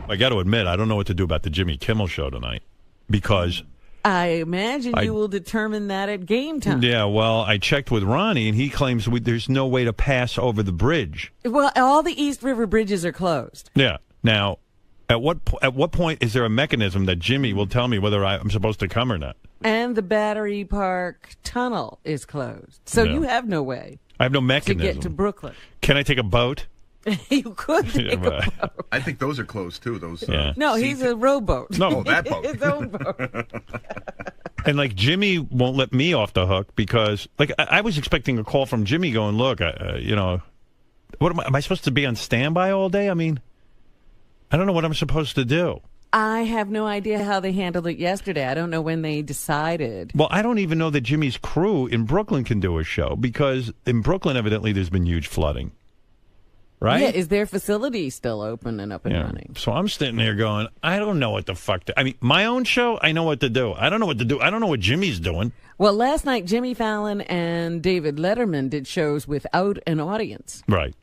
I got to admit, I don't know what to do about the Jimmy Kimmel show tonight because I imagine you will determine that at game time. Yeah, well, I checked with Ronnie, and he claims there's no way to pass over the bridge. Well, all the East River bridges are closed. Yeah. Now, at what point is there a mechanism that Jimmy will tell me whether I'm supposed to come or not? And the Battery Park Tunnel is closed, so you have no way. I have no mechanism to get to Brooklyn. Can I take a boat? You could take a boat. I think those are closed too. Those. No, he's a rowboat. No, that boat. His own boat. And like Jimmy won't let me off the hook because, like, I was expecting a call from Jimmy going, "Look, what am I supposed to be on standby all day? I mean, I don't know what I'm supposed to do." I have no idea how they handled it yesterday. I don't know when they decided. Well, I don't even know that Jimmy's crew in Brooklyn can do a show because in Brooklyn, evidently, there's been huge flooding. Right? Yeah, is their facility still open and up and running? So I'm sitting there going, I don't know what the fuck I mean, my own show, I know what to do. I don't know what to do. I don't know what Jimmy's doing. Well, last night, Jimmy Fallon and David Letterman did shows without an audience. Right.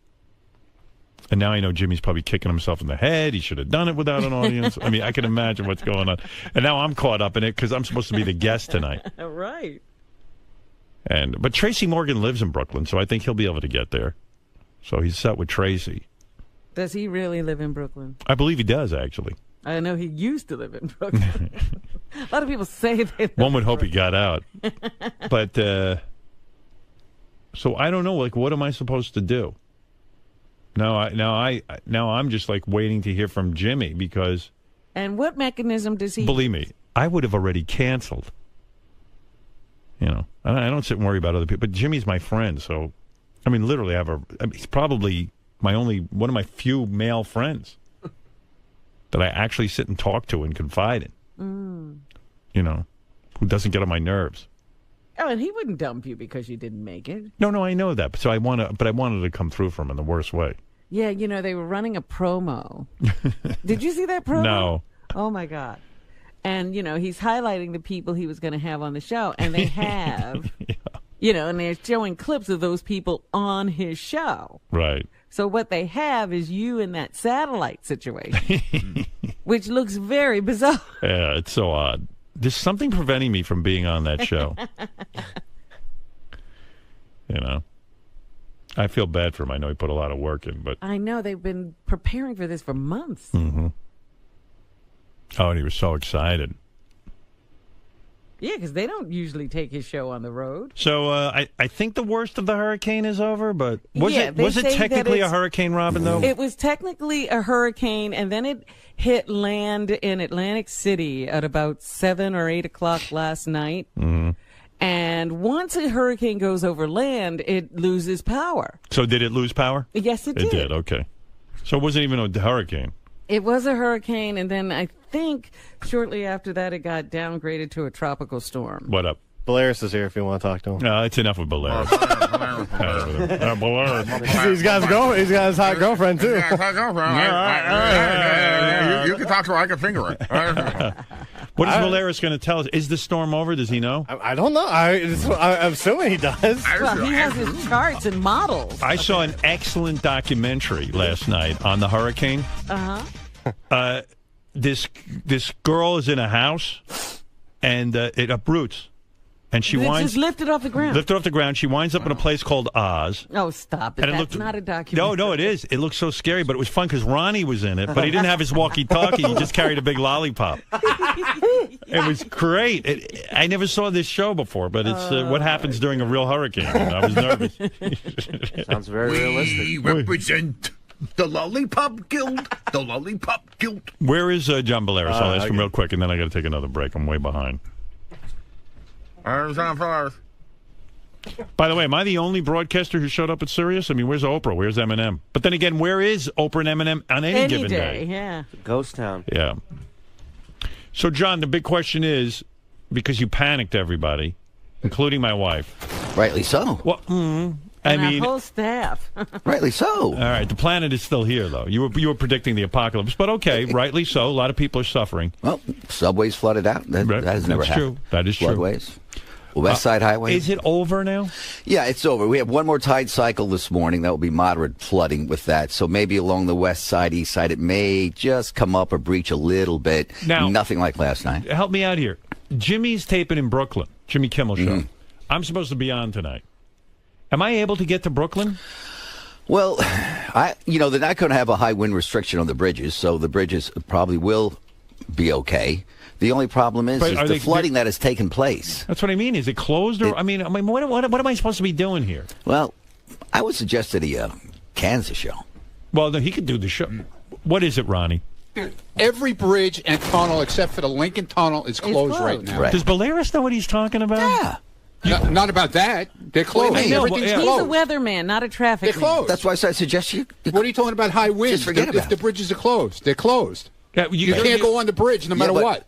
And now I know Jimmy's probably kicking himself in the head. He should have done it without an audience. I mean, I can imagine what's going on. And now I'm caught up in it because I'm supposed to be the guest tonight. Right. But Tracy Morgan lives in Brooklyn, so I think he'll be able to get there. So he's set with Tracy. Does he really live in Brooklyn? I believe he does, actually. I know he used to live in Brooklyn. A lot of people say they live One would hope he got out. But, so I don't know, like, what am I supposed to do? Now I'm just, like, waiting to hear from Jimmy because... And what mechanism does he... Believe me, I would have already canceled. You know, I don't sit and worry about other people. But Jimmy's my friend, so... I mean, literally, he's probably one of my few male friends that I actually sit and talk to and confide in. You know, who doesn't get on my nerves. Oh, and he wouldn't dump you because you didn't make it. No, I know that. So I wanted to come through for him in the worst way. Yeah, you know, they were running a promo. Did you see that promo? No. Oh, my God. And, you know, he's highlighting the people he was going to have on the show, and they have... Yeah. You know, and they're showing clips of those people on his show. Right. So what they have is you in that satellite situation, which looks very bizarre. Yeah, it's so odd. There's something preventing me from being on that show. You know, I feel bad for him. I know he put a lot of work in, but I know they've been preparing for this for months. Mm-hmm. Oh, and he was so excited. Yeah, because they don't usually take his show on the road. So I think the worst of the hurricane is over, but was it say technically a hurricane, Robin, though? It was technically a hurricane, and then it hit land in Atlantic City at about 7 or 8 o'clock last night. Mm-hmm. And once a hurricane goes over land, it loses power. So did it lose power? Yes, it did. It did, okay. So it wasn't even a hurricane. It was a hurricane, and then I think shortly after that it got downgraded to a tropical storm. What up? Balearis is here if you want to talk to him. No, it's enough with Balearis. Balearis. He's got his hot girlfriend, too. You can talk to her. I can finger it. What is Balearis going to tell us? Is the storm over? Does he know? I don't know. I'm assuming he does. Well, he has his charts and models. I saw an excellent documentary last night on the hurricane. Uh-huh. This girl is in a house, and it uproots. And she winds... Just lift it off the ground. Lift it off the ground. She winds up in a place called Oz. Oh, stop it. And That's not a documentary. No, it is. It looks so scary, but it was fun because Ronnie was in it, but he didn't have his walkie-talkie. He just carried a big lollipop. It was great. I never saw this show before, but it's what happens during a real hurricane. I was nervous. Sounds very realistic. We represent the Lollipop Guild. The Lollipop Guild. Where is John Balearis? I'll ask him real quick, and then I got to take another break. I'm way behind. By the way, am I the only broadcaster who showed up at Sirius? I mean, where's Oprah? Where's Eminem? But then again, where is Oprah and Eminem on any given day? Yeah. Ghost town. Yeah. So, John, the big question is, because you panicked everybody, including my wife. Rightly so. Well, And our whole staff. Rightly so. All right, the planet is still here, though. You were predicting the apocalypse, but okay, rightly so. A lot of people are suffering. Well, subways flooded out. That has never happened. True. That is true. Floodways. West Side Highway. Is it over now? Yeah, it's over. We have one more tide cycle this morning. That will be moderate flooding with that. So maybe along the west side, east side, it may just come up or breach a little bit. Now, nothing like last night. Help me out here. Jimmy's taping in Brooklyn. Jimmy Kimmel show. Mm-hmm. I'm supposed to be on tonight. Am I able to get to Brooklyn? Well, they're not going to have a high wind restriction on the bridges, so the bridges probably will be okay. The only problem is the flooding that has taken place. That's what I mean. Is it closed? Or what am I supposed to be doing here? Well, I would suggest that he cans the show. Well, no, he could do the show. What is it, Ronnie? Every bridge and tunnel except for the Lincoln Tunnel is closed right now. Right. Does Balearis know what he's talking about? Yeah. Not about that. They're closed. I know, Everything's but, He's closed. a weatherman, not a traffic They're man. closed. That's why I suggest you. What are you talking about high winds? Just forget about If the it. bridges are closed, they're closed. Yeah, You can't go on the bridge no matter but what.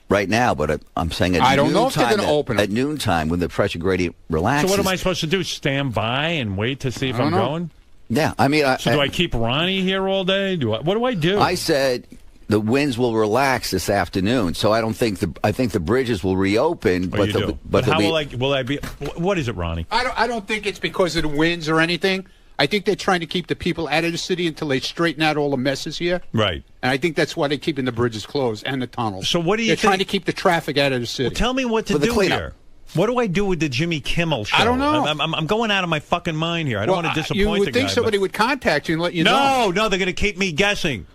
Right now, but I'm saying at I don't know if they're noontime, gonna open at them. noontime when the pressure gradient relaxes. So what am I supposed to do? Stand by and wait to see if I I'm don't know. going? Yeah, I mean, So do I keep Ronnie here all day? What do I do? I said the winds will relax this afternoon, so I don't think I think the bridges will reopen. Oh, you do. But they'll how be, will I be? What is it, Ronnie? I don't think it's because of the winds or anything. I think they're trying to keep the people out of the city until they straighten out all the messes here. Right. And I think that's why they're keeping the bridges closed and the tunnels. So what do you They're think? trying to keep the traffic out of the city. Well, tell me what to For the do cleanup. here. What do I do with the Jimmy Kimmel show? I don't know. I'm going out of my fucking mind here. I don't want to disappoint You would the think guy, somebody but- would contact you and let you know. No, they're going to keep me guessing.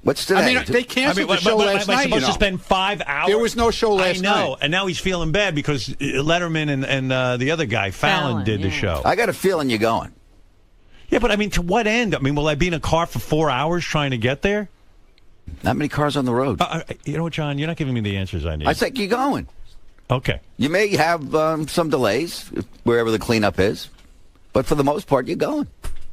what's today? I mean, they canceled the show last am I night. supposed to spend 5 hours? There was no show last I know, night. and now he's feeling bad because Letterman and the other guy, Fallon, did the yeah. show. I got a feeling you're going. Yeah, but I mean, to what end? I mean, will I be in a car for 4 hours trying to get there? Not many cars on the road. You know what, John? You're not giving me the answers I need. I think you're going. Okay. You may have some delays wherever the cleanup is, but for the most part, you're going.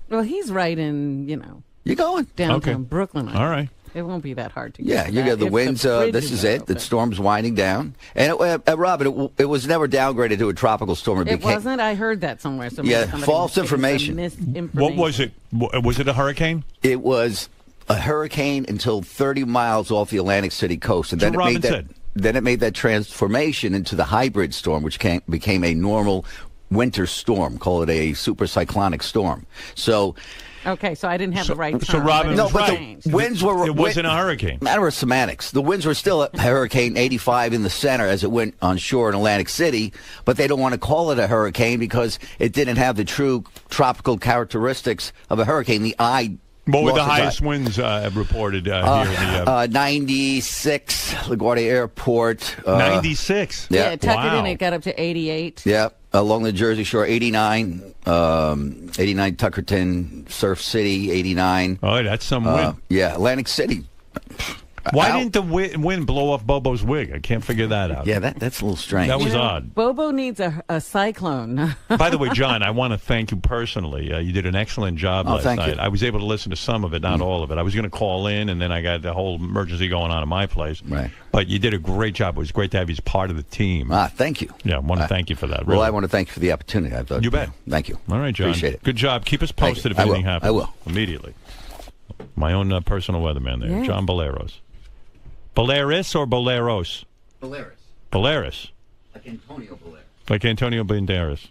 Well, he's right in, You're going. downtown Okay. Brooklyn. All right. It won't be that hard to get. Yeah, to you that got the if winds. bridges This is are it. open. The storm's winding down. And, Robin, it was never downgraded to a tropical storm. It wasn't. I heard that somewhere. Yeah, Somebody false was giving some information. misinformation. What was it? Was it a hurricane? It was a hurricane until 30 miles off the Atlantic City coast. And That's then what it Robin made that. said. Then it made that transformation into the hybrid storm, which became a normal winter storm. Call it a super cyclonic storm. So, Okay, so I didn't have the right term. so Robin but was it but right. changed. the winds were. It wasn't a hurricane. Matter of semantics. The winds were still at Hurricane 85 in the center as it went on shore in Atlantic City, but they don't want to call it a hurricane because it didn't have the true tropical characteristics of a hurricane. The eye. What were the lost its eye. highest winds reported here? In the, 96, LaGuardia Airport. 96. Yeah. Yeah, tuck it Wow. in. It got up to 88. Yeah, along the Jersey Shore, 89, 89 Tuckerton, Surf City, 89. Oh, that's some wind. Yeah, Atlantic City. Why Ow. didn't the wind blow off Bobo's wig? I can't figure that out. Yeah, that's a little strange. That was odd. Bobo needs a cyclone. By the way, John, I want to thank you personally. You did an excellent job last thank night. you. I was able to listen to some of it, not all of it. I was going to call in, and then I got the whole emergency going on at my place. Right. But you did a great job. It was great to have you as part of the team. Thank you. Yeah, I want to thank you for that. Really. Well, I want to thank you for the opportunity. I thought, You bet. Thank you. All right, John. Appreciate it. Good job. Keep us Thank posted you. if I will. anything happens. I will. Immediately. My own personal weatherman there, Yeah. John Balearos. Balearis or Boleros? Balearis. Balearis. Like Antonio Balearis. Like Antonio Banderas.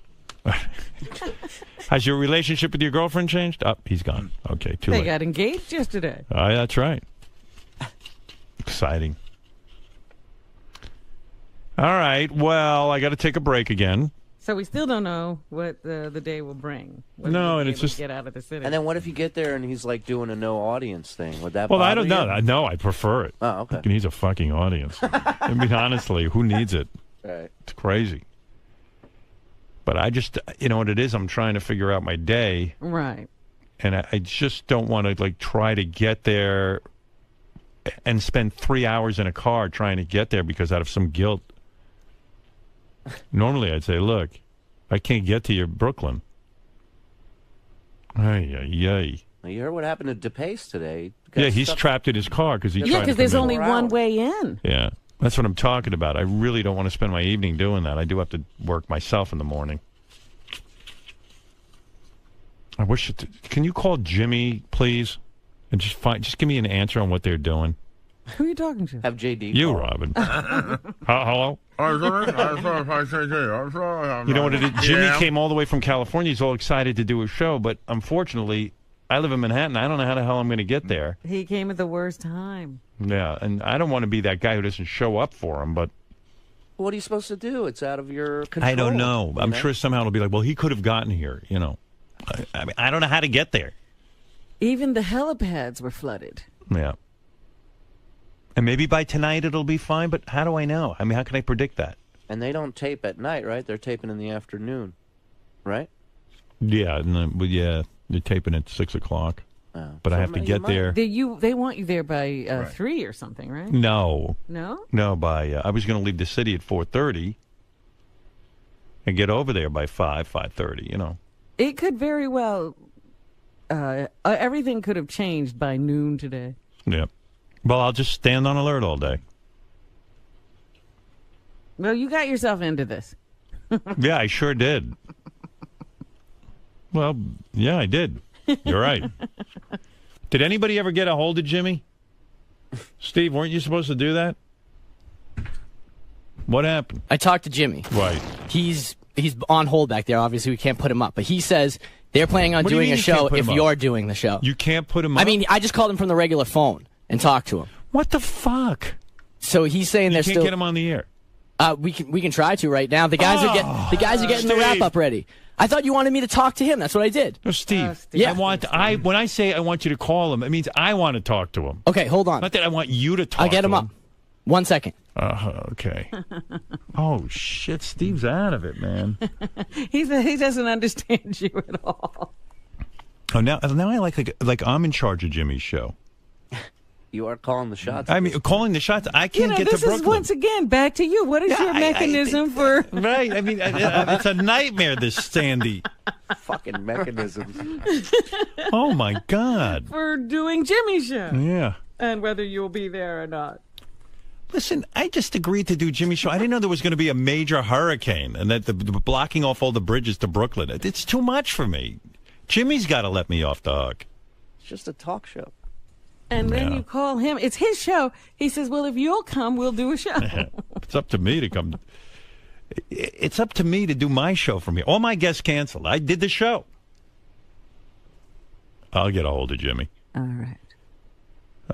Has your relationship with your girlfriend changed? Oh, he's gone. Okay, too They late. got engaged yesterday. That's right. Exciting. All right. Well, I got to take a break again. So we still don't know what the day will bring. Whether No, we'll and be it's able to just- get out of the city. And then what if you get there and he's like doing a no audience thing? Would that Well, I bother don't you? know. No, I prefer it. Oh, okay. He needs a fucking audience. I mean, honestly, who needs it? Right. It's crazy. But I just, you know what it is? I'm trying to figure out my day, Right. and I just don't want to, like, try to get there and spend 3 hours in a car trying to get there because out of some guilt. Normally, I'd say, look, I can't get to your Brooklyn. Ay, ay, ay. Now, you heard what happened to DePace today. Yeah, he's trapped in his car because he Yeah, tried to because there's come in. only 4 one hours. way in. Yeah, that's what I'm talking about. I really don't want to spend my evening doing that. I do have to work myself in the morning. I wish it. Can you call Jimmy, please, and just give me an answer on what they're doing? Who are you talking to? Have JD. You, call. Robin. Hello? You know what it is? Jimmy came all the way from California. He's all excited to do a show, but unfortunately, I live in Manhattan. I don't know how the hell I'm going to get there. He came at the worst time. Yeah, and I don't want to be that guy who doesn't show up for him, but What are you supposed to do? It's out of your control. I don't know. I'm sure somehow it'll be like, well, he could have gotten here, you know. I mean, I don't know how to get there. Even the helipads were flooded. Yeah. And maybe by tonight it'll be fine, but how do I know? I mean, how can I predict that? And they don't tape at night, right? They're taping in the afternoon, right? Yeah, yeah, they're taping at 6 o'clock. Oh. But I So have to you get might- there. They want you there by 3 or something, right? No. No? No, I was going to leave the city at 4:30 and get over there by 5:30, you know. It could very well. Everything could have changed by noon today. Yeah. Well, I'll just stand on alert all day. Well, you got yourself into this. Yeah, I sure did. Well, yeah, I did. You're right. Did anybody ever get a hold of Jimmy? Steve, weren't you supposed to do that? What happened? I talked to Jimmy. Right. He's on hold back there. Obviously, we can't put him up. But he says they're planning on What do you doing mean a you can't show put if him up? you're doing the show. You can't put him up? I mean, I just called him from the regular phone and talked to him. What the fuck? So he's saying You they're can't still. get him on the air. We can try to right now. The guys are getting the Steve. wrap up ready. I thought you wanted me to talk to him. That's what I did. No, Steve. Steve. Yeah. When I say I want you to call him, it means I want to talk to him. Okay, hold on. Not that I want you to talk I'll get to him up. 1 second. Okay. Oh, shit. Steve's out of it, man. He doesn't understand you at all. Oh, now I like I'm in charge of Jimmy's show. You are calling the shots. I mean, calling the shots. I You can't know, get to this is Brooklyn. once again back to you. What is your mechanism for? Right. I mean, it's a nightmare, this Sandy. fucking mechanisms. Oh, my God. For doing Jimmy's show, Yeah. and whether you'll be there or not. Listen, I just agreed to do Jimmy's show. I didn't know there was going to be a major hurricane and that the blocking off all the bridges to Brooklyn. It's too much for me. Jimmy's got to let me off the hook. It's just a talk show. And then Yeah. you call him. It's his show. He says, well, if you'll come, we'll do a show. It's up to me to come. It's up to me to do my show from here. All my guests canceled. I did the show. I'll get a hold of Jimmy. All right.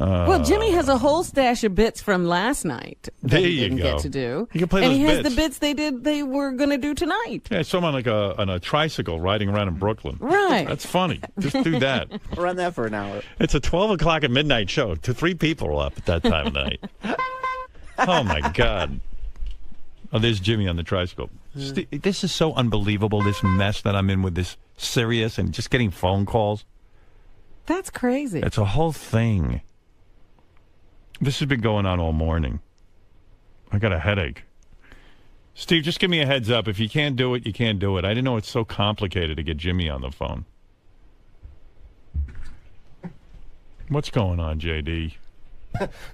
Well, Jimmy has a whole stash of bits from last night that There he you didn't go. get to do. You can play and those he has bits. the bits they were going to do tonight. Yeah, I saw him on a tricycle riding around in Brooklyn. Right. That's funny. Just do that. Run that for an hour. It's a 12 o'clock at midnight show. 3 people are up at that time of night. Oh, my God. Oh, there's Jimmy on the tricycle. This is so unbelievable, this mess that I'm in with this Sirius and just getting phone calls. That's crazy. It's a whole thing. This has been going on all morning. I got a headache. Steve, just give me a heads up. If you can't do it, you can't do it. I didn't know it's so complicated to get Jimmy on the phone. What's going on, JD?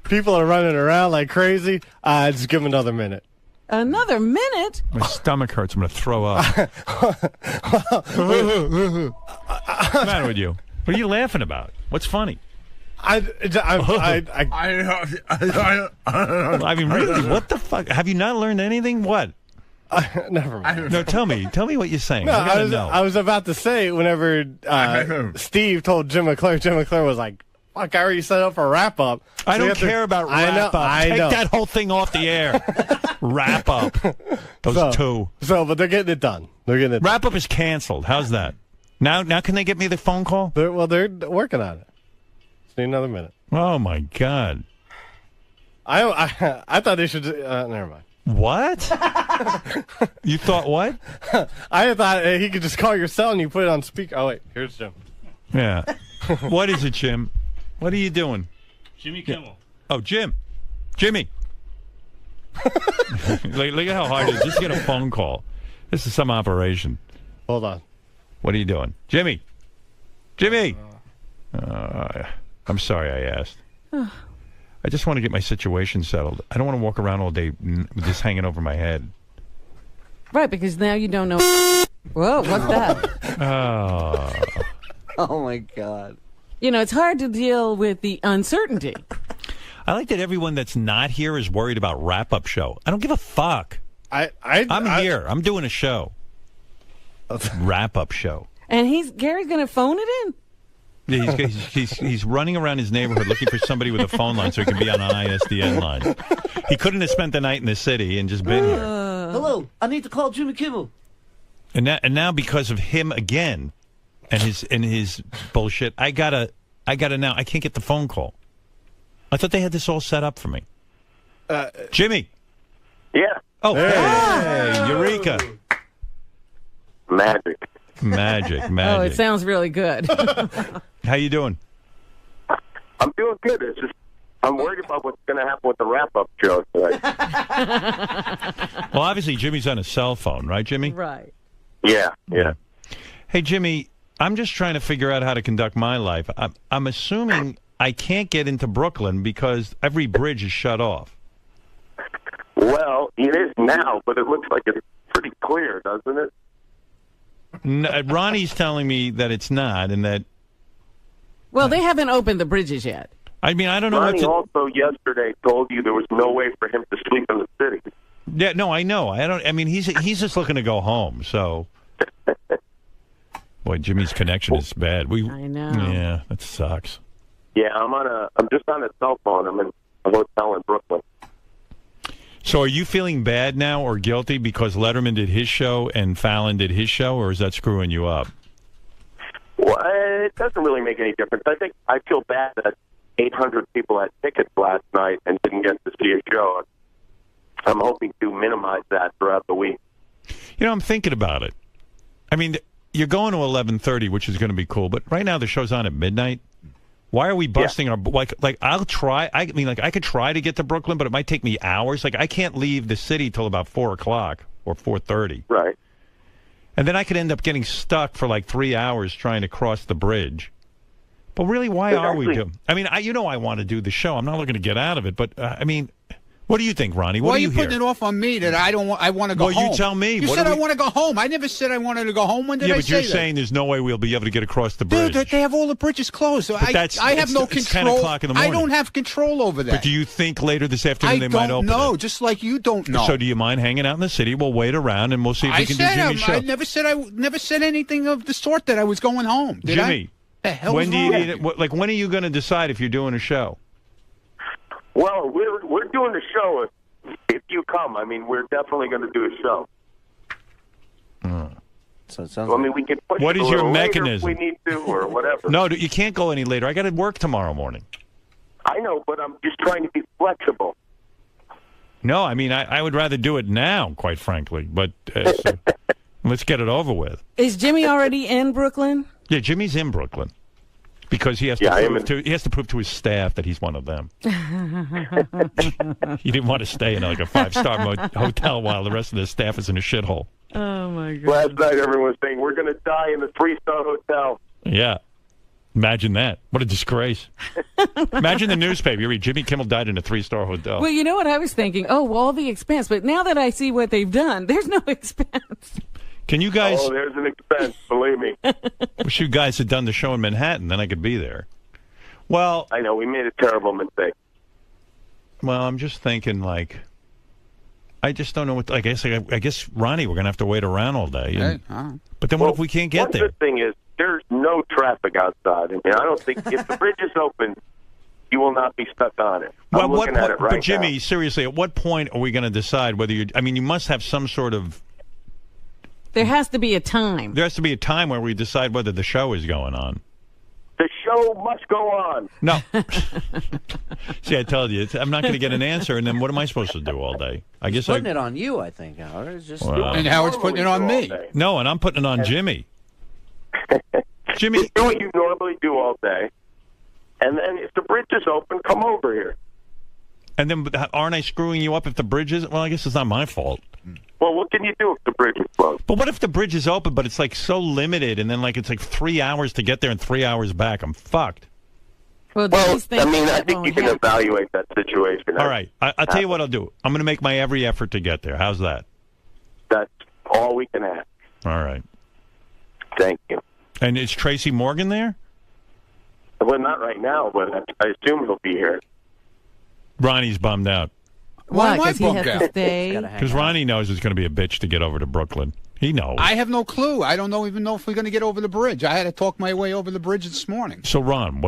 People are running around like crazy. Just give them another minute. Another minute? My stomach hurts. I'm going to throw up. What's the matter with you? What are you laughing about? What's funny? I I mean, really, what the fuck? Have you not learned anything? What? never mind. No, tell me. Tell me what you're saying. No, I gotta I know. was about to say whenever Steve told Jim McClure was like, "Fuck, I already set up for a wrap up." I don't care about wrap up. Take that whole thing off the air. Wrap up. Those two. So, but they're getting it done. They're getting it. Wrap up is canceled. How's that? Now can they get me the phone call? They're working on it. Just need another minute. Oh my God. I thought they should. Never mind. What? You thought what? I thought he could just call your cell and you put it on speaker. Oh wait, here's Jim. Yeah. What is it, Jim? What are you doing? Jimmy Kimmel. Oh, Jimmy. Look at how hard it is just to get a phone call. This is some operation. Hold on. What are you doing? Jimmy! I'm sorry I asked. I just want to get my situation settled. I don't want to walk around all day with this hanging over my head. Right, because now you don't know. Whoa, what's that? Oh. Oh my God. You know, it's hard to deal with the uncertainty. I like that everyone that's not here is worried about wrap-up show. I don't give a fuck. I'm here. I'm doing a show. Wrap-up show. And Gary's going to phone it in? Yeah, he's running around his neighborhood looking for somebody with a phone line so he can be on an ISDN line. He couldn't have spent the night in the city and just been here. Hello, I need to call Jimmy Kimmel. And now because of him again and his bullshit, I gotta now. I can't get the phone call. I thought they had this all set up for me. Jimmy. Yeah. Oh, hey, Eureka. Magic. Oh, it sounds really good. How you doing? I'm doing good. It's just I'm worried about what's going to happen with the wrap-up show tonight. Well, obviously Jimmy's on a cell phone, right, Jimmy? Right. Yeah. Hey, Jimmy, I'm just trying to figure out how to conduct my life. I'm assuming I can't get into Brooklyn because every bridge is shut off. Well, it is now, but it looks like it's pretty clear, doesn't it? Ronnie's telling me that it's not, and that. Well, they haven't opened the bridges yet. I mean, I don't know Ronnie what to. Also yesterday told you there was no way for him to sleep in the city. Yeah, no, I know. I mean, he's just looking to go home. So, boy, Jimmy's connection is bad. I know. Yeah, that sucks. Yeah, I'm just on a cell phone. I'm in a hotel in Brooklyn. So are you feeling bad now or guilty because Letterman did his show and Fallon did his show, or is that screwing you up? Well, it doesn't really make any difference. I think I feel bad that 800 people had tickets last night and didn't get to see a show. I'm hoping to minimize that throughout the week. You know, I'm thinking about it. I mean, you're going to 11:30, which is going to be cool, but right now the show's on at midnight. Why are we busting our like? I'll try. I mean, like I could try to get to Brooklyn, but it might take me hours. Like I can't leave the city till about 4:00 or 4:30. Right. And then I could end up getting stuck for like 3 hours trying to cross the bridge. But really, why are we doing? I mean, I want to do the show. I'm not looking to get out of it. But I mean, what do you think, Ronnie? Why What are do you you putting hear? it off on me that I want to go home? Well, you tell me. You said I want to go home. I never said I wanted to go home. When did I but say you're that? saying there's no way we'll be able to get across the bridge. Dude, they have all the bridges closed. So I have no it's control. 10 o'clock in the morning. I don't have control over that. But do you think later this afternoon they might open know, it? just like you don't know. So do you mind hanging out in the city? We'll wait around and we'll see if we can do Jimmy's show. I never said anything of the sort that I was going home. Did Jimmy, the hell when is do you wrong? need it? Like when are you going to decide if you're doing a show? Well, we're doing the show if you come. I mean, we're definitely going to do a show. So it sounds I mean, we can push What it is a your little later mechanism? if we need to, or whatever. No, you can't go any later. I got to work tomorrow morning. I know, but I'm just trying to be flexible. No, I mean I would rather do it now, quite frankly. But so, let's get it over with. Is Jimmy already in Brooklyn? Yeah, Jimmy's in Brooklyn because he has to prove to his staff that he's one of them. He didn't want to stay in like a 5-star hotel while the rest of the staff is in a shithole. Oh my God! Last night, everyone was saying we're going to die in the 3-star hotel. Yeah. Imagine that. What a disgrace. Imagine the newspaper. You read Jimmy Kimmel died in a 3-star hotel. Well, you know what I was thinking? Oh, well, all the expense. But now that I see what they've done, there's no expense. Can you guys... Oh, there's an expense, believe me. Wish you guys had done the show in Manhattan, then I could be there. Well... I know, we made a terrible mistake. Well, I'm just thinking, like... I just don't know what... I guess Ronnie, we're going to have to wait around all day. And, but then what if we can't get there? One good thing is, there's no traffic outside. I mean, I don't think if the bridge is open, you will not be stuck on it. I'm looking at it right but Jimmy, now. seriously, at what point are we going to decide whether you? I mean, you must have some sort of. There has to be a time. There has to be a time where we decide whether the show is going on. The show must go on. No. See, I told you, I'm not going to get an answer, and then what am I supposed to do all day? I guess putting it on you, I think, Howard. It's just and Howard's putting it on me. No, and I'm putting it on Jimmy. Jimmy, just do what you normally do all day, and then if the bridge is open, come over here. And then aren't I screwing you up if the bridge is? Well, I guess it's not my fault. Well, what can you do if the bridge is closed? But what if the bridge is open, but it's like so limited, and then like it's like 3 hours to get there and 3 hours back? I'm fucked. Well, I think you can evaluate that situation. All right, I'll tell you what I'll do. I'm going to make my every effort to get there. How's that? That's all we can ask. All right. Thank you. And is Tracy Morgan there? Well, not right now, but I assume he'll be here. Ronnie's bummed out Why am I Because he bummed has out? to stay. Gotta hang because out. Ronnie knows it's going to be a bitch to get over to Brooklyn. He knows. I have no clue. I don't even know if we're going to get over the bridge. I had to talk my way over the bridge this morning. So, Ron,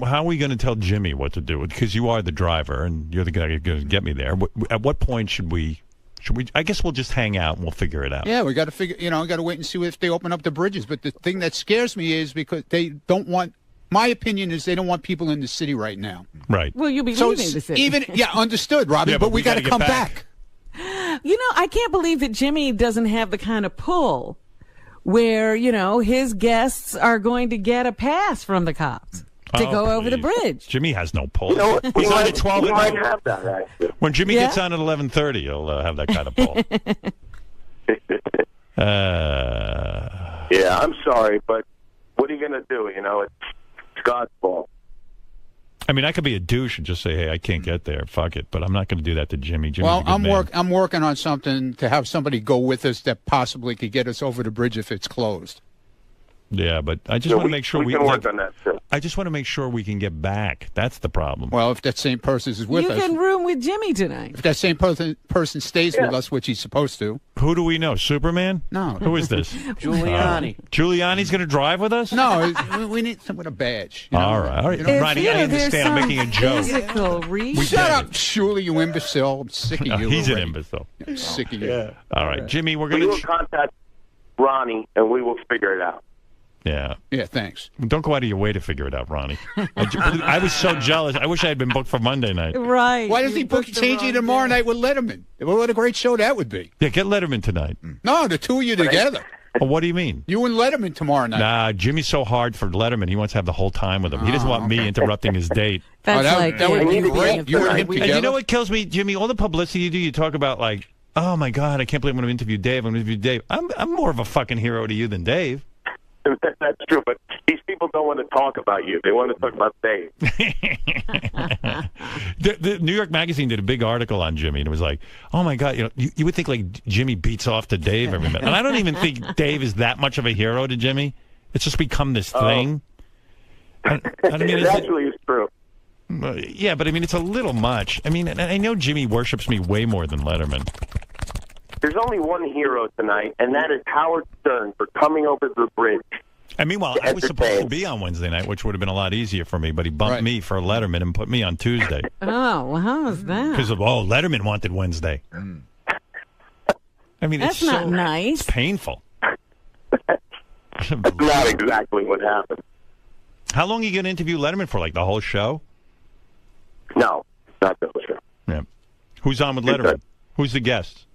how are we going to tell Jimmy what to do? Because you are the driver and you're the guy who's going to get me there. At what point should we? I guess we'll just hang out and we'll figure it out. Yeah, we got to figure. Got to wait and see if they open up the bridges. But the thing that scares me is because they don't want. My opinion is they don't want people in the city right now. Right. Well, you'll be So leaving the city. understood, Robbie. Yeah, but but we we got to gotta get come back. back. I can't believe that Jimmy doesn't have the kind of pull where, his guests are going to get a pass from the cops to go over the please. bridge. Jimmy has no pull. You know what? He's on at 12 we at might night. have that, actually. When Jimmy Yeah? gets on at 11:30, he'll have that kind of pull. Yeah, I'm sorry, but what are you going to do? It's God's fault. I mean, I could be a douche and just say, "Hey, I can't get there. Fuck it." But I'm not going to do that to Jimmy. Jimmy's Well, a good man. I'm working on something to have somebody go with us that possibly could get us over the bridge if it's closed. Yeah, but I just So want to make sure we can work on that, too. I just want to make sure we can get back. That's the problem. Well, if that same person is with You us, can room with Jimmy tonight. if that same person stays with us, which he's supposed to. Who do we know? Superman? No. Who is this? Giuliani. Giuliani's going to drive with us? No, we need someone with a badge. All right. You know, Ronnie, I there's understand. I'm some making a joke. Physical reason. Shut up, Shuli, you imbecile. I'm sick of No, you. he's an already. imbecile. I'm sick of you. All right, Jimmy, we're We going will to. contact Ronnie, and we will figure it out. Yeah. Yeah, thanks. Don't go out of your way to figure it out, Ronnie. I was so jealous. I wish I had been booked for Monday night. Right. Why does You he book booked the change you wrong tomorrow day. night with Letterman? What a great show that would be. Yeah, get Letterman tonight. No, the two of you together. Oh, what do you mean? You and Letterman tomorrow night. Nah, Jimmy's so hard for Letterman. He wants to have the whole time with him. He doesn't want me interrupting his date. That's that- like that would the be beginning great. of You and the him week. together. And you know what kills me, Jimmy? All the publicity you do, you talk about like, oh my God, I can't believe I'm going to interview Dave. I'm going to interview Dave. I'm more of a fucking hero to you than Dave. That's true, but these people don't want to talk about you. They want to talk about Dave. The New York Magazine did a big article on Jimmy, and it was like, oh my God, you would think like Jimmy beats off to Dave every minute. And I don't even think Dave is that much of a hero to Jimmy. It's just become this thing. I mean, It actually is true. yeah, but I mean, it's a little much. I mean, and I know Jimmy worships me way more than Letterman. There's only one hero tonight, and that is Howard Stern for coming over the bridge. And meanwhile, I was supposed to be on Wednesday night, which would have been a lot easier for me, but he bumped me for Letterman and put me on Tuesday. Oh, well, how is that? Because of, Letterman wanted Wednesday. I mean, That's it's not so, nice. It's painful. That's not exactly what happened. How long are you going to interview Letterman for? Like the whole show? No, not the show. Yeah. Who's on with Letterman? Who's the guest?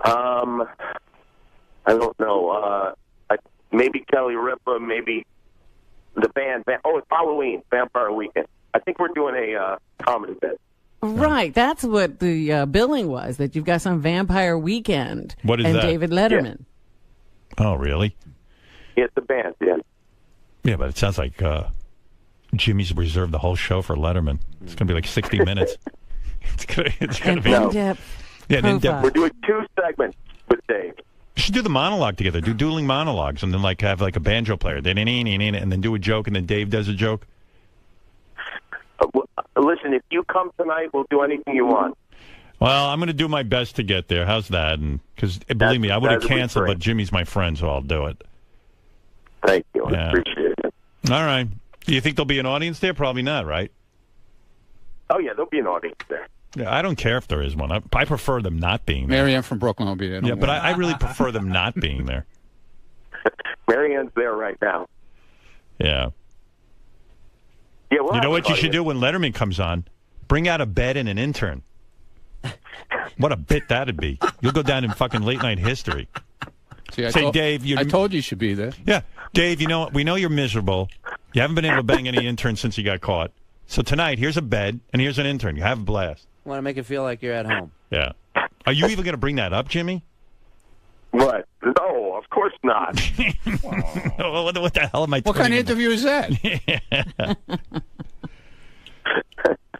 I don't know. Maybe Kelly Ripa, maybe the band. Oh, it's Halloween, Vampire Weekend. I think we're doing a comedy bit. Right. That's what the billing was, that you've got some Vampire Weekend. What is and that? David Letterman. Oh, really? Yeah, it's the band, yeah. Yeah, but it sounds like Jimmy's reserved the whole show for Letterman. It's going to be like 60 minutes. It's going to be in-depth an in-depth. profile. We're doing 2 segments with Dave. You should do the monologue together. Do dueling monologues, and then like have like a banjo player, and then do a joke, and then Dave does a joke. Listen, if you come tonight, we'll do anything you want. Well, I'm going to do my best to get there. How's that? And because believe me, I would have that'd be canceled, great. but Jimmy's my friend, so I'll do it. Thank you. I Yeah. appreciate it. All right. Do you think there'll be an audience there? Probably not, right? Oh, yeah, there'll be an audience there. Yeah, I don't care if there is one. I prefer them not being there. Marianne from Brooklyn will be there. Yeah, but I really prefer them not being there. Marianne's there right now. Yeah. Yeah, we'll You know have what an you should audience. do when Letterman comes on? Bring out a bed and an intern. What a bit that'd be. You'll go down in fucking late night history. See, Say, Dave, I told you should be there. Yeah. Dave, we know you're miserable. You haven't been able to bang any interns since you got caught. So tonight, here's a bed and here's an intern. You have a blast. Want to make it feel like you're at home. Yeah. Are you even going to bring that up, Jimmy? What? No, of course not. What the hell am I What kind of tweeting interview is that?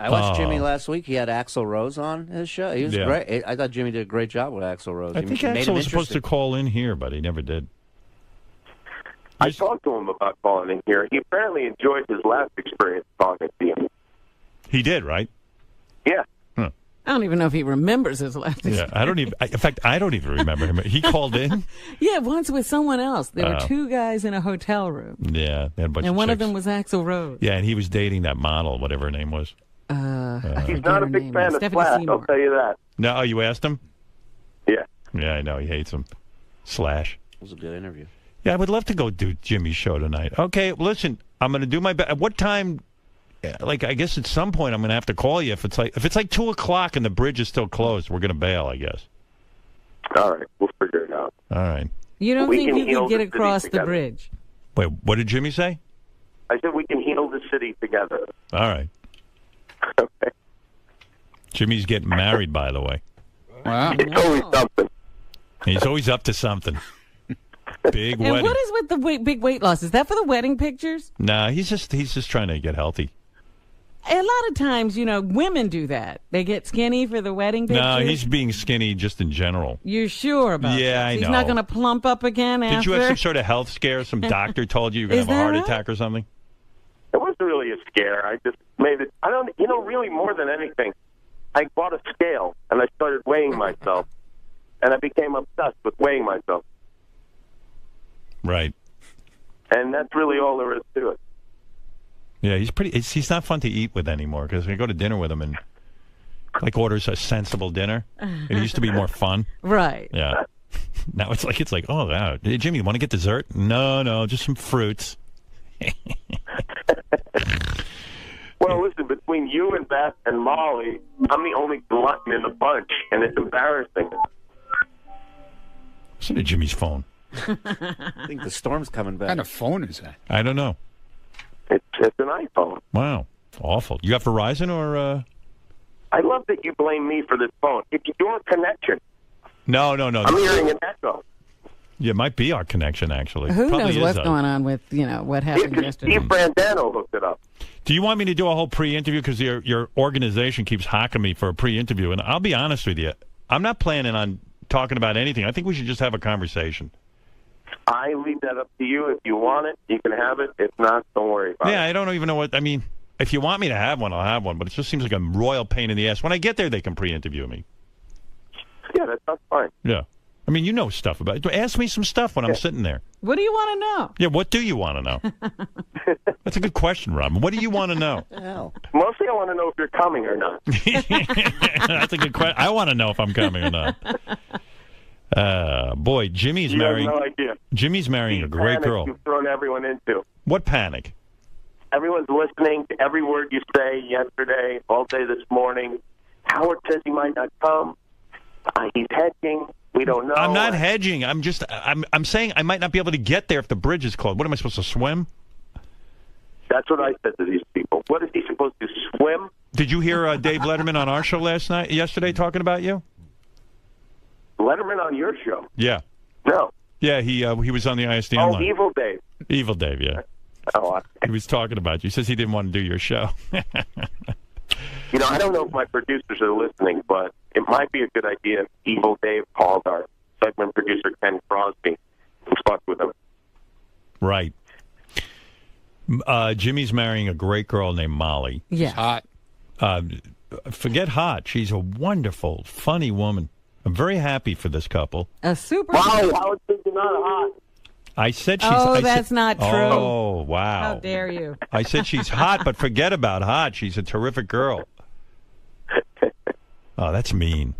I watched Jimmy last week. He had Axl Rose on his show. He was Yeah. great. I thought Jimmy did a great job with Axl Rose. I He think made Axel him was supposed to interesting. call in here, but he never did. I talked to him about calling in here. He apparently enjoyed his last experience talking to you. He did, right? Yeah. I don't even know if he remembers his last name. Yeah, I don't even. In fact, I don't even remember him. He called in. Yeah, once with someone else. There were two guys in a hotel room. Yeah, they had a bunch And of one of chicks. them was Axl Rose. Yeah, and he was dating that model, whatever her name was. He's not a big fan of Stephanie Slash, Seymour. I'll tell you that. No, oh, you asked him? Yeah. Yeah, I know. He hates him. Slash. It was a good interview. Yeah, I would love to go do Jimmy's show tonight. Okay, listen, I'm going to do my best. At what time? Like, I guess at some point I'm going to have to call you if it's like 2:00 and the bridge is still closed. We're going to bail, I guess. All right, we'll figure it out. All right. You don't We think can you heal could get the city across the together. bridge? Wait, what did Jimmy say? I said we can heal the city together. All right. Okay. Jimmy's getting married, by the way. Wow. It's always something. He's always up to something. Big And wedding. what is with the big weight loss? Is that for the wedding pictures? Nah, he's just trying to get healthy. A lot of times, women do that. They get skinny for the wedding pictures. No, he's being skinny just in general. You're sure about Yeah, this? I He's know. not going to plump up again Did after? you have some sort of health scare? Some doctor told you you're going Is to have a that heart right? attack or something? It wasn't really a scare. I just made it. I don't. Really more than anything, I bought a scale and I started weighing myself, and I became obsessed with weighing myself. Right. And that's really all there is to it. Yeah, he's not fun to eat with anymore because I go to dinner with him and orders a sensible dinner. It used to be more fun. Right. Yeah. Now it's like, oh, wow. Hey, Jimmy, you want to get dessert? No, just some fruits. Well, listen, between you and Beth and Molly, I'm the only glutton in the bunch, and it's embarrassing. Listen to Jimmy's phone. I think the storm's coming What back. kind of phone is that? I don't know. It's an iPhone. Wow. Awful. You got Verizon or... I love that you blame me for this phone. It's your connection. No. I'm hearing an echo. Yeah, it might be our connection, actually. Who Probably knows is what's us. going on with, what happened Because yesterday? Steve Brandano hooked it up. Do you want me to do a whole pre-interview? Because your organization keeps hocking me for a pre-interview. And I'll be honest with you. I'm not planning on talking about anything. I think we should just have a conversation. I leave that up to you. If you want it, you can have it. If not, don't worry about it. Yeah, I don't even know what... I mean, if you want me to have one, I'll have one. But it just seems like a royal pain in the ass. When I get there, they can pre-interview me. Yeah, that's fine. Yeah. I mean, you know stuff about it. Ask me some stuff when I'm sitting there. What do you want to know? Yeah, what do you want to know? That's a good question, Robin. What do you want to know? Mostly I want to know if you're coming or not. That's a good question. I want to know if I'm coming or not. Boy, Jimmy's You have marrying. no idea. Jimmy's marrying a The great panic girl. You've thrown everyone into. What panic? Everyone's listening to every word you say yesterday, all day this morning. Howard says he might not come. He's hedging. We don't know. I'm not hedging. I'm saying I might not be able to get there if the bridge is closed. What am I supposed to swim? That's what I said to these people. What is he supposed to swim? Did you hear Dave Letterman on our show yesterday talking about you? Letterman on your show? Yeah. No. Yeah, he was on the ISDN Oh, line. Evil Dave. Evil Dave, yeah. Oh, He was talking about you. He says he didn't want to do your show. I don't know if my producers are listening, but it might be a good idea if Evil Dave called our segment producer, Ken Crosby, and fucked with him. Right. Jimmy's marrying a great girl named Molly. Yeah. Hot. Forget hot. She's a wonderful, funny woman. I'm very happy for this couple. A super. Wow, Howard says you're not hot. I said she's... Oh, I that's said, not true. Oh, wow. How dare you? I said she's hot, but forget about hot. She's a terrific girl. Oh, that's mean.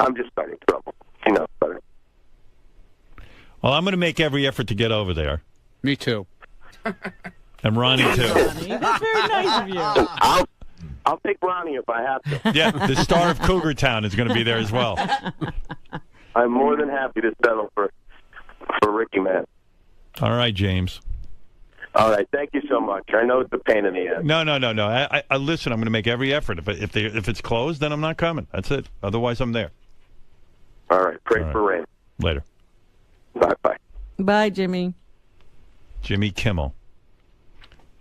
I'm just starting trouble. She knows better. Well, I'm going to make every effort to get over there. Me too. And Ronnie, too. That's very nice of you. I'll take Ronnie if I have to. Yeah, the star of Cougar Town is going to be there as well. I'm more than happy to settle for Ricky, man. All right, James. All right, thank you so much. I know it's a pain in the ass. No. I listen, I'm going to make every effort. If it's closed, then I'm not coming. That's it. Otherwise, I'm there. All right, pray All right. for rain. Later. Bye-bye. Bye, Jimmy. Jimmy Kimmel.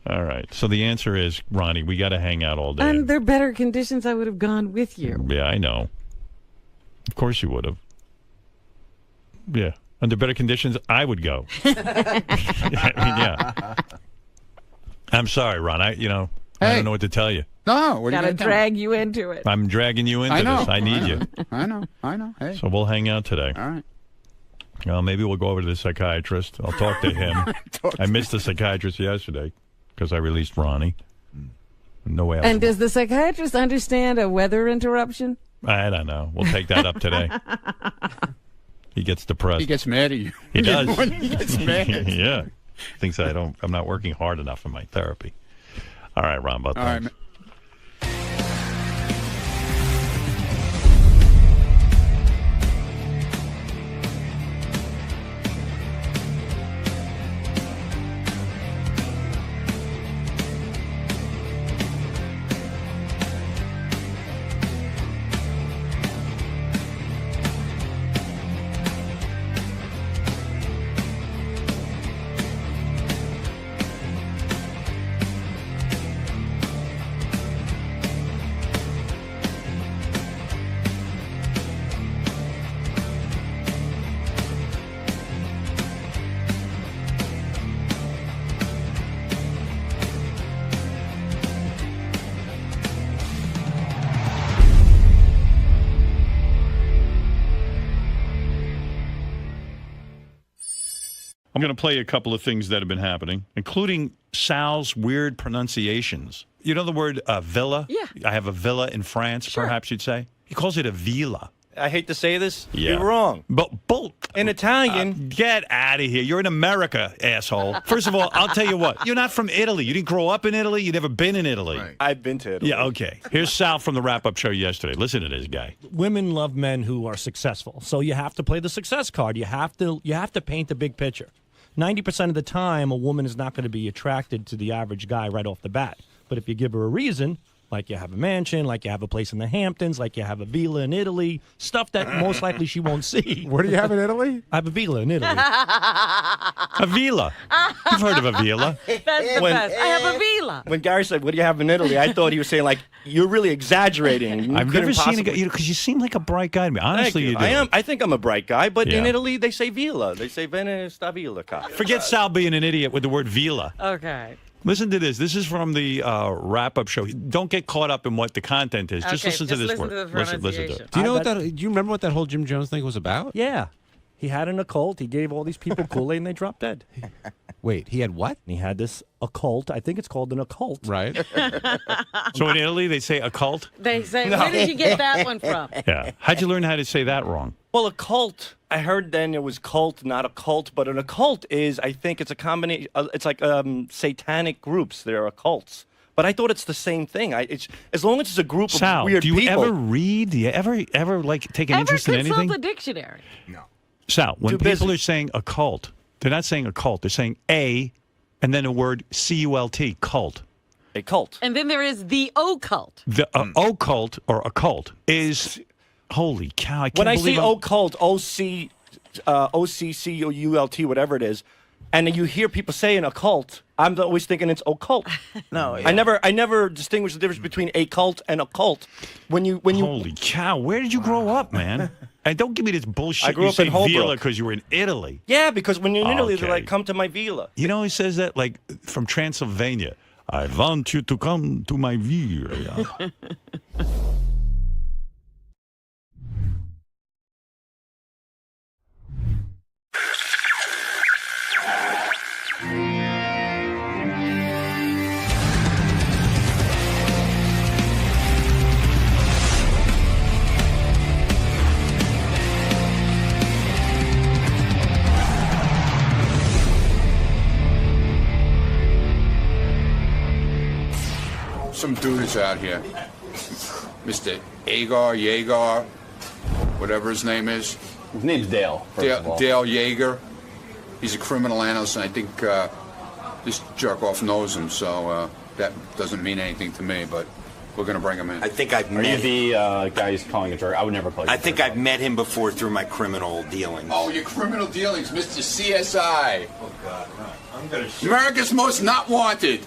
All right. So the answer is, Ronnie, we got to hang out all day. Under better conditions, I would have gone with you. Yeah, I know. Of course you would have. Yeah. Under better conditions, I would go. I mean, yeah. I'm sorry, Ron. I don't know what to tell you. No, what are you Gotta gonna tell drag you into it. I'm dragging you into I know. this. I need know. you. I know. Hey. So we'll hang out today. All right. Well, maybe we'll go over to the psychiatrist. I'll talk to him. I missed the psychiatrist yesterday because I released Ronnie. No way else. And does the psychiatrist understand a weather interruption? I don't know. We'll take that up today. He gets depressed. He gets mad at you. He does. He gets mad. Yeah. Thinks I'm not working hard enough in my therapy. All right, Ron. All right. I'm going to play a couple of things that have been happening, including Sal's weird pronunciations. You know the word villa? Yeah. I have a villa in France, perhaps you'd say. He calls it a villa. I hate to say this. Yeah. You're wrong. But In Italian. get out of here. You're in America, asshole. First of all, I'll tell you what. You're not from Italy. You didn't grow up in Italy. You've never been in Italy. I've been to Italy. Yeah, okay. Here's Sal from the wrap-up show yesterday. Listen to this guy. Women love men who are successful. So you have to play the success card. You have to paint the big picture. 90% of the time, a woman is not going to be attracted to the average guy right off the bat. But if you give her a reason, like you have a mansion, like you have a place in the Hamptons, like you have a villa in Italy, stuff that most likely she won't see. What do you have in Italy? I have a villa in Italy. A villa. You've heard of a villa. That's the best. I have a villa. When Gary said, "What do you have in Italy?" I thought he was saying, like, you're really exaggerating. You I've couldn't never seen a possibly- guy, because you seem like a bright guy to me. Thank Honestly, you do. I am. I think I'm a bright guy, but in Yeah. Italy they say villa. They say Vene sta villa. Forget Sal being an idiot with the word villa. Okay. Listen to this. This is from the wrap-up show. Don't get caught up in what the content is. Just Okay, listen to just this listen word. to the Listen to it. pronunciation. Do you know do you remember what that whole Jim Jones thing was about? Yeah. He had an occult. He gave all these people Kool-Aid and they dropped dead. Wait, he had what? He had this occult. I think it's called an occult. Right. So in Italy, they say occult? They say, where did you get that one from? Yeah. How'd you learn how to say that wrong? Well, a cult. I heard then it was cult, not a cult, but an occult is, I think it's a combination. It's like satanic groups. They're occults. But I thought it's the same thing. It's as long as it's a group Sal, of weird do you people. ever read? Do you ever like take an Ever interest in consult anything? the dictionary? Sal, when Too people busy. are saying occult, they're not saying occult. They're saying a, and then a word C-U-L-T, cult. A cult. And then there is the occult. The occult or occult is holy cow! I can't When I believe see I'm- occult, OCCULT, whatever it is, and you hear people saying occult, I'm always thinking it's occult. No, I never distinguish the difference between a cult and a cult. When you Holy cow! Where did you grow up, man? And don't give me this bullshit. I grew you up say in Holbrook. villa because you were in Italy. Yeah, because when you're in Italy, Okay. they're like, come to my villa. You know, he says that like from Transylvania. I want you to come to my villa. Some dude is out here. Mr. Yeager, whatever his name is. His name's Dale. Dale Yeager. He's a criminal analyst, and I think this jerk-off knows him, so that doesn't mean anything to me, but we're going to bring him in. I think I've met. Are you the guy who's calling a jerk? I would never call you. I think I've met him before through my criminal dealings. Oh, your criminal dealings, Mr. CSI. Oh, God, no. I'm going to shoot. America's Most Not Wanted.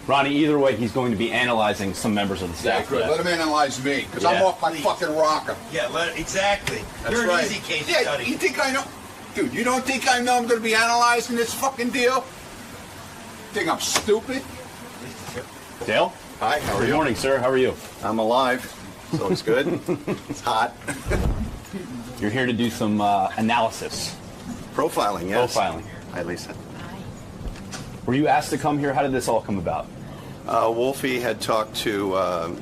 Ronnie, either way, he's going to be analyzing some members of the Yeah, staff. good. Let him analyze me, because I'm Yeah, off my please. fucking rocker. Yeah, exactly. That's You're right. an easy case Yeah, study. you think I know? Dude, you don't think I know I'm going to be analyzing this fucking deal? Think I'm stupid? Dale? Hi, how are you? Good morning, sir. How are you? I'm alive, so it's good. It's hot. You're here to do some analysis. Profiling, yes. Profiling. Hi, Lisa. Were you asked to come here? How did this all come about? Wolfie had talked to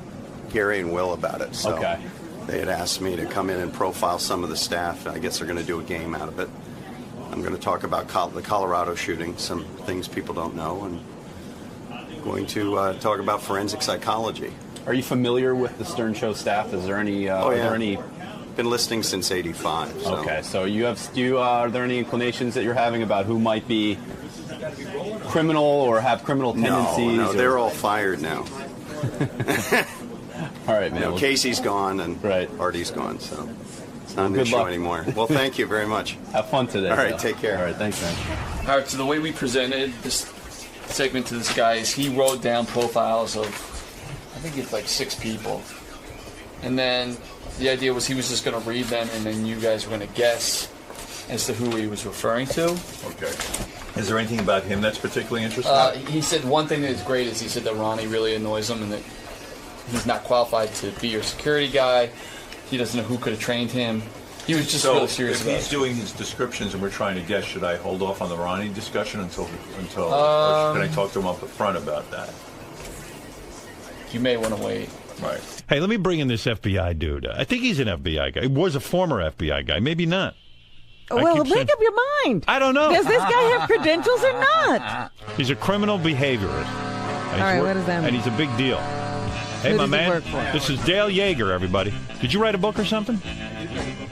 Gary and Will about it, so Okay. they had asked me to come in and profile some of the staff. I guess they're going to do a game out of it. I'm going to talk about the Colorado shooting, some things people don't know, and going to talk about forensic psychology. Are you familiar with the Stern Show staff? Is there any? Oh, Are yeah. there any? Been listening since '85. So. Okay, so are there any inclinations that you're having about who might be criminal or have criminal tendencies? No, they're all fired now. All right, man. Casey's gone and Artie's gone, so it's not an Good issue luck. anymore. Well, thank you very much. Have fun today. All right, Dale. take care. All right, thanks, man. All right, so the way we presented this segment to this guy is he wrote down profiles of, I think it's like 6 people. And then the idea was he was just going to read them and then you guys were going to guess as to who he was referring to. Okay. Is there anything about him that's particularly interesting? He said one thing that is great is he said that Ronnie really annoys him and that he's not qualified to be your security guy. He doesn't know who could have trained him. He was just really serious if about he's it. doing his descriptions and we're trying to guess, should I hold off on the Ronnie discussion until or can I talk to him up front about that? You may want to wait. Right. Hey, let me bring in this FBI dude. I think he's an FBI guy. He was a former FBI guy. Maybe not. Well, make up your mind. I don't know. Does this guy have credentials or not? He's a criminal behaviorist. All right, what does that mean? And he's a big deal. Hey, Who my does he man. work for? This is Dale Yeager, everybody. Did you write a book or something?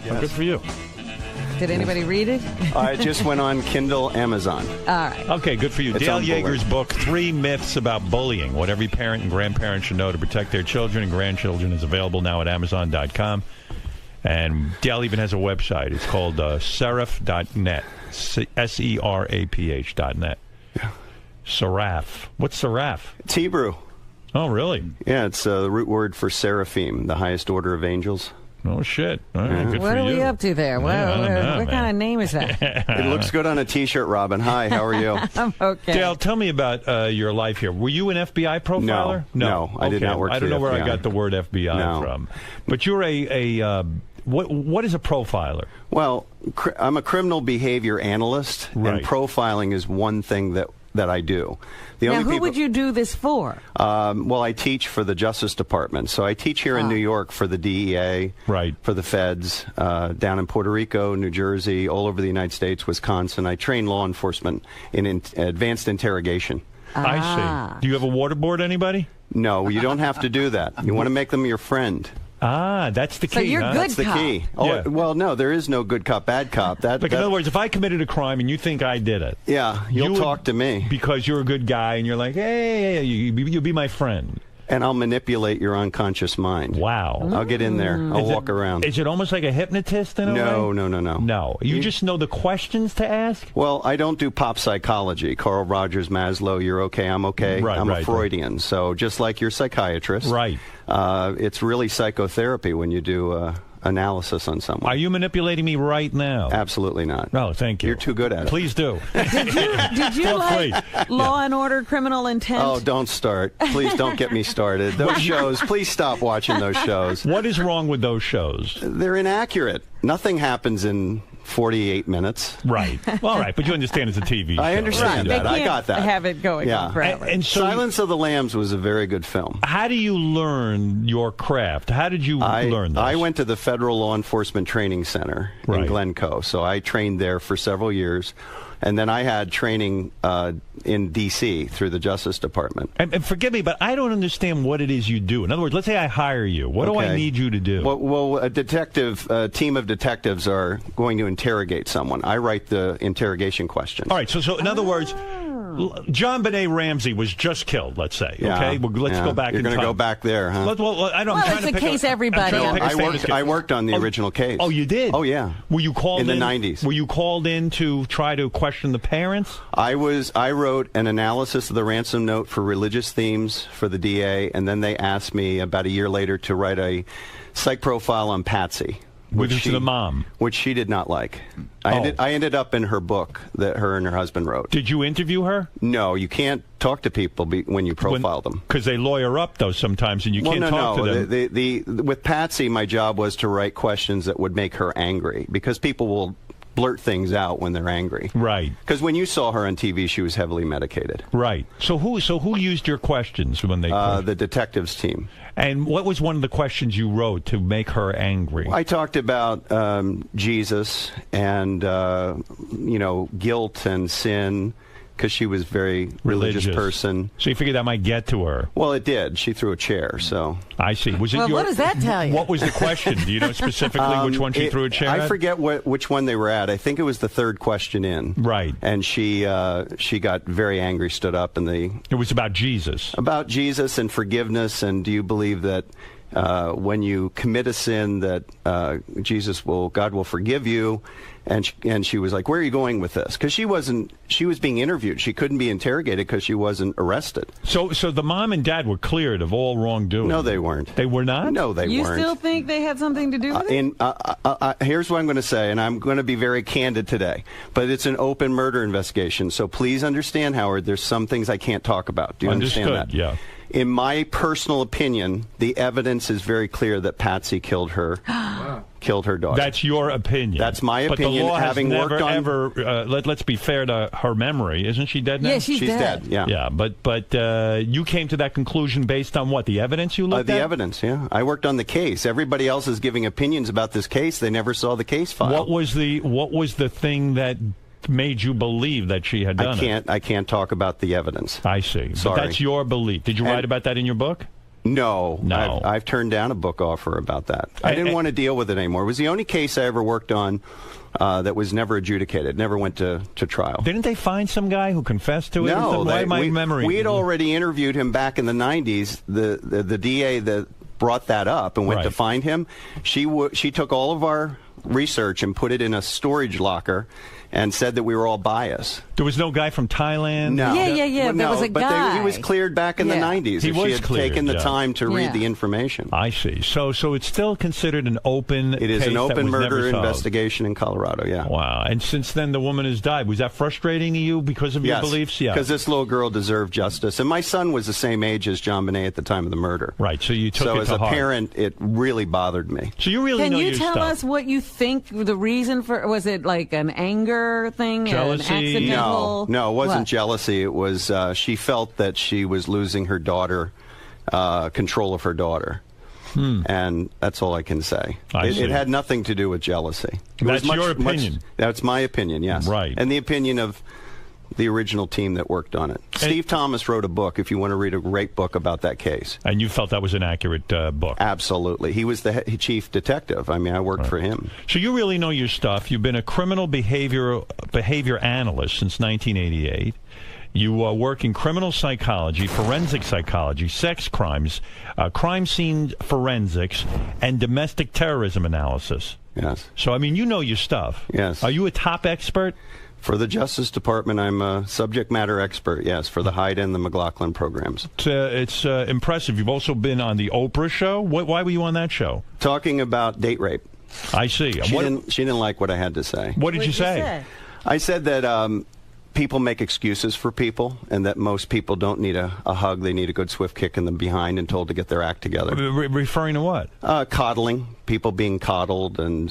Oh, good for you. Did anybody read it? I just went on Kindle, Amazon. All right. Okay, good for you. It's Dale on Yeager's book, 3 Myths About Bullying, What Every Parent and Grandparent Should Know to Protect Their Children and Grandchildren, is available now at Amazon.com. And Dale even has a website. It's called seraph.net, seraph.net. Yeah. Seraph. What's seraph? It's Hebrew. Oh, really? Yeah, it's the root word for seraphim, the highest order of angels. Oh, shit. All right, good What for are you. we up to there? Yeah, I don't know, What man. kind of name is that? It looks good on a T-shirt, Robin. Hi, how are you? I'm okay. Dale, tell me about your life here. Were you an FBI profiler? No, I did not work I for don't the know where I FBI. got the word FBI from. But you're what is a profiler? Well, I'm a criminal behavior analyst, Right. and profiling is one thing that I do. The Now, only who people, would you do this for? well, I teach for the Justice Department. So I teach here in New York for the DEA, right, for the feds, down in Puerto Rico, New Jersey, all over the United States, Wisconsin. I train law enforcement in advanced interrogation. I see. Do you have a waterboard, anybody? No, you don't have to do that. You want to make them your friend. Ah, that's the key. So you're huh? good That's the cop. key. Oh, Yeah. well, no, there is no good cop, bad cop. Like, in other words, if I committed a crime and you think I did it, yeah, you'll you talk to me. because you're a good guy and you're like, hey, you'll be my friend. And I'll manipulate your unconscious mind. Wow. I'll get in there. I'll walk around. Is it almost like a hypnotist in a way? No. No. You just know the questions to ask? Well, I don't do pop psychology. Carl Rogers, Maslow, you're okay, I'm okay. Right, I'm right, a Freudian. So just like your psychiatrist. Right. It's really psychotherapy when you do analysis on someone. Are you manipulating me right now? Absolutely not. No, thank you. You're too good at it. Please do. Did you Feel like free. Law and Order Criminal Intent? Oh, don't start. Please don't get me started. Those shows, please stop watching those shows. What is wrong with those shows? They're inaccurate. Nothing happens in 48 minutes. Right. All right, but you understand it's a TV show. I understand Right. that. They I got can't that. have it going on forever. And so Silence of the Lambs was a very good film. how do you learn your craft? How did you learn this? I went to the Federal Law Enforcement Training Center in Right. Glencoe, so I trained there for several years. And then I had training in D.C. through the Justice Department. And forgive me, but I don't understand what it is you do. In other words, let's say I hire you. What do I Okay. need you to do? Well, a team of detectives are going to interrogate someone. I write the interrogation questions. All right, so in other words, John Benet Ramsey was just killed, let's say. Yeah, Okay, well, let's yeah. go back You're in going to time. go back there, huh? Well, I don't, I'm Well, trying it's to a pick case I'm everybody trying to pick a famous case. I worked on the original case. Oh, you did? Oh, yeah. Were you called in the 90s? Were you called in to try to question the parents? I wrote an analysis of the ransom note for religious themes for the DA, and then they asked me about a year later to write a psych profile on Patsy. With the mom. Which she did not like. I ended up in her book that her and her husband wrote. Did you interview her? No, you can't talk to people when you profile them. Because they lawyer up, though, sometimes, and you can't talk to them. With Patsy, my job was to write questions that would make her angry, because people will blurt things out when they're angry. Right. Because when you saw her on TV, she was heavily medicated. Right. So who used your questions when they... the detectives team. And what was one of the questions you wrote to make her angry? I talked about Jesus and, guilt and sin, because she was a very religious person. So you figured that might get to her? Well, it did. She threw a chair, so... I see. Was it what does that tell you? What was the question? Do you know specifically which one she threw a chair at? I forget which one they were at. I think it was the third question in. Right. And she got very angry, stood up, and It was about Jesus. About Jesus and forgiveness, and do you believe that when you commit a sin that God will forgive you? And she was like, where are you going with this? Because she was being interviewed. She couldn't be interrogated because she wasn't arrested. So the mom and dad were cleared of all wrongdoing? No, they weren't. They were not? No, they weren't. You still think they had something to do with it? Here's what I'm going to say, and I'm going to be very candid today, but it's an open murder investigation, so please understand, Howard, there's some things I can't talk about. Do you understand that? Yeah. In my personal opinion, the evidence is very clear that Patsy killed her daughter. That's your opinion. That's my opinion. But the law having has worked never, on, ever. Let's be fair to her memory. Isn't she dead now? Yeah, she's dead. Yeah. Yeah, but you came to that conclusion based on what? The evidence you looked at? The evidence. Yeah, I worked on the case. Everybody else is giving opinions about this case. They never saw the case file. What was the thing that made you believe that she had done it? I can't talk about the evidence. I see. Sorry. But that's your belief. Did you write about that in your book? No. No. I've turned down a book offer about that. I didn't want to deal with it anymore. It was the only case I ever worked on that was never adjudicated, never went to trial. Didn't they find some guy who confessed to it? No. We had already interviewed him back in the 90s. The DA that brought that up and went to find him, she took all of our research and put it in a storage locker and said that we were all biased. There was no guy from Thailand? No. Yeah. There was a guy. He was cleared back in the 90s. He was had cleared, taken the time to read the information. I see. So it's still considered an open It is case an open that was murder never solved. investigation in Colorado, yeah. Wow. And since then, the woman has died. Was that frustrating to you because of your beliefs? Yeah. Because this little girl deserved justice. And my son was the same age as John Bonet at the time of the murder. Right. So you took it to heart. So as a parent, it really bothered me. So you really know your stuff. Can you tell us what you think the reason for... Was it like an anger thing? Jealousy? An accidental... No, it wasn't jealousy. It was she felt that she was losing her daughter, control of her daughter. And that's all I can say. It had nothing to do with jealousy. That's your opinion. That's my opinion, yes. Right. And the opinion of the original team that worked on it. Steve Thomas wrote a book, if you want to read a great book about that case. And you felt that was an accurate book? Absolutely. He was the chief detective. I mean, I worked for him. So you really know your stuff. You've been a criminal behavior analyst since 1988. You work in criminal psychology, forensic psychology, sex crimes, crime scene forensics, and domestic terrorism analysis. Yes. So, I mean, you know your stuff. Yes. Are you a top expert? For the Justice Department, I'm a subject matter expert, yes, for the Hyde and the McLaughlin programs. It's impressive. You've also been on the Oprah show. Why were you on that show? Talking about date rape. I see. She didn't like what I had to say. What did you say? I said that people make excuses for people, and that most people don't need a hug. They need a good swift kick in the behind and told to get their act together. Referring to what? Coddling. People being coddled, and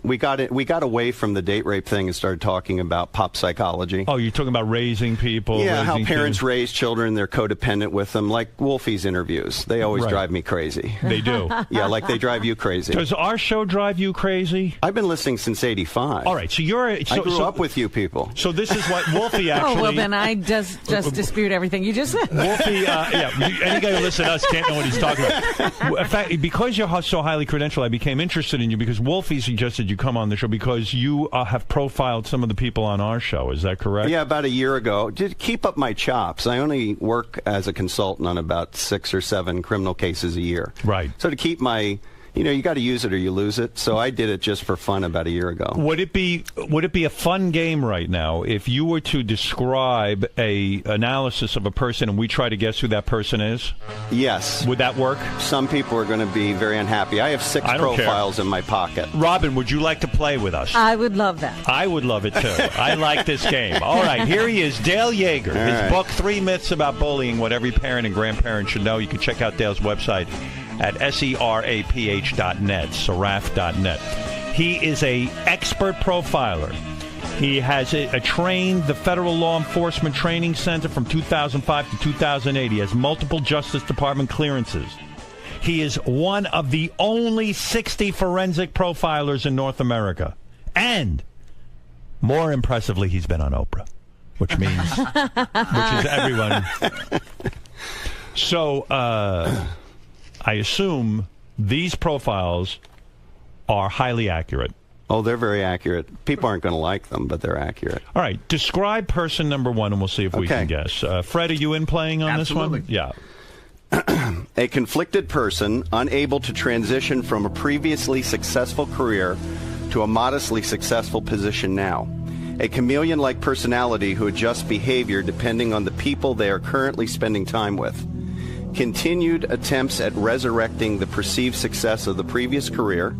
we got away from the date rape thing and started talking about pop psychology. Oh, you're talking about raising people? Yeah, how raising parents kids. raise children, they're codependent with them, like Wolfie's interviews. They always drive me crazy. They do? Yeah, like they drive you crazy. Does our show drive you crazy? I've been listening since '85. All right, so I grew up with you people. So this is what Wolfie actually... Oh, well, then I just dispute everything you just said. Wolfie, any guy who listens to us can't know what he's talking about. In fact, because you're so highly credentialed, I became interested in you because Wolfie suggested you come on the show because you have profiled some of the people on our show. Is that correct? Yeah, about a year ago. To keep up my chops, I only work as a consultant on about 6 or 7 criminal cases a year. Right. So to keep my you got to use it or you lose it. So I did it just for fun about a year ago. Would it be a fun game right now if you were to describe a analysis of a person and we try to guess who that person is? Yes. Would that work? Some people are going to be very unhappy. I have 6 profiles in my pocket. Robin, would you like to play with us? I would love that. I would love it, too. I like this game. All right, here he is, Dale Yeager. His book, 3 Myths About Bullying, What Every Parent and Grandparent Should Know. You can check out Dale's website at seraph.net, seraph.net. He is a expert profiler. He has trained the Federal Law Enforcement Training Center from 2005 to 2008. He has multiple Justice Department clearances. He is one of the only 60 forensic profilers in North America. And, more impressively, he's been on Oprah, which is everyone. So, I assume these profiles are highly accurate. Oh, they're very accurate. People aren't going to like them, but they're accurate. All right. Describe person number 1, and we'll see if we can guess. Fred, are you in playing on this one? Yeah. A conflicted person unable to transition from a previously successful career to a modestly successful position now. A chameleon-like personality who adjusts behavior depending on the people they are currently spending time with. Continued attempts at resurrecting the perceived success of the previous career.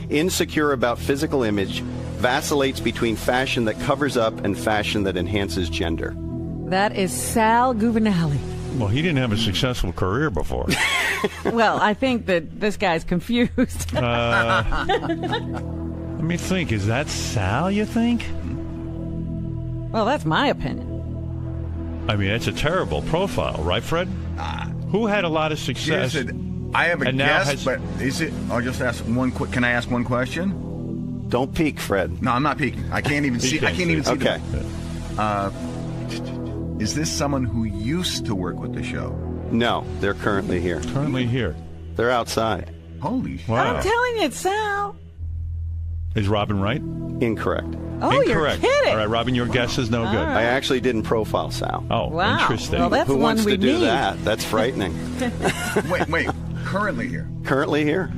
Insecure about physical image. Vacillates between fashion that covers up and fashion that enhances gender. That is Sal Governale. Well, he didn't have a successful career before. Well, I think that this guy's confused. Let me think. Is that Sal, you think? Well, that's my opinion. I mean, it's a terrible profile, right, Fred? Who had a lot of success? I have a guess, but is it? I'll just ask one quick. Can I ask one question? Don't peek, Fred. No, I'm not peeking. I can't even see. I can't even see. Okay. Is this someone who used to work with the show? No, they're currently here. Currently here. They're outside. Holy shit. Wow. I'm telling you, it's Sal. Is Robin right? Incorrect. Oh, Incorrect. you're kidding. All right, Robin, your guess is no good. All right. I actually didn't profile Sal. Oh, Wow. interesting. Well, that's Who one wants we to do need. that? That's frightening. Wait. Currently here. Currently here.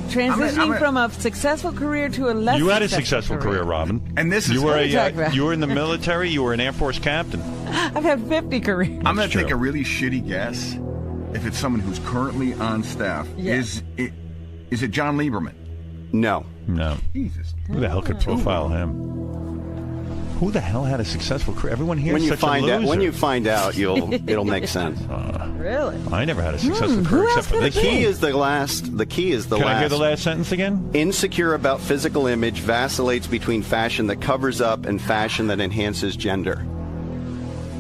Transitioning from a successful career to a less You had a successful career, Robin. And this is you were What are you talking about? you were in the military. You were an Air Force captain. I've had 50 careers. I'm going to take a really shitty guess. If it's someone who's currently on staff, Yeah. is it John Lieberman? No. Jesus. Who the hell could profile him? Who the hell had a successful career? Everyone here When is you such find a out, loser. when you find out, it'll make sense. Really? I never had a successful career except for The this. key is the last. Can I hear the last sentence again? Insecure about physical image, vacillates between fashion that covers up and fashion that enhances gender.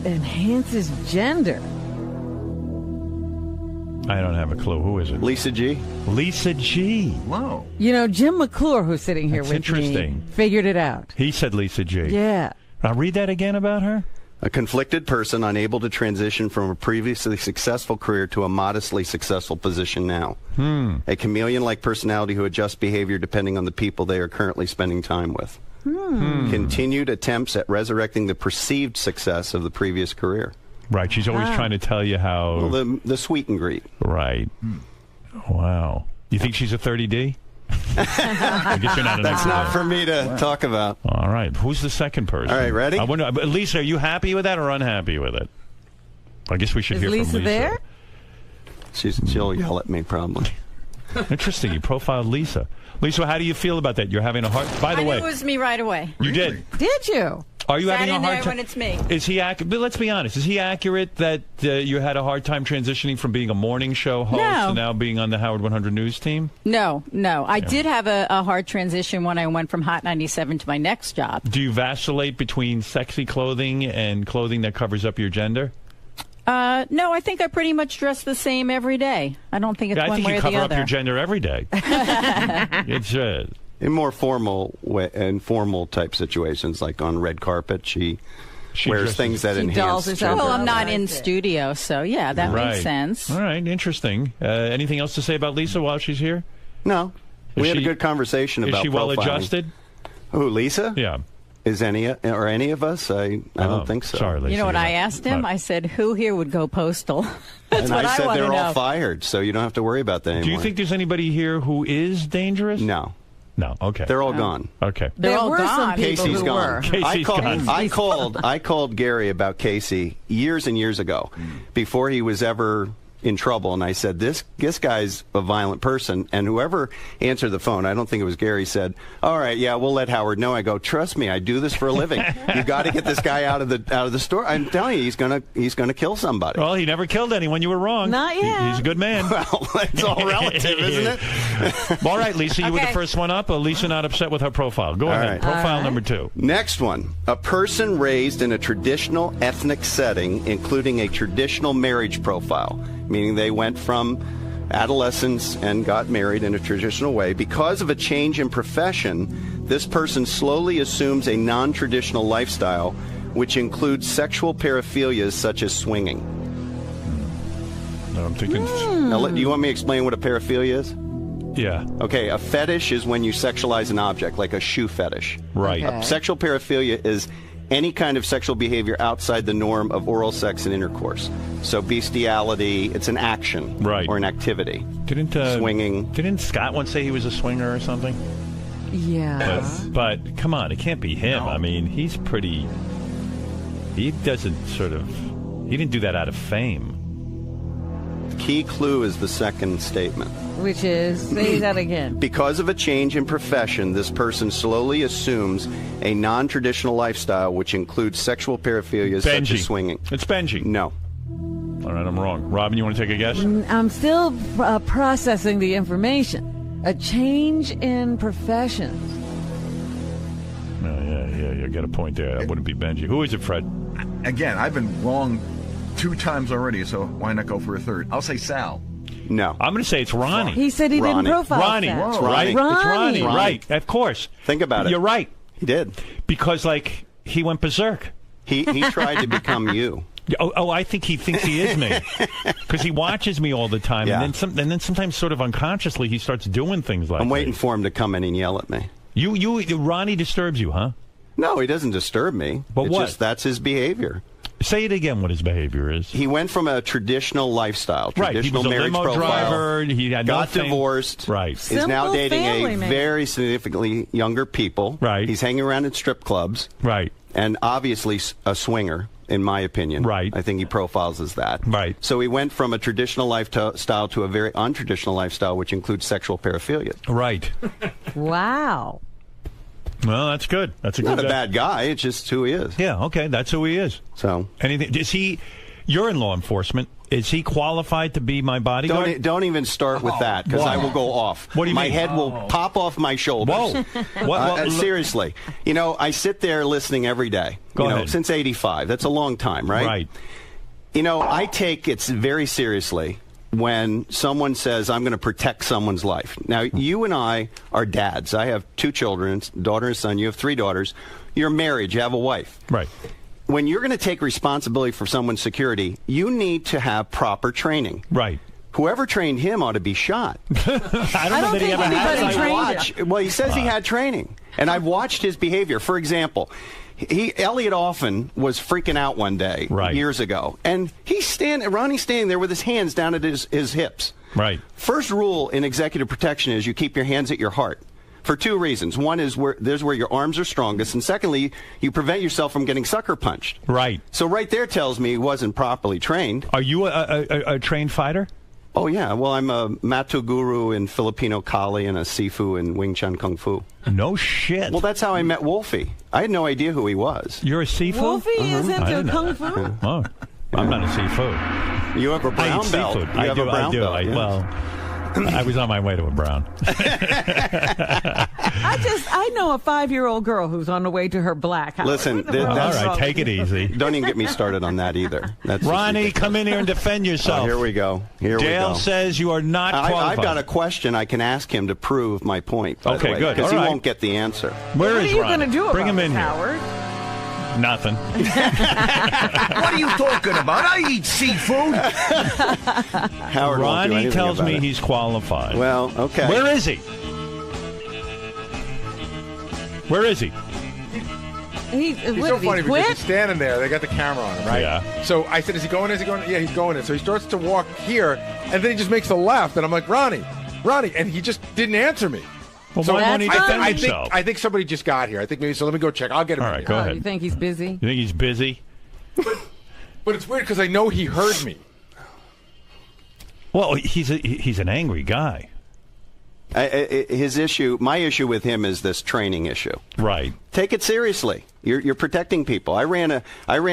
Enhances gender. I don't have a clue. Who is it? Lisa G. Lisa G. Whoa. You know, Jim McClure, who's sitting here That's with interesting. me, figured it out. He said Lisa G. Yeah. Now read that again about her. A conflicted person unable to transition from a previously successful career to a modestly successful position now. A chameleon-like personality who adjusts behavior depending on the people they are currently spending time with. Continued attempts at resurrecting the perceived success of the previous career. Right. She's always trying to tell you how. Well, the sweet and greet. Right. Wow. You think she's a 30D? I guess you're not an That's expert. not for me to talk about. All right. Who's the second person? All right, ready? I wonder, Lisa, are you happy with that or unhappy with it? I guess we should hear Lisa from Lisa. there? She'll yell at me probably. Interesting. You profiled Lisa. Lisa, how do you feel about that? You're having a hard. By the I way, knew it was me right away. you did. Did you? Are you Sat having a in hard there time? when it's me. Is he accurate? But let's be honest. Is he accurate that you had a hard time transitioning from being a morning show host No. to now being on the Howard 100 News team? No. I did have a hard transition when I went from Hot 97 to my next job. Do you vacillate between sexy clothing and clothing that covers up your gender? No, I think I pretty much dress the same every day. I don't think it's I one think way you or the cover up other. your gender every day. It's In more informal type situations, like on red carpet, she wears dresses- things that She dolls enhance herself gender. Well, I'm not in studio, so yeah, that right. makes sense. All right, interesting. Anything else to say about Lisa while she's here? No. Is We had a she- good conversation about Is she well profiling. adjusted? Who, Lisa? Yeah. Is any of us? I don't think so. Sorry, Lisa. You know what I asked him? I said, who here would go postal? That's and what I said want they're to all know. fired, so you don't have to worry about that anymore. Do you think there's anybody here who is dangerous? No. No. Okay. They're all gone. Okay. There all were gone. some people Casey's who gone. were. Casey's gone. I called Gary about Casey years and years ago, before he was ever in trouble, and I said, this guy's a violent person. And whoever answered the phone, I don't think it was Gary, said, all right, yeah, we'll let Howard know. I go, trust me, I do this for a living. You got to get this guy out of the store. I'm telling you, he's gonna kill somebody. Well, he never killed anyone. You were wrong. Not yet. He's a good man. Well, it's all relative, isn't it? All right, Lisa, you were the Okay. first one up. Lisa not upset with her profile. Go ahead. right. Profile number 2. Next one. A person raised in a traditional ethnic setting, including a traditional marriage profile, meaning they went from adolescence and got married in a traditional way. Because of a change in profession, this person slowly assumes a non-traditional lifestyle, which includes sexual paraphilias such as swinging. No, I'm thinking. Now, do you want me to explain what a paraphilia is? Yeah. Okay, a fetish is when you sexualize an object, like a shoe fetish. Right. A sexual paraphilia is any kind of sexual behavior outside the norm of oral sex and intercourse. So bestiality, it's an action, right, or an activity. Didn't swinging? Didn't Scott once say he was a swinger or something? Yeah. But come on, it can't be him. I mean, he's pretty. He doesn't He didn't do that out of fame. The key clue is the second statement. Which is, say that again. Because of a change in profession, this person slowly assumes a non-traditional lifestyle, which includes sexual paraphilias such as swinging. It's Benji. No. All right, I'm wrong. Robin, you want to take a guess? I'm still processing the information. A change in professions. Yeah, you got a point there. That wouldn't be Benji. Who is it, Fred? Again, I've been wrong 2 times already, so why not go for a third? I'll say Sal. No. I'm going to say it's Ronnie. He said he didn't profile Ronnie, Sal. Whoa. Right? It's Ronnie, Ronnie. right? Of course. Think about it. You're right. He did. Because, he went berserk. He tried to become you. Oh, I think he thinks he is me. Because he watches me all the time. Yeah. And then sometimes sort of unconsciously he starts doing things like I'm waiting for him to come in and yell at me. Ronnie disturbs you, huh? No, he doesn't disturb me. But It's what? just that's his behavior. Say it again, what his behavior is. He went from a traditional lifestyle, Right, he traditional was a marriage limo profile, driver, he had no got fame. divorced, Right. is now Simple dating family a man. very significantly younger people. Right. He's hanging around in strip clubs. Right. And obviously a swinger, in my opinion. Right. I think he profiles as that. Right. So he went from a traditional lifestyle to a very untraditional lifestyle, which includes sexual paraphilia. Right. Wow. Well, that's good. That's a Not good a bad guy. It's just who he is. Yeah, okay, that's who he is. So anything? Is he? You're in law enforcement. Is he qualified to be my bodyguard? Don't even start with that, because I will go off. What do you my mean? head will pop off my shoulders. Whoa. Seriously. I sit there listening every day. Go ahead. Since 85. That's a long time, right? Right. I take it very seriously when someone says, I'm going to protect someone's life. Now, you and I are dads. I have 2 children, daughter and son. You have 3 daughters. You're married. You have a wife. Right. When you're going to take responsibility for someone's security, you need to have proper training. Right. Whoever trained him ought to be shot. I don't know that he ever had. Well, he says he had training, and I've watched his behavior. For example, Elliot Offen was freaking out one day years ago, and Ronnie's standing there with his hands down at his hips. Right. First rule in executive protection is you keep your hands at your heart. For 2 reasons. One is where your arms are strongest, and secondly, you prevent yourself from getting sucker punched. Right. So right there tells me he wasn't properly trained. Are you a trained fighter? Oh, yeah. Well, I'm a Matu Guru in Filipino Kali and a Sifu in Wing Chun Kung Fu. No shit. Well, that's how I met Wolfie. I had no idea who he was. You're a Sifu? Wolfie is I into didn't know Kung that. Fu? Oh, I'm not a Sifu. You have a brown I eat belt. seafood. You I have do. a brown I do. belt. Yes. Well, I was on my way to a brown. I know a 5-year-old girl who's on the way to her black. Listen, all right, take it easy. Don't even get me started on that either. That's Ronnie, come in here and defend yourself. Here we go. Dale says you are not qualified. I've got a question I can ask him to prove my point. By Okay, the way, good. Because All he right. won't get the answer. Where What is are you Ronnie? going to do Bring about him in this, here. Howard? Nothing. What are you talking about? I eat seafood. Howard won't do Ronnie anything tells about me it. he's qualified. Well, okay. Where is he? Where is he? He's so funny because quit? he's standing there. They got the camera on him, right? Yeah. So I said, is he going in? Is he going in? Yeah, he's going in. So he starts to walk here, and then he just makes a left. And I'm like, Ronnie. And he just didn't answer me. Well, so why won't he defend himself? I think somebody just got here. I think maybe, so let me go check. I'll get him. All right, go ahead. You think he's busy? You think he's busy? But it's weird because I know he heard me. Well, he's an angry guy. My issue with him is this training issue. Right. Take it seriously. You're protecting people. I ran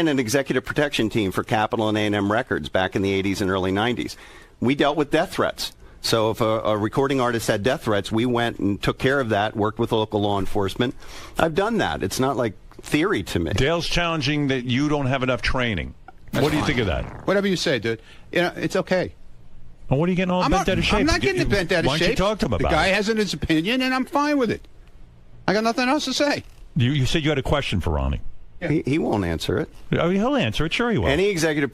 an executive protection team for Capitol and A&M Records back in the 80s and early 90s. We dealt with death threats. So if a recording artist had death threats, we went and took care of that, worked with local law enforcement. I've done that. It's not like theory to me. Dale's challenging that you don't have enough training. That's what do you fine. think of that? Whatever you say, dude. It's okay. Well, what are you getting all bent out of shape? I'm not getting bent out of shape. Why don't you talk to him about The guy it? has his opinion, and I'm fine with it. I got nothing else to say. You said you had a question for Ronnie. He won't answer it. Oh, he'll answer it. Sure he will. Any executive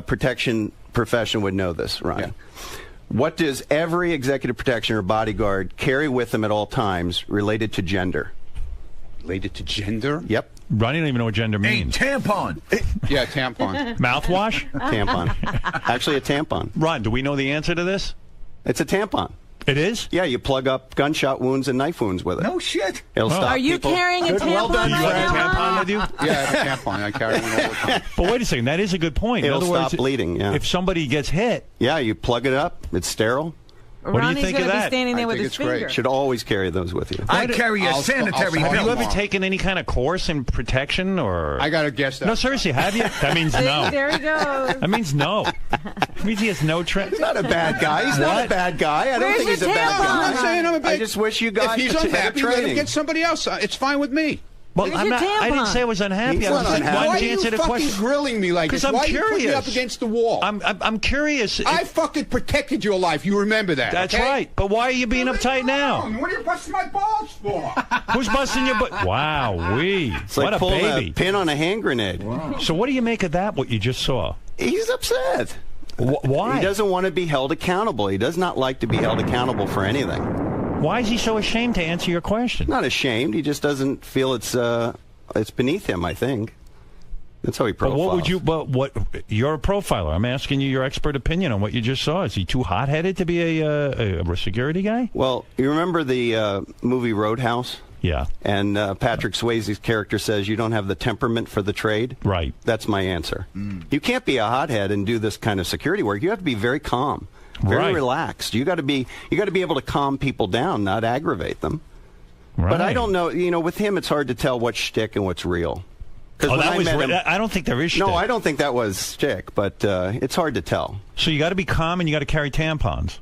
protection profession would know this, Ronnie. Yeah. What does every executive protection or bodyguard carry with them at all times related to gender? Related to gender? Yep. Ronnie don't even know what gender means. Tampon. Yeah, tampon. Mouthwash? Tampon. Actually, a tampon. Ron, do we know the answer to this? It's a tampon. It is? Yeah, you plug up gunshot wounds and knife wounds with it. No shit. It'll stop Are you people. carrying a Good, tampon well done, You right have a now? tampon with you? Yeah, I have a tampon. I carry one all the time. But wait a second. That is a good point. It'll In other stop words, bleeding, yeah. If somebody gets hit, Yeah, you plug it up. It's sterile. What do you Ronnie's think gonna of be that? standing there I with think his it's great. finger. Should always carry those with you. I carry a I'll- sanitary I'll- have you belt. ever taken any kind of course in protection or? I got to guess that. No, seriously, have you? That means no. There he goes. That means no. It means he has no training. He's not a bad guy. He's not a bad guy. I don't Where's think he's a your bad tampon? guy. I'm not saying I'm a bad. I just wish you got If he's better unhappy, let him training. get somebody else. It's fine with me. Well, Where's I'm your not. I didn't tampon? say I was unhappy. He's I was not like, unhappy. why Why don't are you you answer the fucking question? grilling me like 'Cause this? I'm Why are you putting me curious. up against the wall? I'm curious. I fucking protected your life. You remember that? That's okay? right. But why are you being uptight now? What are you busting my balls for? Who's busting your butt? Wow, It's like what a pulling baby. a pin on a hand grenade. So what do you make of that? What you just saw? He's upset. Why? He doesn't want to be held accountable. He does not like to be held accountable for anything. Why is he so ashamed to answer your question? Not ashamed. He just doesn't feel it's beneath him, I think. That's how he But profiles. what would you? But what? You're a profiler. I'm asking you your expert opinion on what you just saw. Is he too hot-headed to be a security guy? Well, you remember the movie Roadhouse? Yeah. And Patrick Swayze's character says you don't have the temperament for the trade. Right. That's my answer. You can't be a hothead and do this kind of security work. You have to be very calm, very Right. relaxed. You got to be able to calm people down, not aggravate them. Right. But I don't know. You know, with him, it's hard to tell what's shtick and what's real. Oh, when that I was. met him- I don't think there is. No, shtick. I don't think that was shtick, but it's hard to tell. So you got to be calm and you got to carry tampons.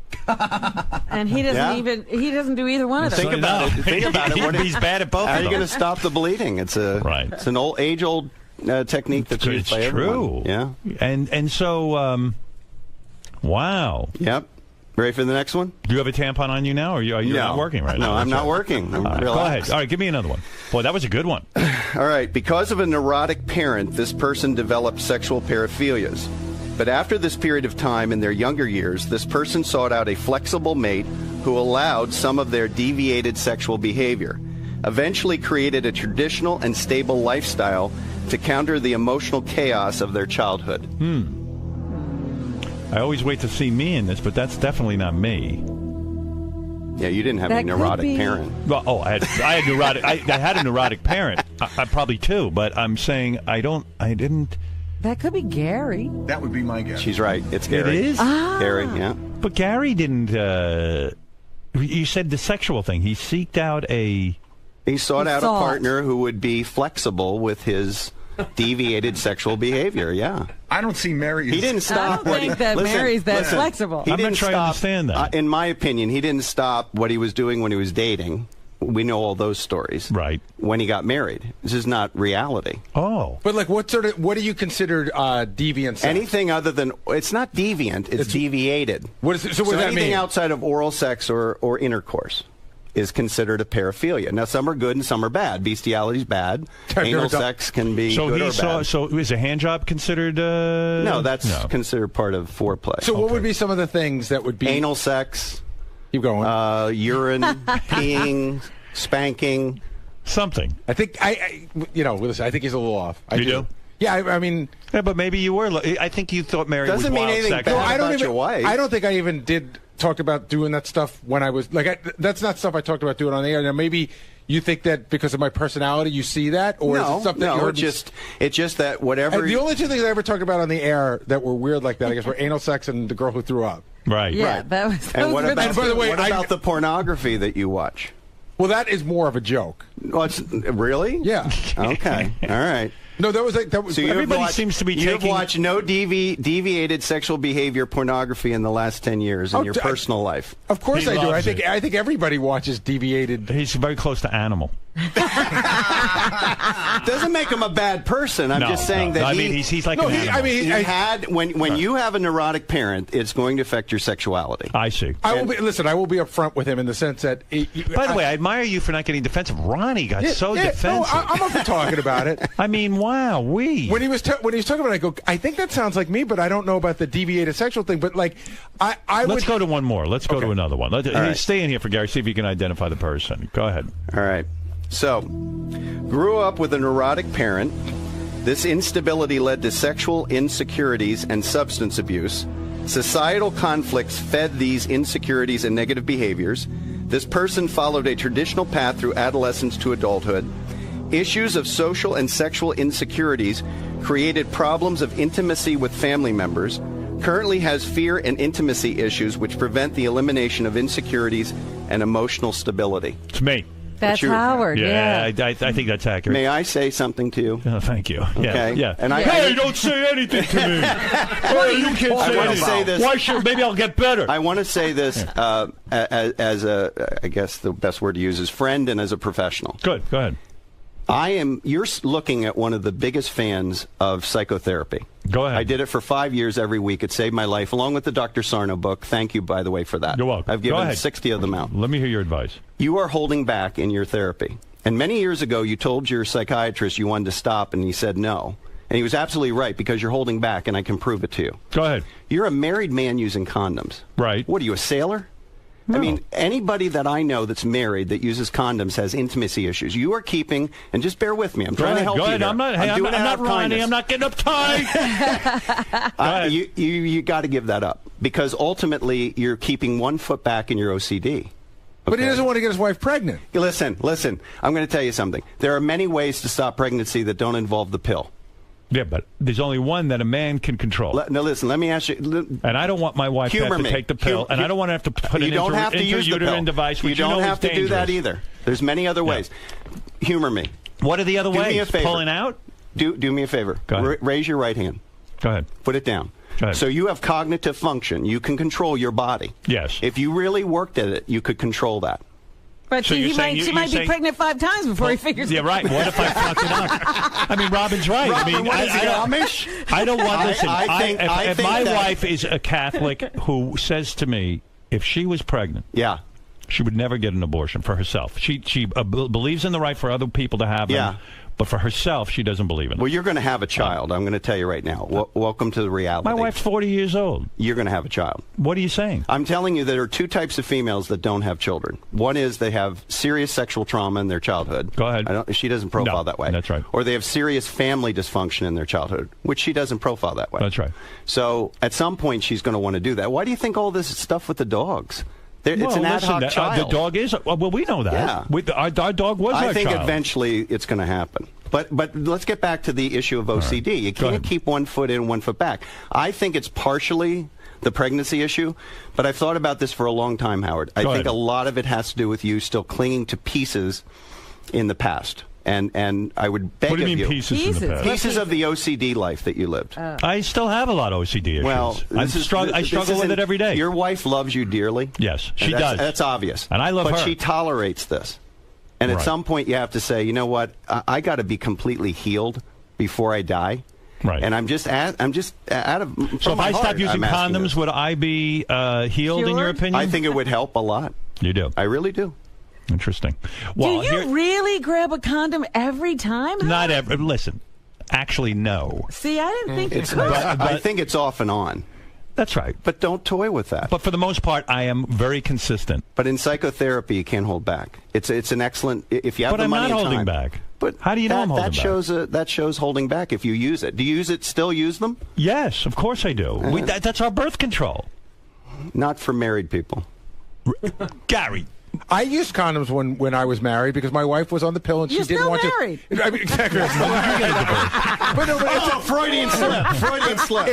And he doesn't Yeah. he doesn't do either one of those. Think about it. Think about it. What He's bad at both How of are you them. going to stop the bleeding? It's it's an age-old technique that's used It's by true. everyone. Yeah. And so, wow. Yep. Ready for the next one? Do you have a tampon on you now, or are you No. not working right now? No, I'm That's not right. working. I'm All right, go relaxed. ahead. All right, give me another one. Boy, that was a good one. All right. Because of a neurotic parent, this person developed sexual paraphilias. But after this period of time in their younger years, this person sought out a flexible mate who allowed some of their deviated sexual behavior, eventually created a traditional and stable lifestyle to counter the emotional chaos of their childhood. I always wait to see me in this, but that's definitely not me. Yeah, you didn't have That a could neurotic be. parent. Well, I had neurotic. I had a neurotic parent. I probably two, but I'm saying I didn't. That could be Gary. That would be my guess. She's right. It's Gary. It is? Gary, yeah. But Gary didn't. You said the sexual thing. He seeked out a. He sought out a sought. partner who would be flexible with his deviated sexual behavior. Yeah. I don't see Mary. He didn't I stop. don't think that Mary's that flexible. He I'm not didn't sure I stop, understand that. in my opinion, he didn't stop what he was doing when he was dating. We know all those stories. Right. When he got married. This is not reality. Oh. But like, what do you consider deviant sex? Anything other than, it's not deviant, it's deviated. What is it, so what does that anything mean? outside of oral sex or intercourse is considered a paraphilia. Now, some are good and some are bad. Bestiality's bad. Anal sex can be good or bad. So is a hand job considered? No, that's considered part of foreplay. So what would be some of the things that would be anal sex? Keep going. Urine, peeing, spanking. Something. I think listen, I think he's a little off. I You do? Yeah, I mean. Yeah, but maybe you were. I think you thought Mary Doesn't was mean wild anything sexual. bad about your wife. I don't think I even did talk about doing that stuff when I was that's not stuff I talked about doing on the air. Now maybe you think that because of my personality you see that, or is it something you heard it's just that whatever. And the only two things I ever talked about on the air that were weird like that, I guess, were anal sex and the girl who threw up. Right. Yeah, Right. that was. And what about, by the way, what about the pornography that you watch? Well, that is more of a joke. Well, really? Yeah. Okay. All right. No, that was. So everybody seems to be You've taking. watched no deviated sexual behavior pornography in the last 10 years in your personal life. Of course He I do. loves I think everybody watches deviated. He's very close to Animal. Doesn't make him a bad person. I'm just saying that I mean, he's like an animal. When you have a neurotic parent, it's going to affect your sexuality. I see. I will be upfront with him in the sense that. By the way, I admire you for not getting defensive. Ronnie got so defensive. No, I'm up for talking about it. I mean, wow, when he was talking about it, I go, I think that sounds like me, but I don't know about the deviated sexual thing. But like, let's go to one more. Let's go to another one. right. Stay in here for Gary. See if you can identify the person. Go ahead. All right. So, grew up with a neurotic parent. This instability led to sexual insecurities and substance abuse. Societal conflicts fed these insecurities and negative behaviors. This person followed a traditional path through adolescence to adulthood. Issues of social and sexual insecurities created problems of intimacy with family members. Currently has fear and intimacy issues which prevent the elimination of insecurities and emotional stability. It's me. That's Howard. Yeah, I think that's accurate. May I say something to you? Thank you. Okay. Yeah. And hey, don't say anything to me. Hey, you can't say anything. Say this. Why should? Maybe I'll get better. I want to say this as a, I guess the best word to use is friend and as a professional. Good. Go ahead. You're looking at one of the biggest fans of psychotherapy. Go ahead. I did it for 5 years every week. It saved my life, along with the Dr. Sarno book. Thank you, by the way, for that. You're welcome. I've given 60 of them out. Let me hear your advice. You are holding back in your therapy. And many years ago, you told your psychiatrist you wanted to stop, and he said no. And he was absolutely right, because you're holding back, and I can prove it to you. Go ahead. You're a married man using condoms. Right. What are you, a sailor? No. I mean, anybody that I know that's married that uses condoms has intimacy issues. You are keeping, and just bear with me. I'm trying to help you. Go ahead. Here. I'm not Ronnie. I'm not getting uptight. You got to give that up, because ultimately you're keeping 1 foot back in your OCD. But he doesn't want to get his wife pregnant. Listen. I'm going to tell you something. There are many ways to stop pregnancy that don't involve the pill. Yeah, but there's only one that a man can control. Now, listen, let me ask you. And I don't want my wife to have to take the pill, and I don't want to have to put an intrauterine device, which you don't have to do that dangerous. either. There's many other ways. Humor me. What are the other ways? Do me a favor. Pulling out? Do me a favor. Go ahead. Raise your right hand. Go ahead. Put it down. Go ahead. So you have cognitive function. You can control your body. Yes. If you really worked at it, you could control that. But So she might be pregnant 5 times before he figures it out. Yeah, right. What if I fuck it up? I mean, Robin's right. Robin, I mean, what is he, Amish? I don't want. Listen, I if think my that- wife is a Catholic who says to me, if she was pregnant, she would never get an abortion for herself. She believes in the right for other people to have them. But for herself, she doesn't believe in it. Well, you're going to have a child. I'm going to tell you right now. Welcome to the reality. My wife's 40 years old. You're going to have a child. What are you saying? I'm telling you there are 2 types of females that don't have children. One is they have serious sexual trauma in their childhood. Go ahead. She doesn't profile that way. That's right. Or they have serious family dysfunction in their childhood, which she doesn't profile that way. That's right. So at some point, she's going to want to do that. Why do you think all this stuff with the dogs? It's an ad hoc child. The dog is. Well, we know that. Yeah. Our dog was our I think child. eventually it's going to happen. But let's get back to the issue of OCD. Right. You can't keep 1 foot in, 1 foot back. I think it's partially the pregnancy issue, but I've thought about this for a long time, Howard. I think a lot of it has to do with you still clinging to pieces in the past. And I would beg of you. What do you mean pieces in the past? Pieces of the OCD life that you lived. I still have a lot of OCD issues. Well, I struggle with it every day. Your wife loves you dearly. Yes, she does. does. That's obvious. And I love her. But she tolerates this. And at some point you have to say, you know what, I got to be completely healed before I die. Right. And I'm just out of. So if I stop using condoms, would I be healed in your opinion? I think it would help a lot. You do? I really do. Interesting. Well, do you really grab a condom every time? Not every. Listen, actually, no. See, I didn't think I think it's off and on. That's right. But don't toy with that. But for the most part, I am very consistent. But in psychotherapy, you can't hold back. It's an excellent, if you have But the I'm money not and holding time. back. But how do you know I'm holding back? That shows holding back if you use it. Do you still use them? Yes, of course I do. That's our birth control. Not for married people. Gary. I used condoms when I was married because my wife was on the pill and she didn't want married. to. I mean, exactly. But it's a Freudian slip. Freudian slip.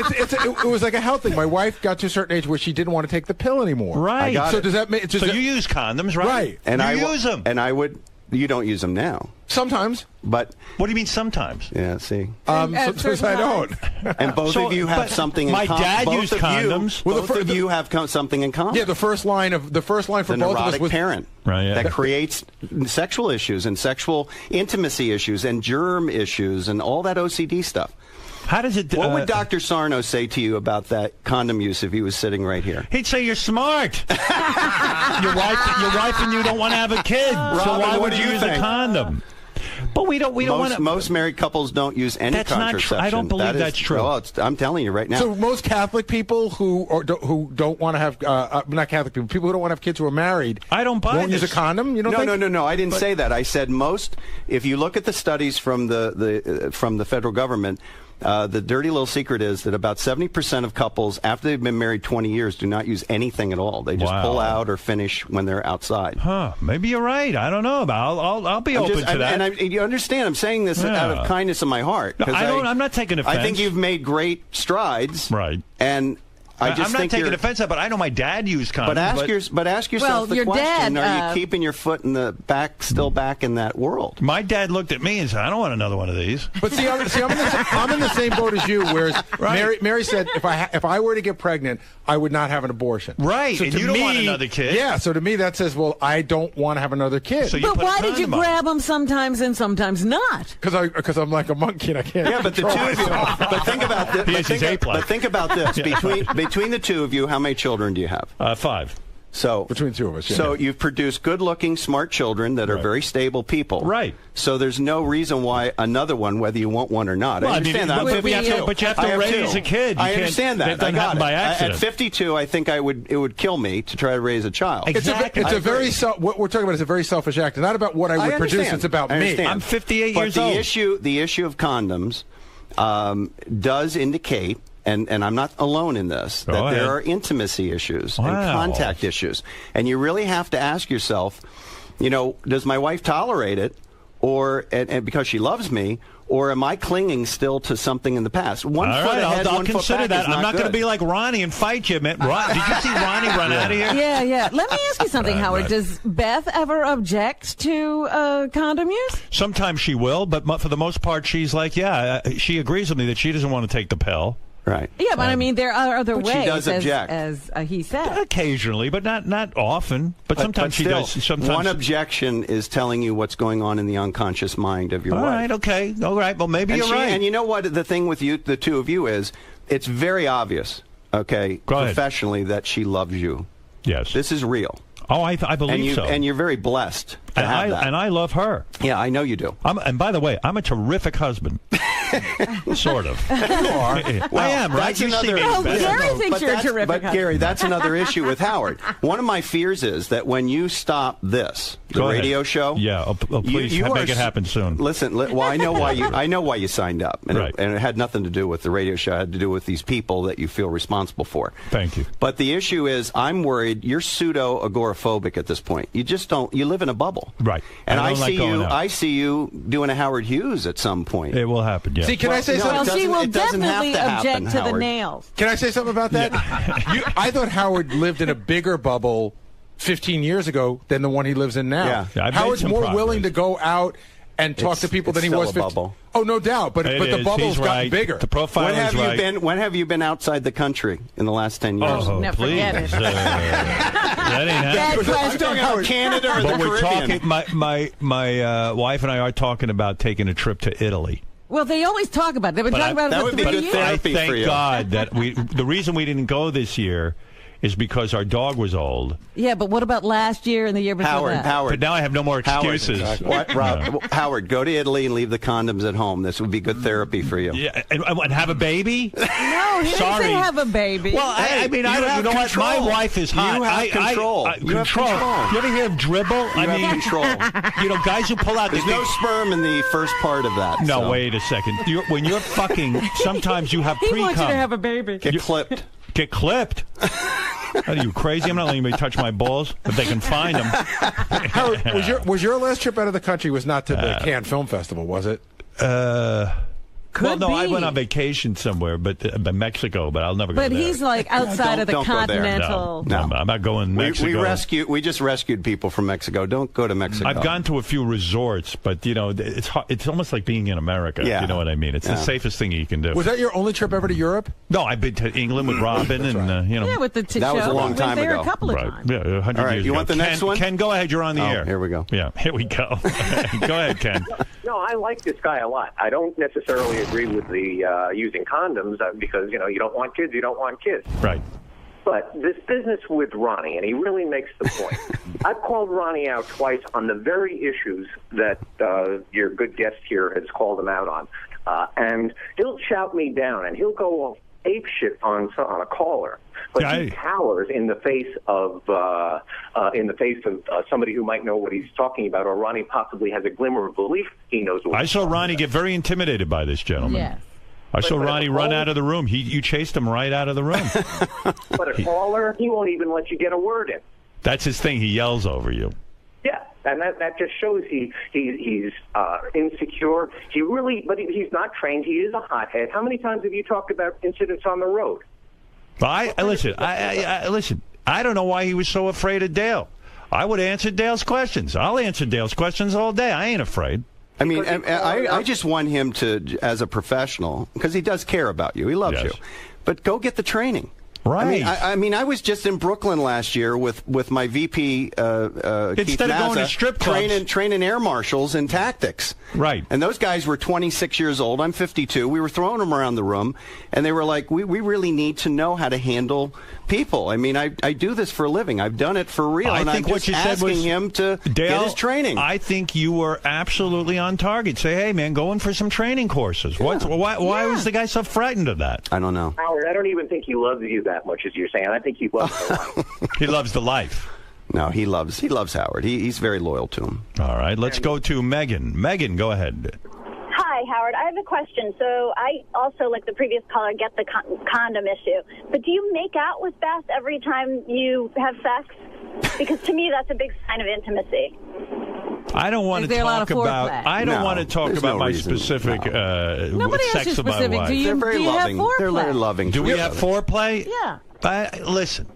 It was like a health thing. My wife got to a certain age where she didn't want to take the pill anymore. Right. So does that make? So you use condoms, right? Right. And you use them. And I would. You don't use them now. Sometimes. But what do you mean sometimes? Yeah. See. Sometimes I don't. And both of you have something in common. My dad used condoms. Both of you have something in common. Yeah. The first line for the both of us was parent. Right, yeah. That creates sexual issues and sexual intimacy issues and germ issues and all that OCD stuff. How does it? What would Dr. Sarno say to you about that condom use if he was sitting right here? He'd say you're smart. your wife and you don't want to have a kid, so why would you use a condom? But we don't want to. Most married couples don't use any that's contraception. Not I don't believe that's true. Well, I'm telling you right now. So most Catholic people who don't want to have not Catholic people who don't want to have kids who are married. I don't buy won't this. use a condom. You don't think? No. I didn't say that. I said most. If you look at the studies from the federal government. The dirty little secret is that about 70% of couples, after they've been married 20 years, do not use anything at all. They just pull out or finish when they're outside. Huh? Maybe you're right. I don't know. I'll be open to that. And you understand? I'm saying this out of kindness of my heart. I'm not taking offense. I think you've made great strides. Right. And I'm not taking offense, but I know my dad used condoms. But ask yourself the question: are you keeping your foot in the back in that world? My dad looked at me and said, "I don't want another one of these." But see, I'm in the same boat as you. Whereas Mary said, if I were to get pregnant, I would not have an abortion. Right. So and to you don't want another kid. Yeah. So to me, that says, well, I don't want to have another kid. But why did you grab them sometimes and sometimes not? Because I'm like a monkey and I can't. Yeah, but the two of you. But think about this. But think about this. Between the two of you, how many children do you have? 5. So between two of us. So you've produced good-looking, smart children that are very stable people. Right. So there's no reason why another one, whether you want one or not. Well, I understand that. But you have to raise a kid. I understand that. That doesn't happen by accident. At 52, I think it would kill me to try to raise a child. Exactly. What we're talking about is a very selfish act. It's not about what I would produce. It's about me. I'm 58 but years old. The issue of condoms does indicate. And I'm not alone in this, that there are intimacy issues and contact issues. And you really have to ask yourself, does my wife tolerate it and because she loves me, or am I clinging still to something in the past? One foot ahead, I'll one foot consider back that. is not I'm not going to good. be like Ronnie and fight you, man. Did you see Ronnie run out of here? Yeah. Let me ask you something, Howard. Does Beth ever object to condom use? Sometimes she will, but for the most part, she's like, she agrees with me that she doesn't want to take the pill. Right. Yeah, but I mean, there are other But ways, she does object. as he said. Occasionally, but not often. But sometimes she still, does. Sometimes one objection is telling you what's going on in the unconscious mind of your wife. All right, okay. All right, well, maybe you're right. And you know what the thing with you, the two of you is, it's very obvious, professionally, that she loves you. Yes. This is real. Oh, I believe so. And you're very blessed to have that. And I love her. Yeah, I know you do. And by the way, I'm a terrific husband. Sort of. You are. Well, I am, right? You see me. Gary thinks you're a terrific husband. Gary, that's another issue with Howard. One of my fears is that when you stop the radio show, please make it happen soon. Listen, well, I know why you signed up, and it had nothing to do with the radio show. It had to do with these people that you feel responsible for. Thank you. But the issue is, I'm worried you're pseudo agoraphobic at this point. You just don't. You live in a bubble, right? And I see you doing a Howard Hughes at some point. It will happen. Yeah. See, can I say something? Well, she will definitely object to the Howard. nails. Can I say something about that? I thought Howard lived in a bigger bubble 15 years ago than the one he lives in now. Yeah, Howard's more willing to go out and talk to people than he was. Still a bubble. Oh, no doubt. But the bubble's gotten bigger. The profile is right. When have you been outside the country in the last 10 years? Oh, never please. forget it. That ain't happening. I'm talking about Canada or But the we're Caribbean. talking. My wife and I are talking about taking a trip to Italy. Well, they always talk about it. They've been talking about it for 3 years. I thank God that the reason we didn't go this year is because our dog was old. Yeah, but what about last year and the year before that? But now I have no more excuses. What, Rob? Howard, go to Italy and leave the condoms at home. This would be good therapy for you. Yeah, and have a baby? No, he didn't say have a baby. Well, I mean, I don't. You know what? My wife is hot. You have control. You have control. You ever hear of dribble? You have control. You know, guys who pull out. There's no sperm in the first part of that. No, so. wait a second. When you're fucking, sometimes you have he pre-cum. wants you to have a baby. Get clipped. Get clipped? Are you crazy? I'm not letting anybody touch my balls if they can find them. Howard, was your last trip out of the country was not to the Cannes Film Festival, was it? I went on vacation somewhere, but Mexico. But I'll never go But there. he's like outside of the continental. No, I'm not going to Mexico. We just rescued people from Mexico. Don't go to Mexico. I've gone to a few resorts, but you know, it's hard, it's almost like being in America. Yeah. You know what I mean? It's the safest thing you can do. Was that your only trip ever to Europe? No, I've been to England with Robin, and you know. Yeah, with the that was a long time there ago. A couple of times. Yeah, 100 All right, years you ago. want the next one? Ken, go ahead. You're on the air. Here we go. Yeah, here we go. Go ahead, Ken. No, I like this guy a lot. I don't necessarily agree with the using condoms because, you know, you don't want kids, Right. But this business with Ronnie, and he really makes the point. I've called Ronnie out twice on the very issues that your good guest here has called him out on. And he'll shout me down, and he'll go ape shit on a caller. But he cowers in the face of somebody who might know what he's talking about, or Ronnie possibly has a glimmer of belief he knows what I he's saw talking Ronnie about. get very intimidated by this gentleman. Yes. I saw Ronnie run out of the room. You chased him right out of the room. But a caller, he won't even let you get a word in. That's his thing. He yells over you. Yeah, and that just shows he's insecure. But he's not trained. He is a hothead. How many times have you talked about incidents on the road? Listen. I don't know why he was so afraid of Dale. I would answer Dale's questions. I'll answer Dale's questions all day. I ain't afraid. I mean, I just want him to, as a professional, because he does care about you. He loves you. But go get the training. Right. I mean, I was just in Brooklyn last year with my VP, Keith Instead of Nasa, going to strip clubs. training air marshals in tactics. Right. And those guys were 26 years old. I'm 52. We were throwing them around the room, and they were like, we really need to know how to handle people. I mean, I do this for a living. I've done it for real, and I'm just asking him to get his training. I think you were absolutely on target. Say, hey, man, go in for some training courses. Why was the guy so frightened of that? I don't know. Howard, I don't even think he loves you that much as you're saying. I think he loves the life. He loves the life. No, he loves Howard. He's very loyal to him. All right, let's go to Megan. Megan, go ahead. Hi, Howard. I have a question. So I also, like the previous caller, get the condom issue. But do you make out with Beth every time you have sex? Because to me, that's a big sign of intimacy. I don't want to talk about. I don't want to talk there's about no my reason. specific Nobody asked you sex of my specific. wife. They're very loving. They're very loving. Do we have foreplay? Yeah. Listen,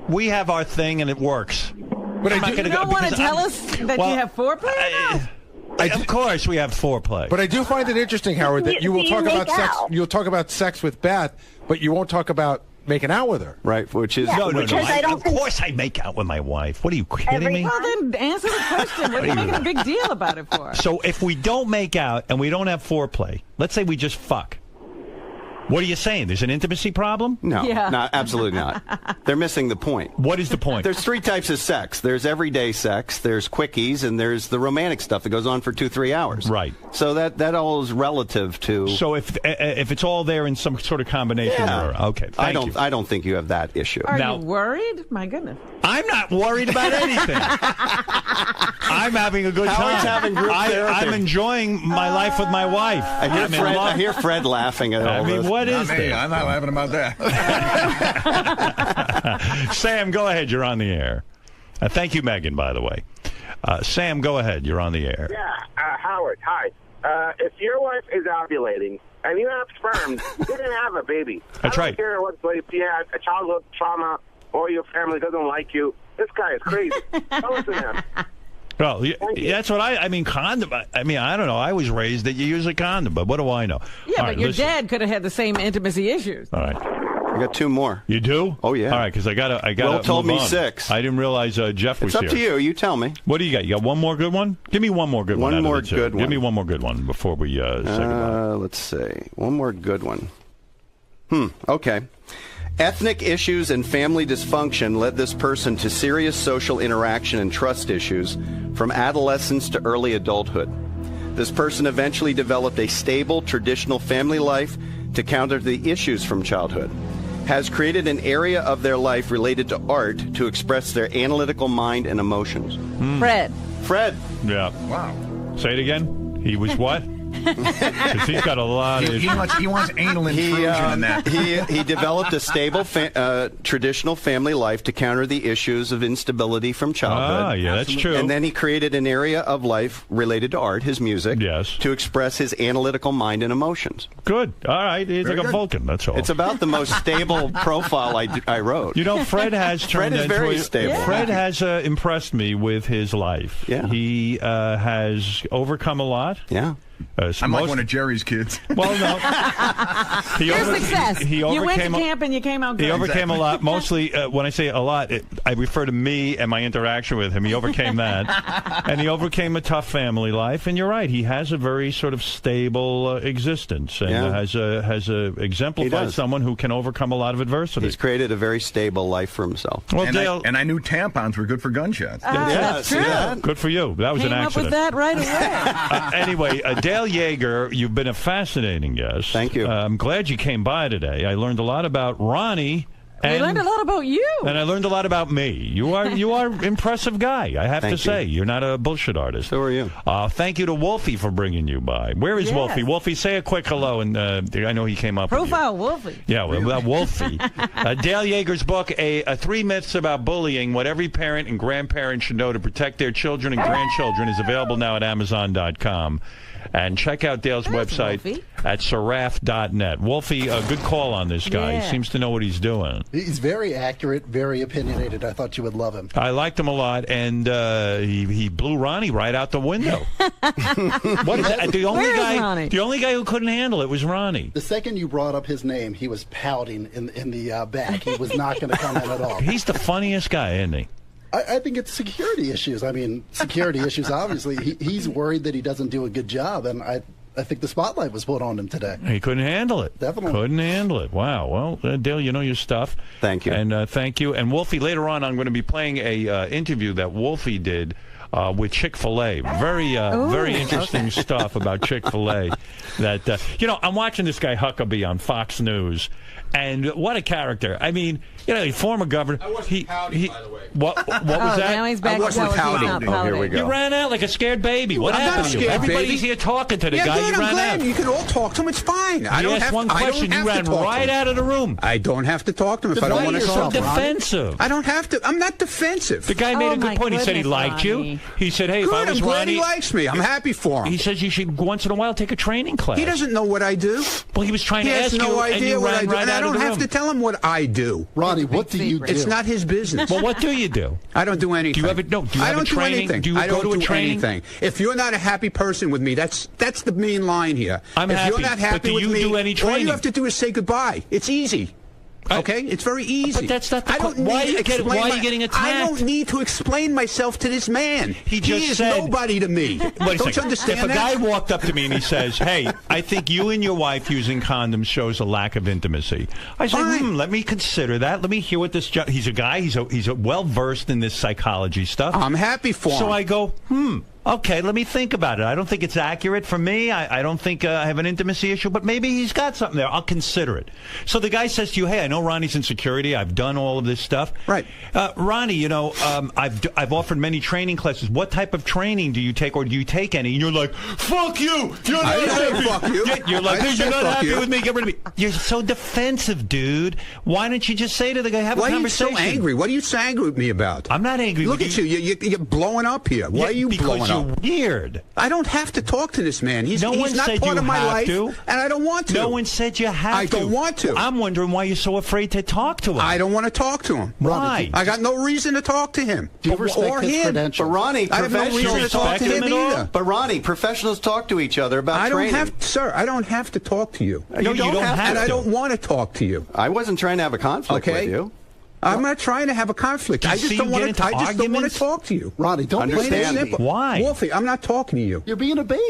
we have our thing and it works. But you don't want to tell us that you have foreplay? Of course, we have foreplay. But I do find it interesting, Howard, that you will talk about sex. You'll talk about sex with Beth, but you won't talk about making out with her. Right, which is no. Of course, I make out with my wife. What are you kidding me? Well, then answer the question. What are you making a big deal about it for? So if we don't make out and we don't have foreplay, let's say we just fuck. What are you saying? There's an intimacy problem? No, absolutely not. They're missing the point. What is the point? There's three types of sex. There's everyday sex, there's quickies, and there's the romantic stuff that goes on for 2-3 hours. Right. So that all is relative to. So if it's all there in some sort of combination, okay. I don't think you have that issue. Are you worried? My goodness. I'm not worried about anything. I'm having a good time. Howard's having group therapy. I'm enjoying my life with my wife. I hear Fred laughing at all this. What is Not me. this? I'm not laughing about that. Sam, go ahead. You're on the air. Thank you, Megan, by the way. Sam, go ahead. You're on the air. Yeah, Howard, hi. If your wife is ovulating and you have sperm, you didn't have a baby. That's right. I don't care if you had a childhood trauma or your family doesn't like you. This guy is crazy. Don't listen to him. Well, that's what I mean, condom. I mean, I don't know. I was raised that you use a condom, but what do I know? Yeah, All but right, your listen. dad could have had the same intimacy issues. All right. I got two more. You do? Oh, yeah. All right, because I got to Will told move me on. 6. I didn't realize Jeff was It's here. up to you. You tell me. What do you got? You got one more good one? Give me one more good one. One more out of the two. good one. Give me one more good one before we say goodbye. Let's see. One more good one. Okay. Ethnic issues and family dysfunction led this person to serious social interaction and trust issues from adolescence to early adulthood. This person eventually developed a stable, traditional family life to counter the issues from childhood. Has created an area of their life related to art to express their analytical mind and emotions. Fred. Yeah. Wow. Say it again. He was what? Because he's got a lot of He wants anal intrusion in that. He developed a stable, traditional family life to counter the issues of instability from childhood. Ah, yeah, that's true. And then he created an area of life related to art, his music, to express his analytical mind and emotions. Good. All right. He's like a Vulcan, that's all. It's about the most stable profile I wrote. You know, Fred has turned Fred is into very stable. Fred has impressed me with his life. Yeah. He has overcome a lot. Yeah. I'm like one of Jerry's kids. Well, no. Your success. He you went to overcame camp and you came out good. He overcame a lot. Mostly, when I say a lot, I refer to me and my interaction with him. He overcame that. And he overcame a tough family life. And you're right. He has a very sort of stable existence. And has exemplified someone who can overcome a lot of adversity. He's created a very stable life for himself. Well, and, Dale, I knew tampons were good for gunshots. That's true. Good for you. That was Came an up accident. with that right away. Anyway, Dale Yeager, you've been a fascinating guest. Thank you. I'm glad you came by today. I learned a lot about Ronnie. We learned a lot about you. And I learned a lot about me. You are an impressive guy, I have to say. You're not a bullshit artist. So are you. Thank you to Wolfie for bringing you by. Where is Wolfie? Wolfie, say a quick hello. And I know he came up Profile with you. Wolfie. Yeah, well, Wolfie. Dale Yeager's book, 3 Myths About Bullying, What Every Parent and Grandparent Should Know to Protect Their Children and Grandchildren, is available now at Amazon.com. And check out Dale's website at seraph.net. Wolfie, a good call on this guy. Yeah. He seems to know what he's doing. He's very accurate, very opinionated. I thought you would love him. I liked him a lot, and he blew Ronnie right out the window. What is that? The only guy who couldn't handle it was Ronnie. The second you brought up his name, he was pouting in the back. He was not going to come in at all. He's the funniest guy, isn't he? I think it's security issues. I mean, security issues, obviously. He's worried that he doesn't do a good job, and I think the spotlight was put on him today. He couldn't handle it. Definitely. Couldn't handle it. Wow. Well, Dale, you know your stuff. Thank you. And thank you. And Wolfie, later on, I'm going to be playing a interview that Wolfie did with Chick-fil-A. Very interesting stuff about Chick-fil-A. That I'm watching this guy Huckabee on Fox News, and what a character. I mean, former governor. I wasn't pouting, by the way. What was that? Now he's back. I wasn't pouting. Oh, here we go. You ran out like a scared baby. What happened to you? Everybody's here talking to the guy. Good, You ran I'm glad. out. You can all talk to him. It's fine. I You don't asked have one I don't question. have You to ran talk to right him. out of the room. I don't have to talk to him if I don't Why want are to you so talk to him. defensive? I don't have to. I'm not defensive. The guy made a good point. He said he liked you. He said, "Hey, if I was I'm glad Ronnie, he likes me. I'm happy for him. He says you should once in a while take a training class." He doesn't know what I do. Well, he was trying He to has ask no you, idea and you what ran I do, right and I out of don't the have room. to tell him what I do. Ronnie, what do you do? It's not his business. Well, what do you do? I don't do anything. Do you have Do you I have don't a training? do anything. Do you I go don't to a do training? anything. If you're not a happy person with me, that's the main line here. I'm if happy, you're not but happy do with you me, do any all training? you have to do is say goodbye. It's easy. Okay, it's very easy. But that's not the I don't why need are you to getting, explain why are my- you getting attacked? I don't need to explain myself to this man. He just is said, nobody to me. Wait a Don't second. you understand If a that? guy walked up to me and he says, "Hey, I think you and your wife using condoms shows a lack of intimacy," I say, "Let me consider that. Let me hear what this." He's a guy. He's well versed in this psychology stuff. I'm happy for him. So I go, okay, let me think about it. I don't think it's accurate for me. I don't think I have an intimacy issue, but maybe he's got something there. I'll consider it. So the guy says to you, "Hey, I know Ronnie's in security. I've done all of this stuff." Right. Ronnie, I've offered many training classes. What type of training do you take, or do you take any? And you're like, "Fuck you! You're not I didn't say happy." fuck you. You're like, I didn't "You're say not fuck happy you." with me. Get rid of me." You're so defensive, dude. Why don't you just say to the guy, "Have Why a are you conversation"? so angry? What are you so angry with me about? I'm not angry Look with at you. You're blowing up here. Why are you blowing because up? you're weird. I don't have to talk to this man. He's No one not said part you of my have life, to. and I don't want to. No one said you have I to. don't want to. I'm wondering why you're so afraid to talk to him. I don't want to talk to him. Why? I got no reason to talk to him. Do you respect or his him. credentials? But Ronnie, I have no reason to professionals talk to him either. But Ronnie, professionals talk to each other about I don't training. have, sir. I don't have to talk to you. You don't have and to. I don't want to talk to you. I wasn't trying to have a conflict Okay. with you. I'm not trying to have a conflict. Do you I just see don't you want get to. into I just don't want arguments? to talk to you. Ronnie, don't Plain and Understand me. simple. Why? Wolfie? I'm not talking to you. You're being a baby.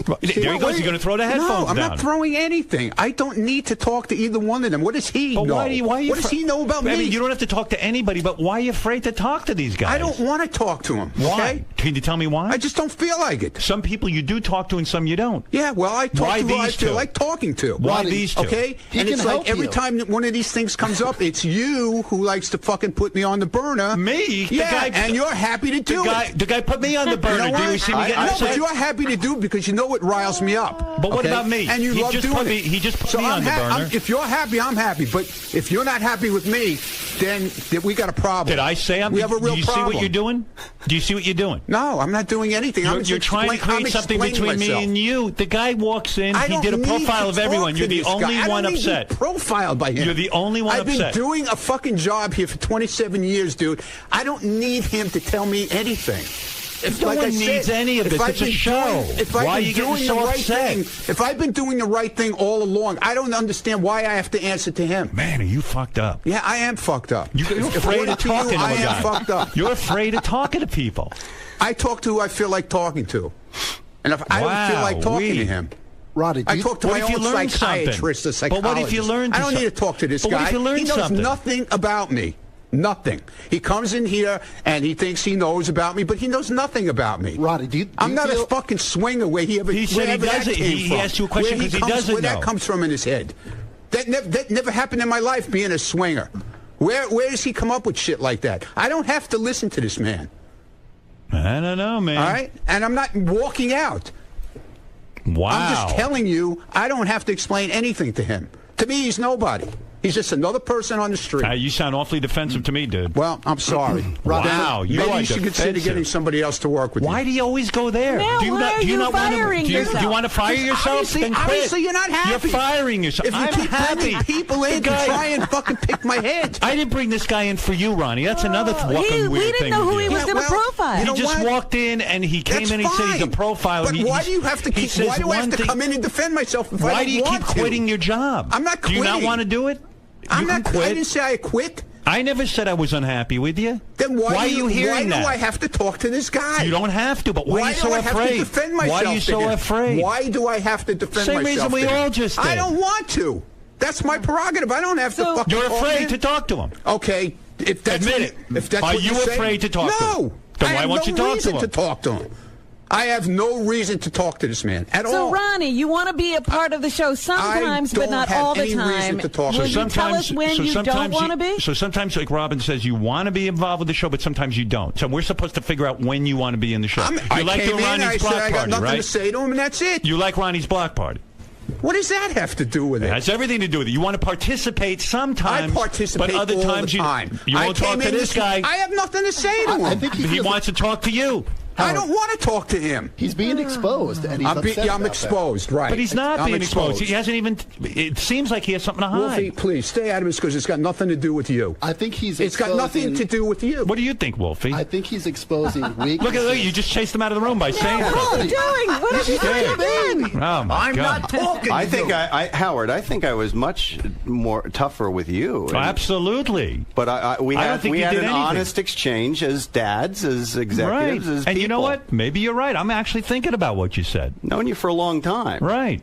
There he goes. You're going to throw the headphones No, I'm down. not throwing anything. I don't need to talk to either one of them. What does he know? Why what does he know about me? I mean, you don't have to talk to anybody, but why are you afraid to talk to these guys? I don't want to talk to him. Why? Okay? Can you tell me why? I just don't feel like it. Some people you do talk to and some you don't. Yeah, well, I talk Why to who I these feel two? like talking to. Why these two? Okay? And it's like every time that one of these things comes up, it's you who likes to fucking put me on the burner. Me? Yeah, and you're happy to do it. The guy put me on the burner. You know Do you what? see me getting No, upset? but you're happy to do it because you know it riles me up. But what okay? about me? And you He love just doing put it. me- he just put So me on the burner. If you're happy, I'm happy. But if you're not happy with me, then we got a problem. Did I say I'm? We have a real do you problem. see what you're doing? Do you see what you're doing? No, I'm not doing anything. You're trying to create something between me and you. The guy walks in. He did a profile of everyone. You're the only one upset. Profiled by him. You're the only one I've upset. been doing a fucking job here for 27 years, dude. I don't need him to tell me anything. No one needs any of this. It's a show. Why are you getting so upset? If I've been doing the right thing all along, I don't understand why I have to answer to him. Man, are you fucked up? Yeah, I am fucked up. You're afraid of talking to I a guy. am fucked up. You're afraid of talking to people. I talk to who I feel like talking to. And if I don't feel like talking to him, Roddy, I talk to my own psychiatrist or psychologist. But what if you learn I don't need to talk to this But guy. what if you learn he knows something? nothing about me. Nothing. He comes in here and he thinks he knows about me, but he knows nothing about me. Roddy, I'm not a fucking swinger where he ever. He said he wherever that doesn't. came He from. asked you a question Where because he comes- doesn't Where know. that comes from in his head. That never happened in my life. Being a swinger. Where does he come up with shit like that? I don't have to listen to this man. I don't know, man. All right, and I'm not walking out. Wow. I'm just telling you, I don't have to explain anything to him. To me, he's nobody. He's just another person on the street. You sound awfully defensive to me, dude. Well, I'm sorry. Wow, you maybe are you should consider defensive. getting somebody else to work with you. Why do you always go there? Now, do you why not? are Do you you not want to? firing Do you yourself? want to fire yourself? Obviously, Then quit. obviously you're not happy. You're firing yourself. If you I'm keep happy. bringing people in The to guy- try and fucking pick my head. I didn't bring this guy in for you, Ronnie. That's another fucking weird we didn't thing. know with who he you. was going to profile. He just walked in and he came That's in and he said he's a fine. profile. But why do you have to keep? Why do I have to come in and defend myself if I Why don't do you keep want to? quitting your job? I'm not Do you not quitting. want to do it? I'm You can not. I quit. didn't say I quit. I never said I was unhappy with you. Then why are do you hearing Why that? do I have to talk to this guy? You don't have to, but why are you so do I afraid? have to defend myself? Why are you to so him? afraid? Why do I have to defend Same myself? reason we to him? all just I did. don't want to. That's my prerogative. I don't have to fucking You're talk afraid him. to talk to him. Okay, if that's Admit what, it. If that's Are what you you're saying- afraid to talk to him? No. Then I why have won't no you talk to reason him? to talk to him. I have no reason to talk to this man at So, all. Ronnie, you want to be a part of the show sometimes, but don't not have all the any reason time. to talk. Will you tell us when you don't want to be? So sometimes, like Robin says, you want to be involved with the show, but sometimes you don't. So we're supposed to figure out when you want to be in the show. I You like came doing in, Ronnie's I said block I got party, nothing right? to say to him, and that's it. You like Ronnie's block party. What does that have to do with It it? has everything to do with it. You want to participate sometimes, I participate but other all times the time. you won't I came talk to in this guy. I have nothing to say to him. I think He wants to talk to you. I don't want to talk to him. He's being exposed, and he's upset I'm about exposed, right? But he's not I'm being exposed. He hasn't even. It seems like he has something to hide. Wolfie, please stay out of this because it's got nothing to do with you. I think he's. It's got nothing to do with you. What do you think, Wolfie? I think he's exposing weaknesses. Look, you just chased him out of the room by saying What are you something. doing? What are you doing? Oh my God! I think Howard. I think I was much more tougher with you. Oh, absolutely. But we I don't had think we you had did an anything. honest exchange as dads, as executives, Right. as And people. you know what? Maybe you're right. I'm actually thinking about what you said. Known you for a long time. Right.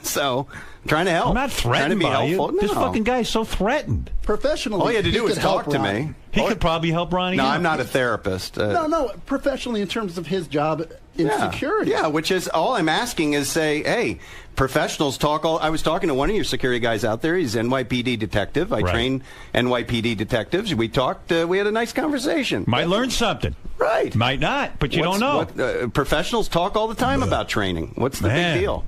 So, trying to help. I'm not Trying to threatened be by helpful. you. This No. fucking guy is so threatened. Professionally, All you had to do was could help talk to Ronnie. me. He could probably help Ronnie. No, out. I'm not a therapist. No, professionally in terms of his job in security. Yeah, which is all I'm asking is say, hey, professionals talk all. I was talking to one of your security guys out there. He's NYPD detective. I train NYPD detectives. We talked. We had a nice conversation. Might learn something. Right. Might not, but you don't know. Professionals talk all the time about training. What's the big deal?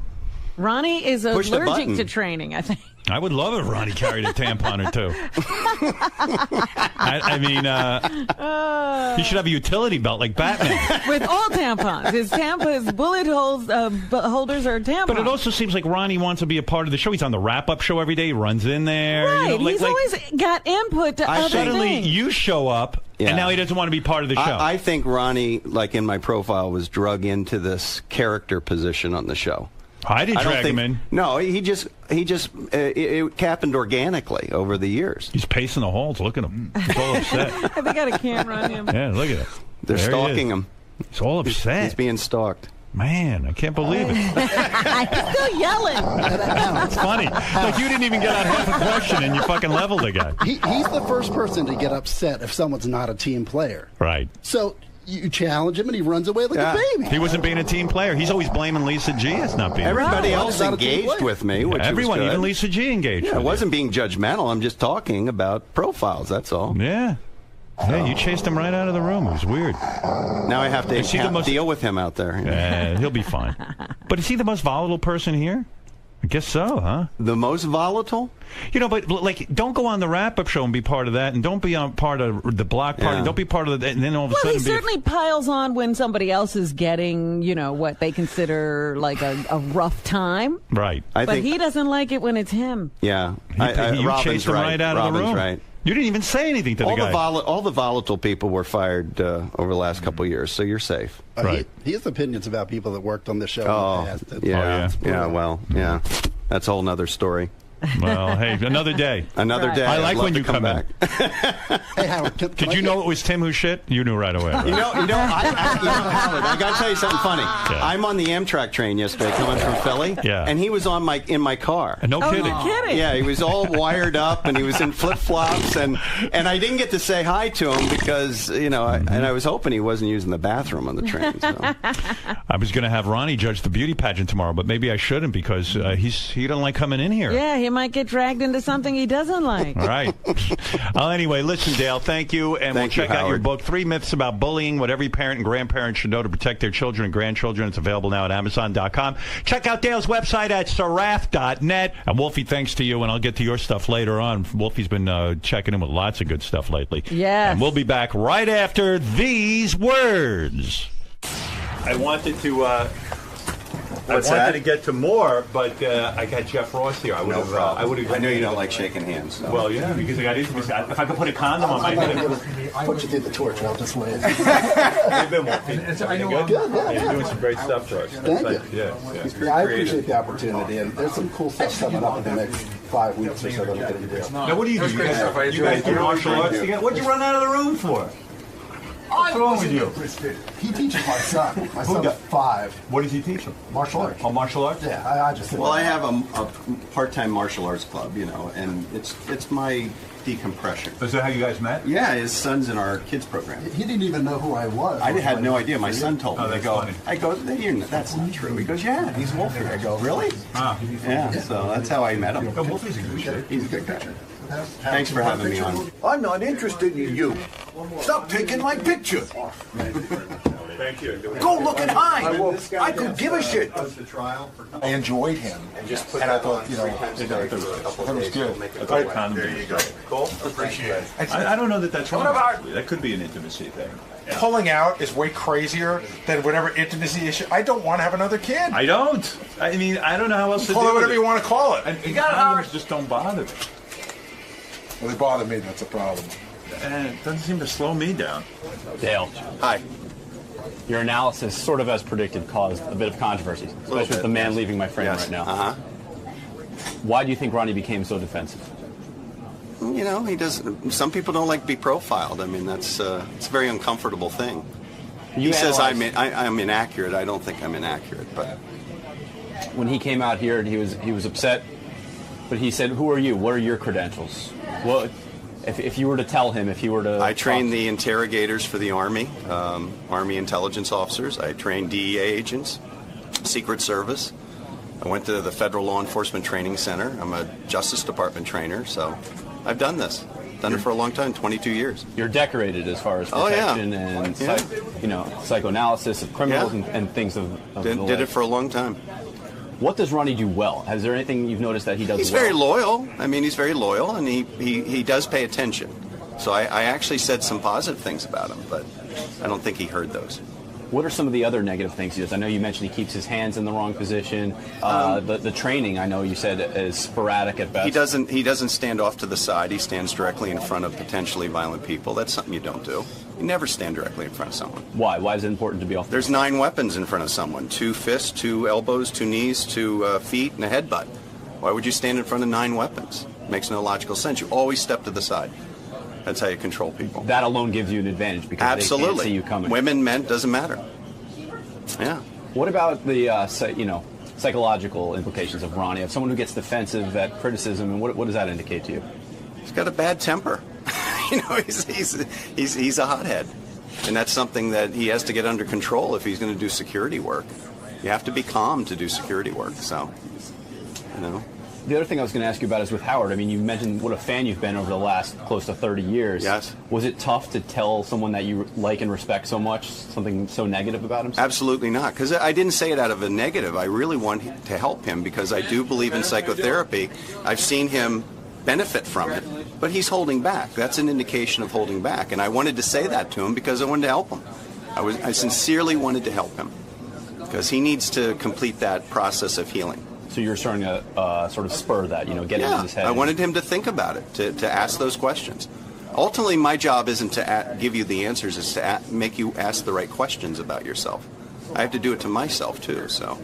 Ronnie is Push the allergic button. to training, I think. I would love if Ronnie carried a tampon or two. I mean, he should have a utility belt like Batman. With all tampons. His bullet holes, holders are tampons. But it also seems like Ronnie wants to be a part of the show. He's on the wrap-up show every day. He runs in there. Right. You know, He's always got input to other suddenly things. you show up, and now he doesn't want to be part of the show. I think Ronnie, like in my profile, was drug into this character position on the show. I didn't don't drag him in. No, it happened organically over the years. He's pacing the halls. Look at him. He's all upset. Have they got a camera on him? Yeah, look at it. They're There he stalking is. him. He's all upset. He's being stalked. Man, I can't believe it. He's still yelling. It's funny. Like, you didn't even get out half a question and you fucking leveled the guy. He's the first person to get upset if someone's not a team player. Right. So you challenge him and he runs away like a baby. He wasn't being a team player. He's always blaming Lisa G as not being Everybody a team else engaged with me, which everyone, was good. even Lisa G engaged Yeah, with I wasn't being judgmental. I'm just talking about profiles, that's all. Yeah. Yeah, you chased him right out of the room. It was weird. Now I have to deal with him out there. Yeah, he'll be fine. But is he the most volatile person here? I guess so, huh? The most volatile? You know, but like, don't go on the wrap-up show and be part of that, and don't be on part of the block party. Yeah. Don't be part of the, and then all of a Well, sudden he certainly piles on when somebody else is getting, what they consider like a rough time. Right. But he doesn't like it when it's him. Yeah. You Robin's chased him right out of the room. Right. You didn't even say anything to the guy. All the volatile people were fired over the last couple of years, so you're safe. Right. He has opinions about people that worked on the show. Oh, in the past. yeah. That's a whole nother story. Well, hey, another day. Another day. I like I'd when love you to come back. Hey, Howard, Did you know it was Tim who shit? You knew right away. Right? Howard, I got to tell you something funny. Yeah. I'm on the Amtrak train yesterday coming from Philly, and he was in my car. No kidding. You're kidding. Yeah, he was all wired up, and he was in flip-flops, and I didn't get to say hi to him because, and I was hoping he wasn't using the bathroom on the train. So. I was going to have Ronnie judge the beauty pageant tomorrow, but maybe I shouldn't because he don't like coming in here. Yeah, he might get dragged into something he doesn't like. All right. Anyway, listen, Dale, thank you, and we'll check out your book, 3 Myths About Bullying, What Every Parent and Grandparent Should Know to Protect Their Children and Grandchildren. It's available now at Amazon.com. Check out Dale's website at sarath.net. And Wolfie, thanks to you, and I'll get to your stuff later on. Wolfie's been checking in with lots of good stuff lately. Yeah. And we'll be back right after these words. I wanted to... I wanted to get to more, but I got Jeff Ross here. I know you don't like shaking hands. So. Well, yeah, because I got intimacy. If I could put a condom on my head, I'll put you through the torch and I'll just wait. You've been working. Good, Yeah, you're doing some great stuff for us. Thank you. Yeah. I appreciate the opportunity, and there's some cool stuff coming up in the next 5 weeks or so that I'm going to do. Now, what do you do? You guys do martial arts together? What'd you run out of the room for? What's wrong with you? He teaches my son. My son's 5. What does he teach him? Martial arts. Oh, martial arts? Yeah, I just... Well, I have a part-time martial arts club, and it's my decompression. Is that how you guys met? Yeah, his son's in our kids program. He didn't even know who I was. I had no idea. My son told me. Funny. I go, that's not true. He goes, yeah, he's Wolfie. I go, really? Yeah, so that's how I met him. Wolfie's a good shit. He's a good guy. Thanks for having me on. I'm not interested in you. Stop taking my picture. Thank you. Go look and hide. I could give a shit. I enjoyed him, and I thought, that was good. There you go. Cool. Appreciate it. I don't know that's wrong. That could be an intimacy thing. Pulling out is way crazier than whatever intimacy issue. I don't want to have another kid. I don't. I mean, I don't know how else to do it. Call it whatever you want to call it. And condoms just don't bother me. Well, they bother me. That's a problem. And it doesn't seem to slow me down. Dale. Hi. Your analysis, sort of as predicted, caused a bit of controversy, especially with the man leaving my frame right now. Uh-huh. Why do you think Ronnie became so defensive? He does. Some people don't like to be profiled. I mean, it's a very uncomfortable thing. He says I'm inaccurate. I don't think I'm inaccurate, but when he came out here, he was upset. But he said, "Who are you? What are your credentials?" Well, if you were to tell him, if you were to... I train the interrogators for the Army, Army intelligence officers. I train DEA agents, Secret Service. I went to the Federal Law Enforcement Training Center. I'm a Justice Department trainer, so I've done this. Done it for a long time, 22 years. You're decorated as far as protection and psychoanalysis of criminals and things of Did it for a long time. What does Ronnie do well? Is there anything you've noticed that he does well? He's very loyal. I mean, he's very loyal, and he does pay attention. So I actually said some positive things about him, but I don't think he heard those. What are some of the other negative things he does? I know you mentioned he keeps his hands in the wrong position. The training, I know you said, is sporadic at best. He doesn't stand off to the side. He stands directly in front of potentially violent people. That's something you don't do. You never stand directly in front of someone. Why? Why is it important to be off? There's 9 weapons in front of someone: 2 fists, 2 elbows, 2 knees, 2 feet, and a headbutt. Why would you stand in front of 9 weapons? Makes no logical sense. You always step to the side. That's how you control people. That alone gives you an advantage because they can't see you coming. Women, men, doesn't matter. Yeah. What about the psychological implications of Ronnie? Of someone who gets defensive at criticism, and what does that indicate to you? He's got a bad temper. He's a hothead, and that's something that he has to get under control if he's going to do security work. You have to be calm to do security work. So, The other thing I was going to ask you about is with Howard. I mean, you mentioned what a fan you've been over the last close to 30 years. Yes. Was it tough to tell someone that you like and respect so much something so negative about him? Absolutely not, because I didn't say it out of a negative. I really want to help him because I do believe in psychotherapy. I've seen him benefit from it, but he's holding back. That's an indication of holding back, and I wanted to say that to him because I wanted to help him. I sincerely wanted to help him because he needs to complete that process of healing. So you're starting to sort of spur that, get it in his head. I wanted him to think about it, to ask those questions. Ultimately, my job isn't to give you the answers, it's to make you ask the right questions about yourself. I have to do it to myself, too, so.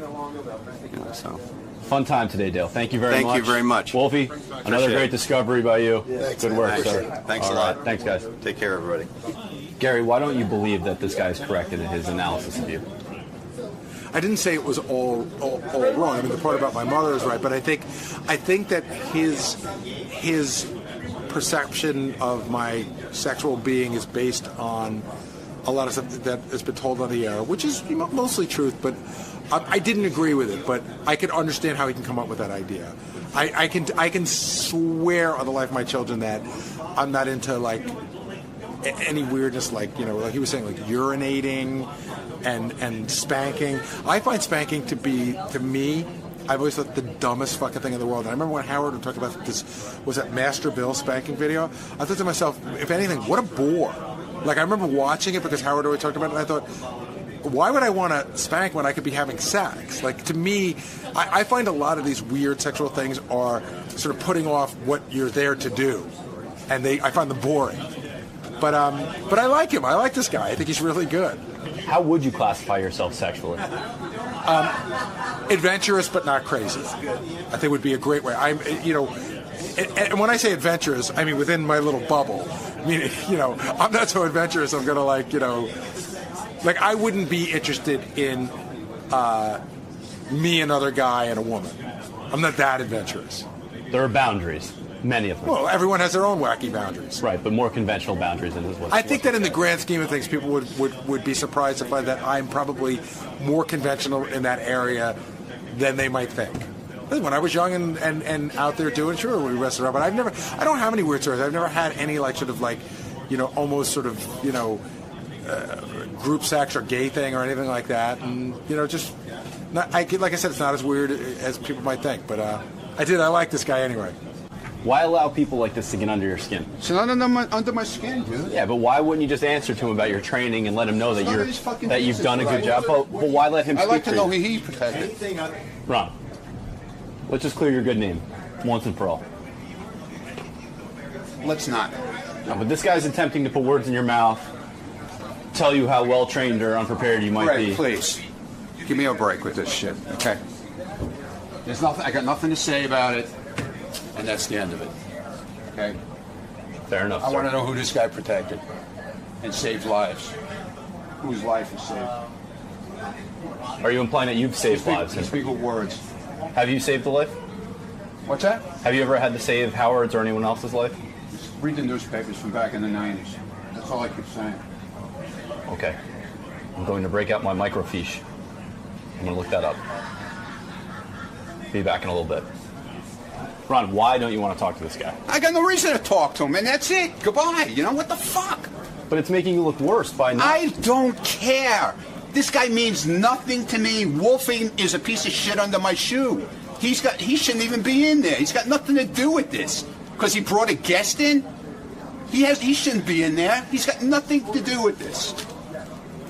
Fun time today, Dale. Thank you very much. Thank you very much. Wolfie, another great discovery by you. Good work, sir. Thanks a lot. Thanks, guys. Take care, everybody. Gary, why don't you believe that this guy is correct in his analysis of you? I didn't say it was all wrong. I mean, the part about my mother is right, but I think that his perception of my sexual being is based on a lot of stuff that has been told on the air, which is mostly truth, but I didn't agree with it, but I can understand how he can come up with that idea. I can swear on the life of my children that I'm not into like any weirdness, like he was saying, like urinating and spanking. I find spanking to me, I've always thought the dumbest fucking thing in the world. And I remember when Howard would talk about this, was that Master Bill spanking video? I thought to myself, if anything, what a bore. Like, I remember watching it because Howard always talked about it, and I thought, why would I want to spank when I could be having sex? Like, to me, I find a lot of these weird sexual things are sort of putting off what you're there to do. And I find them boring. But I like him. I like this guy. I think he's really good. How would you classify yourself sexually? Adventurous, but not crazy. I think would be a great way. And when I say adventurous, I mean within my little bubble. I mean, I'm not so adventurous. I'm gonna like I wouldn't be interested in me, another guy, and a woman. I'm not that adventurous. There are boundaries. Many of them. Well, everyone has their own wacky boundaries. Right, but more conventional boundaries than this was. I think that in the grand scheme of things, people would be surprised to find that I'm probably more conventional in that area than they might think. When I was young and out there doing, sure, we wrestled around, but I don't have any weird stories. I've never had any almost sort of, group sex or gay thing or anything like that. And, like I said, it's not as weird as people might think, but I like this guy anyway. Why allow people like this to get under your skin? It's not under my skin, dude. Yeah, but why wouldn't you just answer to him about your training and let him know that you've done a good job? But why let him speak I like to for know you? who he protected. Ron, let's just clear your good name once and for all. Let's not. No, but this guy's attempting to put words in your mouth, tell you how well trained or unprepared you might be. Please, give me a break with this shit, okay? There's nothing. I got nothing to say about it. And that's the end of it. Okay? Fair enough. I want to know who this guy protected and saved lives. Whose life is saved. Are you implying that you've saved lives? Speak with words. Have you saved a life? What's that? Have you ever had to save Howard's or anyone else's life? Just read the newspapers from back in the 90s. That's all I keep saying. Okay. I'm going to break out my microfiche. I'm going to look that up. Be back in a little bit. Ron, why don't you want to talk to this guy? I got no reason to talk to him, and that's it. Goodbye. What the fuck? But it's making you look worse by not... I don't care. This guy means nothing to me. Wolfie is a piece of shit under my shoe. He shouldn't even be in there. He's got nothing to do with this. Because he brought a guest in? He shouldn't be in there. He's got nothing to do with this.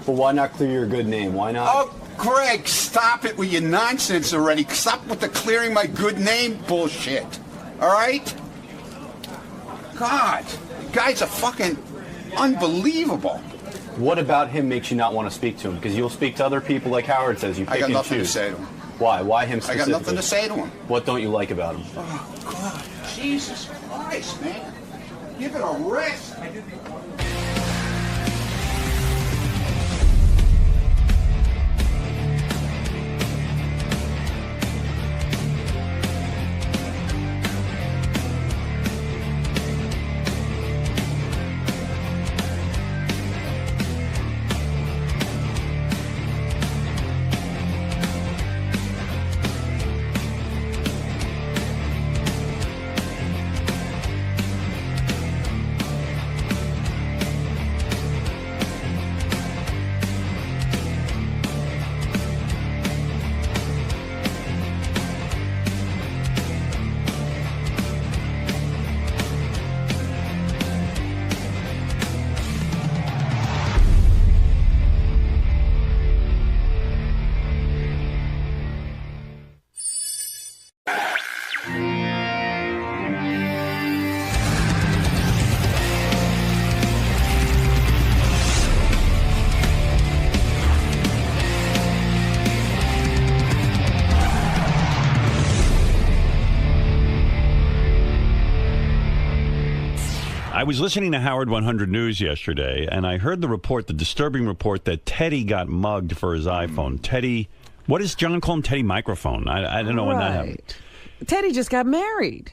But why not clear your good name? Why not... Oh, Greg, stop it with your nonsense already. Stop with the clearing my good name bullshit. All right? God, guys are fucking unbelievable. What about him makes you not want to speak to him? Because you'll speak to other people like Howard says. You pick I got and nothing choose. to say to him. Why? Why him specifically? I got nothing to say to him. What don't you like about him? Oh, God. Jesus Christ, man. Give it a rest. I was listening to Howard 100 News yesterday, and I heard the disturbing report that Teddy got mugged for his iPhone. Teddy, what does John call him? Teddy Microphone. I don't know when that happened. Teddy just got married.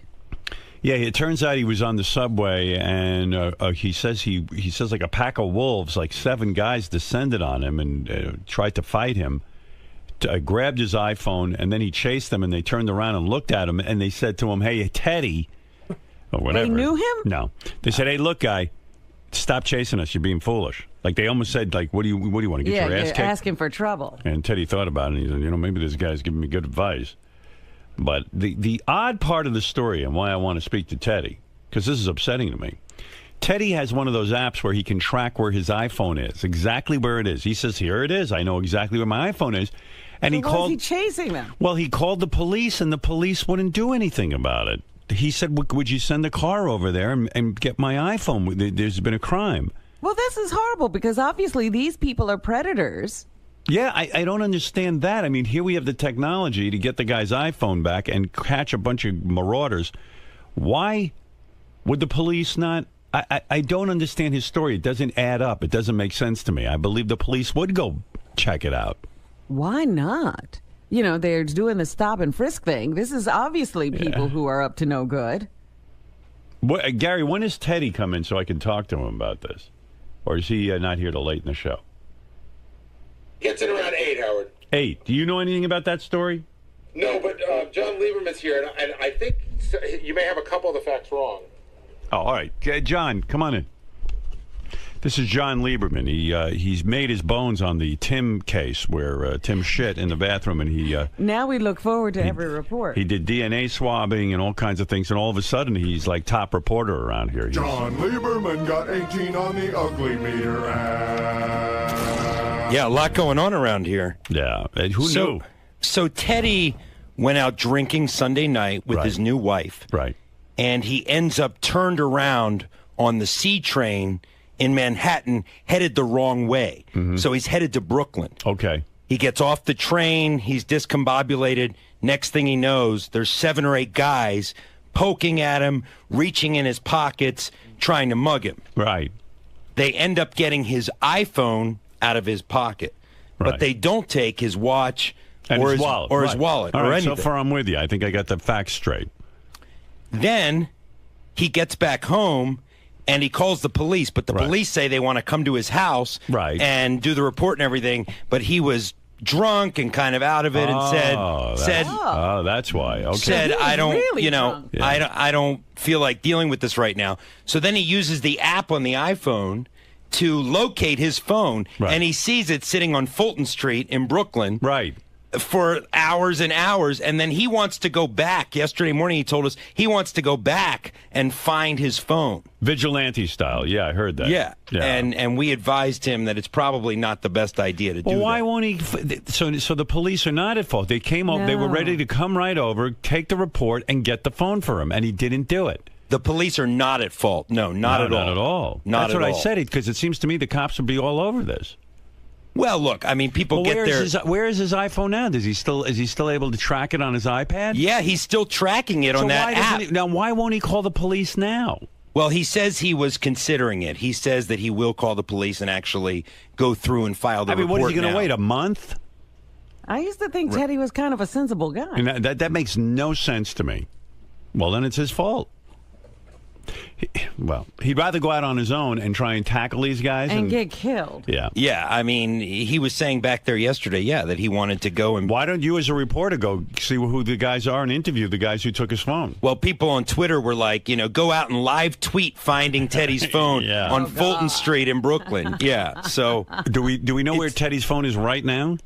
Yeah, it turns out he was on the subway, and he says like a pack of wolves, like 7 guys descended on him and tried to fight him. Grabbed his iPhone, and then he chased them, and they turned around and looked at him, and they said to him, "Hey, Teddy," or whatever. They knew him? No, they said, "Hey, look, guy, stop chasing us. You're being foolish." Like they almost said, "Like, what do you want to get your ass kicked?" Asking for trouble. And Teddy thought about it, and he said, maybe this guy's giving me good advice. But the odd part of the story, and why I want to speak to Teddy, because this is upsetting to me. Teddy has one of those apps where he can track where his iPhone is, exactly where it is. He says, "Here it is. I know exactly where my iPhone is." And so he called. Why is he chasing them? Well, he called the police, and the police wouldn't do anything about it. He said, "Would you send a car over there and get my iPhone? There's been a crime." Well, this is horrible because obviously these people are predators. Yeah, I don't understand that. I mean, here we have the technology to get the guy's iPhone back and catch a bunch of marauders. Why would the police not? I don't understand his story. It doesn't add up. It doesn't make sense to me. I believe the police would go check it out. Why not? They're doing the stop and frisk thing. This is obviously people who are up to no good. Gary, when does Teddy come in so I can talk to him about this? Or is he not here till late in the show? Gets in around 8, Howard. 8. Do you know anything about that story? No, but John Lieberman's here, and I think you may have a couple of the facts wrong. Oh, all right. John, come on in. This is John Lieberman. He's made his bones on the Tim case where Tim shit in the bathroom, and he... now we look forward to every report. He did DNA swabbing and all kinds of things, and all of a sudden he's like top reporter around here. John Lieberman got 18 on the ugly meter. Yeah, a lot going on around here. Yeah. Who knew? So Teddy went out drinking Sunday night with his new wife. Right. And he ends up turned around on the C train in Manhattan, headed the wrong way. Mm-hmm. So he's headed to Brooklyn. Okay. He gets off the train. He's discombobulated. Next thing he knows, there's 7 or 8 guys poking at him, reaching in his pockets, trying to mug him. Right. They end up getting his iPhone out of his pocket. Right. But they don't take his watch and or his wallet. Or his wallet all or right, anything. So far I'm with you. I think I got the facts straight. Then he gets back home and he calls the police, but the police say they want to come to his house and do the report and everything, but he was drunk and kind of out of it and said that's why. Okay. Said I don't really I don't feel like dealing with this right now. So then he uses the app on the iPhone to locate his phone, and he sees it sitting on Fulton Street in Brooklyn. Right. For hours and hours, and then he wants to go back. Yesterday morning, he told us he wants to go back and find his phone. Vigilante style. Yeah, I heard that. Yeah. And we advised him that it's probably not the best idea to do that. Why won't he? So the police are not at fault. They came up. They were ready to come right over, take the report, and get the phone for him, and he didn't do it. The police are not at fault. No, not at all. Not at all. Not That's at what all. I said, because it seems to me the cops would be all over this. Well, look, I mean, people get their... Where is his is he still able to track it on his iPad? Yeah, he's still tracking it on that app. Now, why won't he call the police now? Well, he says he was considering it. He says that he will call the police and actually go through and file the report. What is he going to wait, a month? I used to think Teddy was kind of a sensible guy. And that makes no sense to me. Well, then it's his fault. He'd rather go out on his own and try and tackle these guys and get killed. Yeah. Yeah, I mean, he was saying back there yesterday, that he wanted to go and... Why don't you as a reporter go see who the guys are and interview the guys who took his phone? Well, people on Twitter were like, go out and live tweet finding Teddy's phone on Fulton Street in Brooklyn. Yeah, so... Do we know where Teddy's phone is right now?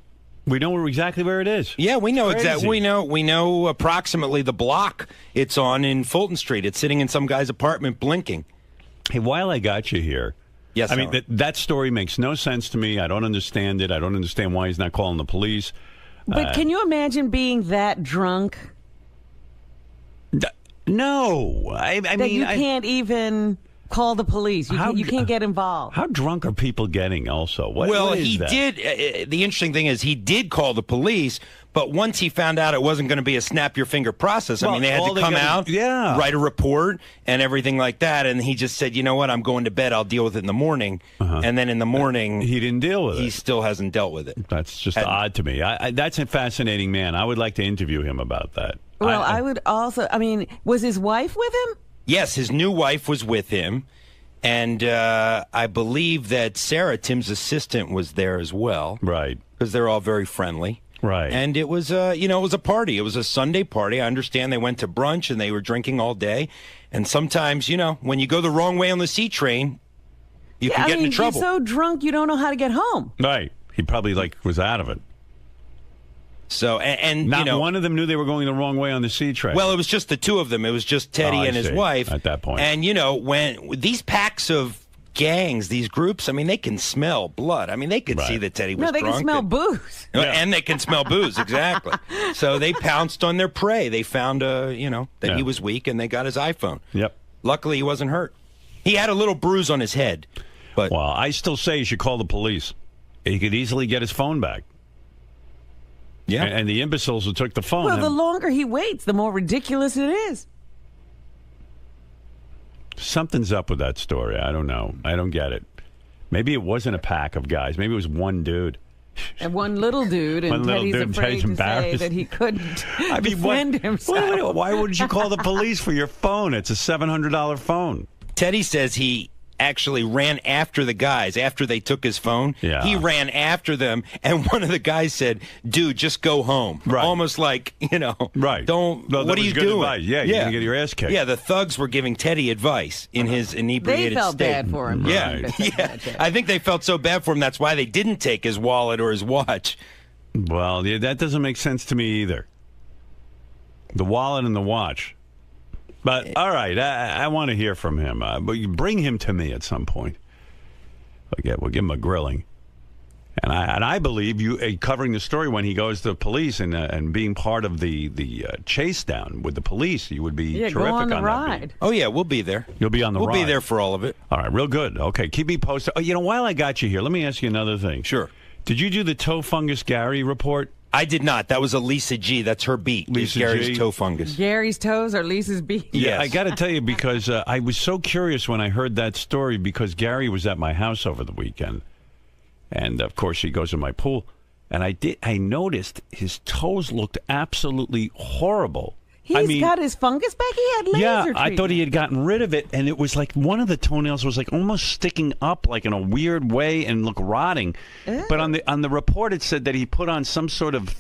We know exactly where it is. Yeah, we know exactly. We know approximately the block it's on in Fulton Street. It's sitting in some guy's apartment blinking. Hey, while I got you here, yes, I mean that story makes no sense to me. I don't understand it. I don't understand why he's not calling the police. But can you imagine being that drunk? No, I mean you can't even call the police. You can't get involved. How drunk are people getting also? What is he that? did. The interesting thing is he did call the police, but once he found out it wasn't going to be a snap your finger process, I mean, they had to come out, write a report and everything like that, and he just said, you know what, I'm going to bed, I'll deal with it in the morning. And then in the morning, he didn't deal with it. He still hasn't dealt with it. That's just odd to me. That's a fascinating man. I would like to interview him about that. Well, I would also, was his wife with him? Yes, his new wife was with him, and I believe that Sarah, Tim's assistant, was there as well. Right. Because they're all very friendly. Right. And it was, it was a party. It was a Sunday party. I understand they went to brunch and they were drinking all day. And sometimes, when you go the wrong way on the C train, you can get into trouble. You're so drunk you don't know how to get home. Right. He probably was out of it. So, and not one of them knew they were going the wrong way on the C train. Well, it was just the two of them. It was just Teddy and his wife. At that point. And, when these packs of gangs, these groups, they can smell blood. They could see that Teddy was drunk. No, they can smell booze. And they can smell booze, exactly. So they pounced on their prey. They found, that he was weak, and they got his iPhone. Yep. Luckily, he wasn't hurt. He had a little bruise on his head. But well, I still say you should call the police. He could easily get his phone back. Yeah. And the imbeciles who took the phone. Well, the longer he waits, the more ridiculous it is. Something's up with that story. I don't know. I don't get it. Maybe it wasn't a pack of guys. Maybe it was one dude. And one little dude, and Teddy's afraid to say that he couldn't defend himself. Why wouldn't you call the police for your phone? It's a $700 phone. Teddy says he actually ran after the guys after they took his phone. Yeah. He ran after them, and one of the guys said, dude, just go home. Right. Almost like, right. don't, No, what are you good doing? Advice. Yeah, you're going to get your ass kicked. Yeah, the thugs were giving Teddy advice in his inebriated They felt state. bad for him. Yeah, yeah. I think they felt so bad for him, that's why they didn't take his wallet or his watch. Well, that doesn't make sense to me either. The wallet and the watch. But, all right, I want to hear from him. But you bring him to me at some point. We'll give him a grilling. And I believe you covering the story when he goes to the police and being part of the chase down with the police, you would be terrific go on the ride. That. Oh, yeah, we'll be there. You'll be on the ride. We'll be there for all of it. All right, real good. Okay, keep me posted. Oh, while I got you here, let me ask you another thing. Sure. Did you do the toe fungus Gary report? I did not. That was a Lisa G. That's her beat. Lisa Gary's G. toe fungus. Gary's toes are Lisa's beat. Yeah, Yes. I got to tell you because I was so curious when I heard that story because Gary was at my house over the weekend, and of course he goes in my pool, and I noticed his toes looked absolutely horrible. He's got his fungus back. He had laser Yeah, treatment. I thought he had gotten rid of it, and it was like one of the toenails was like almost sticking up, like in a weird way, and look rotting. Ew. But on the report, it said that he put on some sort of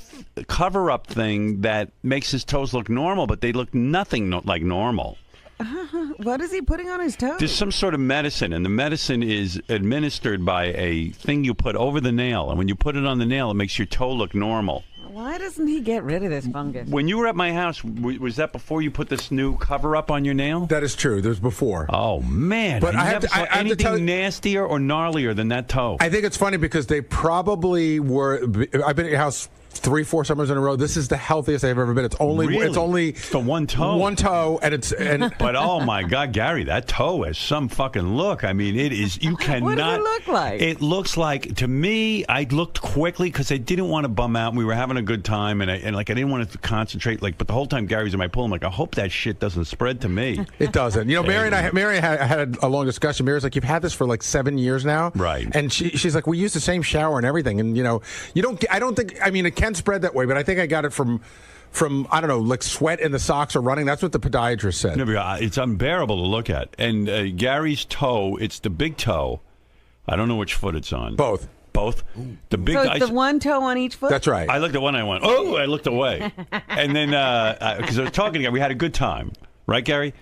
cover-up thing that makes his toes look normal, but they look nothing like normal. What is he putting on his toes? There's some sort of medicine, and the medicine is administered by a thing you put over the nail, and when you put it on the nail, it makes your toe look normal. Why doesn't he get rid of this fungus? When you were at my house, was that before you put this new cover-up on your nail? That is true. There's before. Oh, man. But I I have never to- saw I have to anything tell you- nastier or gnarlier than that toe. I think it's funny because they probably were. I've been at your house 3-4 summers in a row. This is the healthiest I've ever been. It's only It's the one toe. and But oh my God, Gary, that toe has some fucking look. I mean, it is. You cannot. What does it look like? It looks like, to me, I looked quickly because I didn't want to bum out. We were having a good time, and I didn't want to concentrate. But the whole time Gary's in my pool, I'm like, I hope that shit doesn't spread to me. It doesn't. Mary and I had a long discussion. Mary's like, you've had this for like 7 years now, right? And she's like, we use the same shower and everything, and you don't. I don't think. I mean, it can spread that way, but I think I got it from I don't know, like sweat in the socks or running. That's what the podiatrist said. No, it's unbearable to look at. And Gary's toe, it's the big toe. I don't know which foot it's on. Both. The big. So it's the one toe on each foot? That's right. I looked at one. I went, oh! I looked away, and then because I was talking to him, we had a good time, right, Gary?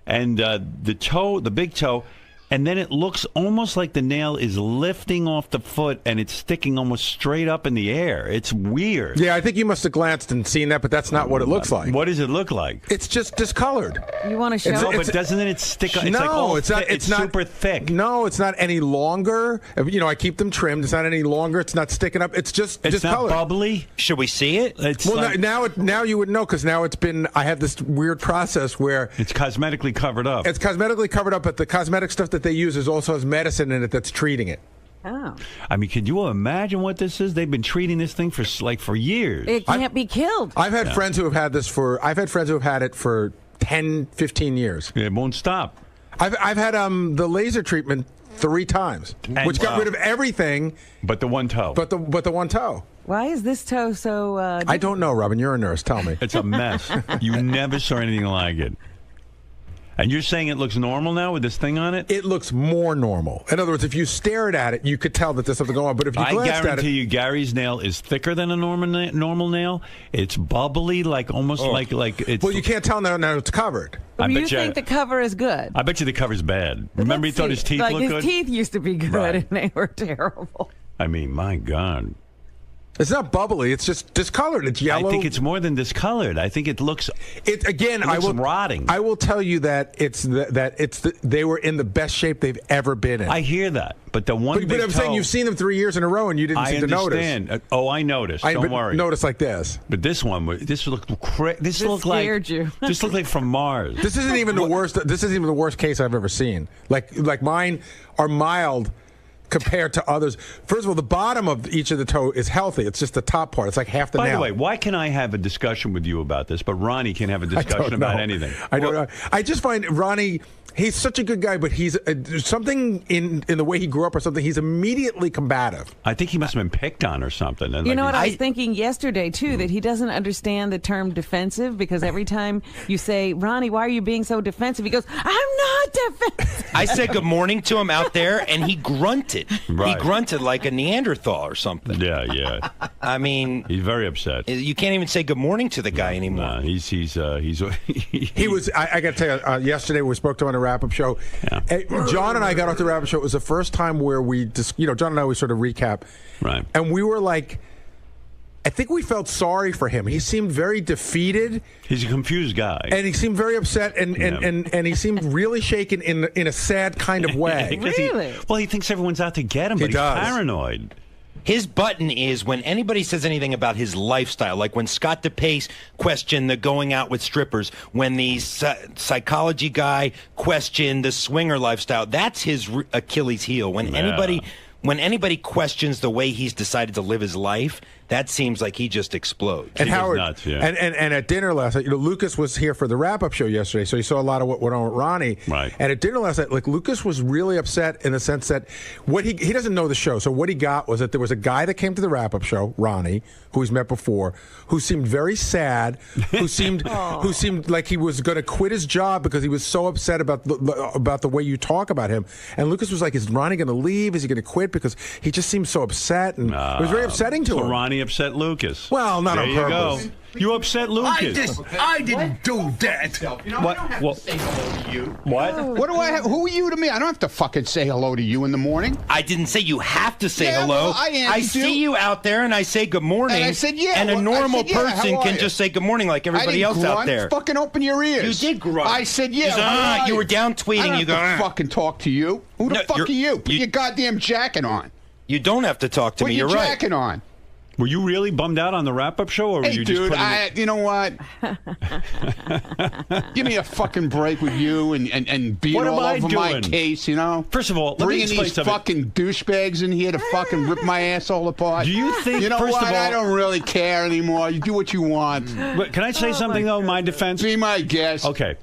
And the big toe. and then it looks almost like the nail is lifting off the foot and it's sticking almost straight up in the air. It's weird. Yeah, I think you must have glanced and seen that, but that's not what it looks like. What does it look like? It's just discolored. You want to show? No, but doesn't it stick? It's no, like all it's not. It's not super thick. No, it's not any longer. You know, I keep them trimmed. It's not any longer. It's not sticking up. It's just It's not discolored. bubbly. Should we see it? It's Well, like, now you would know because now it's been. I have this weird process where it's cosmetically covered up. it's cosmetically covered up, but the cosmetic stuff that they use is also has medicine in it that's treating it. Oh. I mean, can you imagine what this is? They've been treating this thing for years. It can't be killed. I've had friends who have had this for. I've had friends who have had it for 10, 15 years. It won't stop. I've had the laser treatment 3 times, which got rid of everything but the one toe. But the one toe. Why is this toe so... I don't know, Robin. You're a nurse. Tell me. It's a mess. You never saw anything like it. And you're saying it looks normal now with this thing on it? It looks more normal. In other words, if you stared at it, you could tell that there's something going on. But if you glanced at it... I guarantee you Gary's nail is thicker than a normal nail. It's bubbly, like almost like it's... Well, you can't tell now it's covered. You think the cover is good? I bet you the cover's bad. Remember he thought his teeth looked good? His teeth used to be good, Right. and they were terrible. I mean, my God. It's not bubbly. It's just discolored. It's yellow. I think it's more than discolored. I think it looks. It again. I will rotting. I will tell you that they were in the best shape they've ever been in. I hear that, but the one. But I'm saying you've seen them 3 years in a row and you didn't seem to notice. I understand. I noticed. Don't worry. Notice like this. But this one, this looked This looked scared like you. This looked like from Mars. This isn't even the worst. This isn't even the worst case I've ever seen. Like mine are mild compared to others. First of all, the bottom of each of the toe is healthy. It's just the top part. It's like half the nail. By the way, why can I have a discussion with you about this, but Ronnie can't have a discussion about anything? I don't know. I just find Ronnie, he's such a good guy, but he's there's something in the way he grew up or something. He's immediately combative. I think he must have been picked on or something. And You know what I was thinking yesterday, too, that he doesn't understand the term defensive because every time you say, Ronnie, why are you being so defensive? He goes, I'm not defensive. I said good morning to him out there, and he grunted. Right. He grunted like a Neanderthal or something. Yeah. I mean, he's very upset. You can't even say good morning to the guy anymore. No, he's he was. I got to tell you, yesterday we spoke to him on a wrap-up show. Yeah. John and I got off the wrap-up show. It was the first time where we just, John and I we sort of recap, right? And we were like, I think we felt sorry for him. He seemed very defeated. He's a confused guy, and he seemed very upset, and he seemed really shaken in a sad kind of way. Really? Well, he thinks everyone's out to get him, but he's paranoid. His button is when anybody says anything about his lifestyle, like when Scott DePace questioned the going out with strippers, when the psychology guy questioned the swinger lifestyle. That's his Achilles heel. When anybody questions the way he's decided to live his life, that seems like he just explodes. And Howard, nuts, yeah. and at dinner last night, Lucas was here for the wrap-up show yesterday, so he saw a lot of what went on with Ronnie. Right. And at dinner last night, Lucas was really upset in the sense that what he doesn't know the show, so what he got was that there was a guy that came to the wrap-up show, Ronnie, who he's met before, who seemed very sad, who seemed like he was going to quit his job because he was so upset about the way you talk about him. And Lucas was like, "Is Ronnie going to leave? Is he going to quit?" Because he just seemed so upset, and it was very upsetting to him. Ronnie upset Lucas. Well, not there on you purpose. Go. You upset Lucas. I didn't do that. What? I don't have to say hello to you. What? What do I have? Who are you to me? I don't have to fucking say hello to you in the morning. I didn't say you have to say Yeah, hello. well, I see you out there and I say good morning. And I said, yeah. And a normal yeah, person can just say good morning like everybody else out there. Fucking open your ears. You did grunt. I said, yeah. You were down tweeting. I don't you go. have to fucking talk to you. Who the fuck are you? Put your goddamn jacket on. You don't have to talk to me. You're Put your right. jacket on. Were you really bummed out on the wrap-up show, or were you just putting you know what? Give me a fucking break with you and being What am all I over my doing? case, you know? First of all, let me bringing explain these something. fucking douchebags in here to fucking rip my asshole apart. Do you think? You know first what? of all, I don't really care anymore. You do what you want. But can I say something though? In my defense. Be my guest. Okay.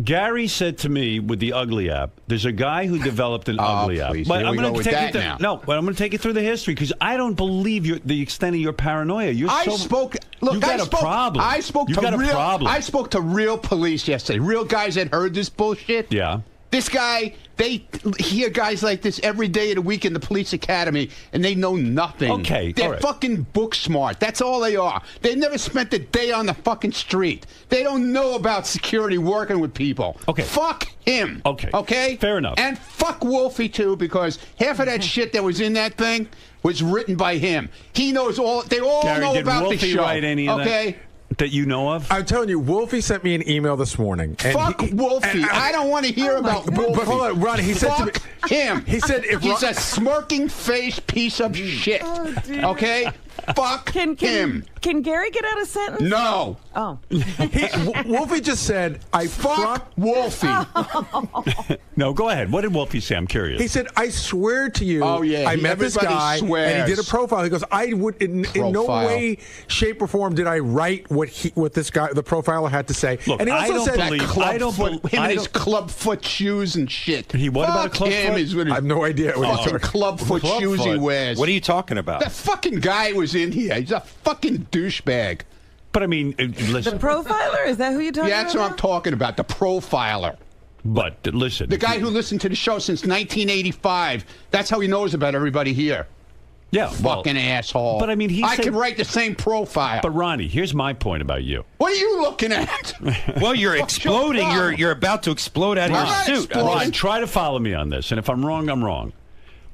Gary said to me with the Ugly app, there's a guy who developed an Ugly app. Please. But Here I'm we going go to with take that you through, now. no, but I'm going to take you through the history because I don't believe the extent of your paranoia. You got a problem. I spoke You to got a real. problem. I spoke to real police yesterday. Real guys that heard this bullshit. Yeah. This guy, they hear guys like this every day of the week in the police academy, and they know nothing. Okay, They're all right. fucking book smart. That's all they are. They never spent a day on the fucking street. They don't know about security working with people. Okay. Fuck him. Okay. Okay? Fair enough. And fuck Wolfie, too, because half of that shit that was in that thing was written by him. He knows all. They all Gary, know did about Wolfie the show. write any of okay? that you know of? I'm telling you, Wolfie sent me an email this morning. And Fuck Wolfie. I don't want to hear about Wolfie. But hold on, Ronnie, he said to me, Fuck him. He said if he's a smirking face piece of shit. Okay? Fuck him. Can Gary get out a sentence? No. Oh. Wolfie just said, I fuck Wolfie. No, go ahead. What did Wolfie say? I'm curious. He said, I swear to you, Oh, yeah. I met this Everybody guy, swears. and he did a profile. He goes, I would, in no Profile. way, shape, or form did I write what this guy, the profiler, had to say. Look, and he also said, him and his clubfoot shoes and shit. He what about a Fuck club him foot? is what I have no idea what he's fucking talking clubfoot shoes he wears. What are you talking about? That fucking guy was in here. He's a fucking douchebag. But I mean, The listen. profiler? Is that who you're talking Yeah, that's about? what I'm talking about. The profiler. But listen. The guy who listened to the show since 1985. That's how he knows about everybody here. Yeah. Fucking asshole. But I mean, I could write the same profile. But Ronnie, here's my point about you. What are you looking at? Well, you're What's exploding. your problem? You're about to explode out of I'm your not suit. exploding. Ron, try to follow me on this, and if I'm wrong, I'm wrong.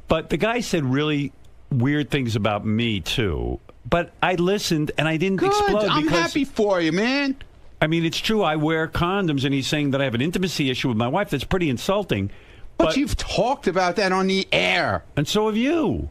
But the guy said really weird things about me too. But I listened and I didn't Good. explode. I'm because, happy for you, man. I mean, it's true. I wear condoms, and he's saying that I have an intimacy issue with my wife. That's pretty insulting. But you've talked about that on the air. And so have you.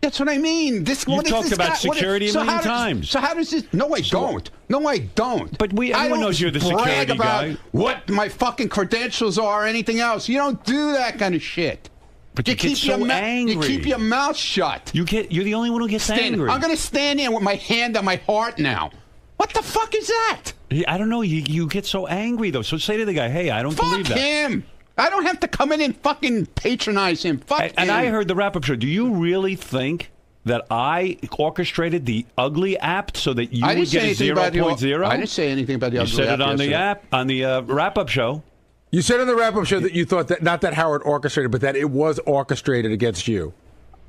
That's what I mean. You've talked about security a million times. So how does this? No, I don't. No, I don't. But everyone knows you're the brag security about guy. what my fucking credentials are or anything else. You don't do that kind of shit. But you get so angry. You keep your mouth shut. You're the only one who gets angry. I'm going to stand there with my hand on my heart now. What the fuck is that? I don't know. You get so angry, though. So say to the guy, hey, I don't believe that. Fuck him. I don't have to come in and fucking patronize him. Fuck him. And I heard the wrap-up show. Do you really think that I orchestrated the Ugly app so that you would get a 0.0? I didn't say anything about the Ugly app. You said it on yesterday. the app, on the wrap-up show. You said in the wrap-up show that you thought that, not that Howard orchestrated, but that it was orchestrated against you.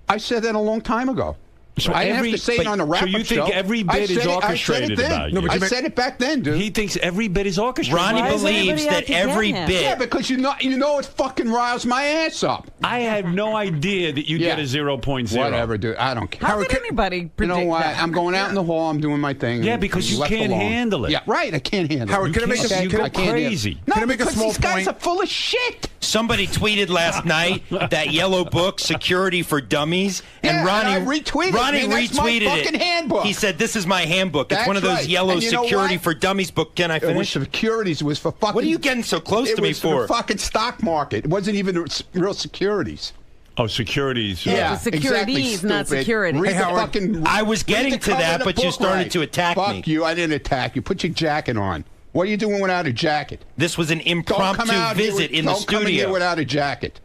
I said that a long time ago. So I didn't have to say it on the wrap-up show. So you think every bit is orchestrated about you? I said it back then, dude. He thinks every bit is orchestrated. Ronnie believes that every bit. Yeah, because you know it fucking riles my ass up. I had no idea that you'd get a 0.0. Whatever, dude. I don't care. How could anybody predict You know what? that? I'm going out in the hall. I'm doing my thing. Yeah, because you Left can't alone. handle it. Yeah, right. I can't handle Howard, it. can I make a- You can I- go crazy. No, Can I make a because small these guys point? are full of shit. Somebody tweeted last night that yellow book, Security for Dummies, and Yeah, Ronnie and I retweeted it. Ronnie Man, that's my retweeted fucking it. handbook. He said, "This is my handbook. It's That's one of those right. yellow And you know Security what? for Dummies book." Can I It was finish? securities. It was for fucking. What are you getting so close to me It was for for? the fucking stock market. It wasn't even real securities. Oh, securities. Yeah, it's securities, exactly, not stupid. security. Read Hey, the Howard, fucking, I was read getting the to cover that, of the but you book started right. to attack Fuck me. you. I didn't attack you. Put your jacket on. What are you doing without a jacket? This was an Don't impromptu come out here visit with- in the don't come in here studio. without a jacket.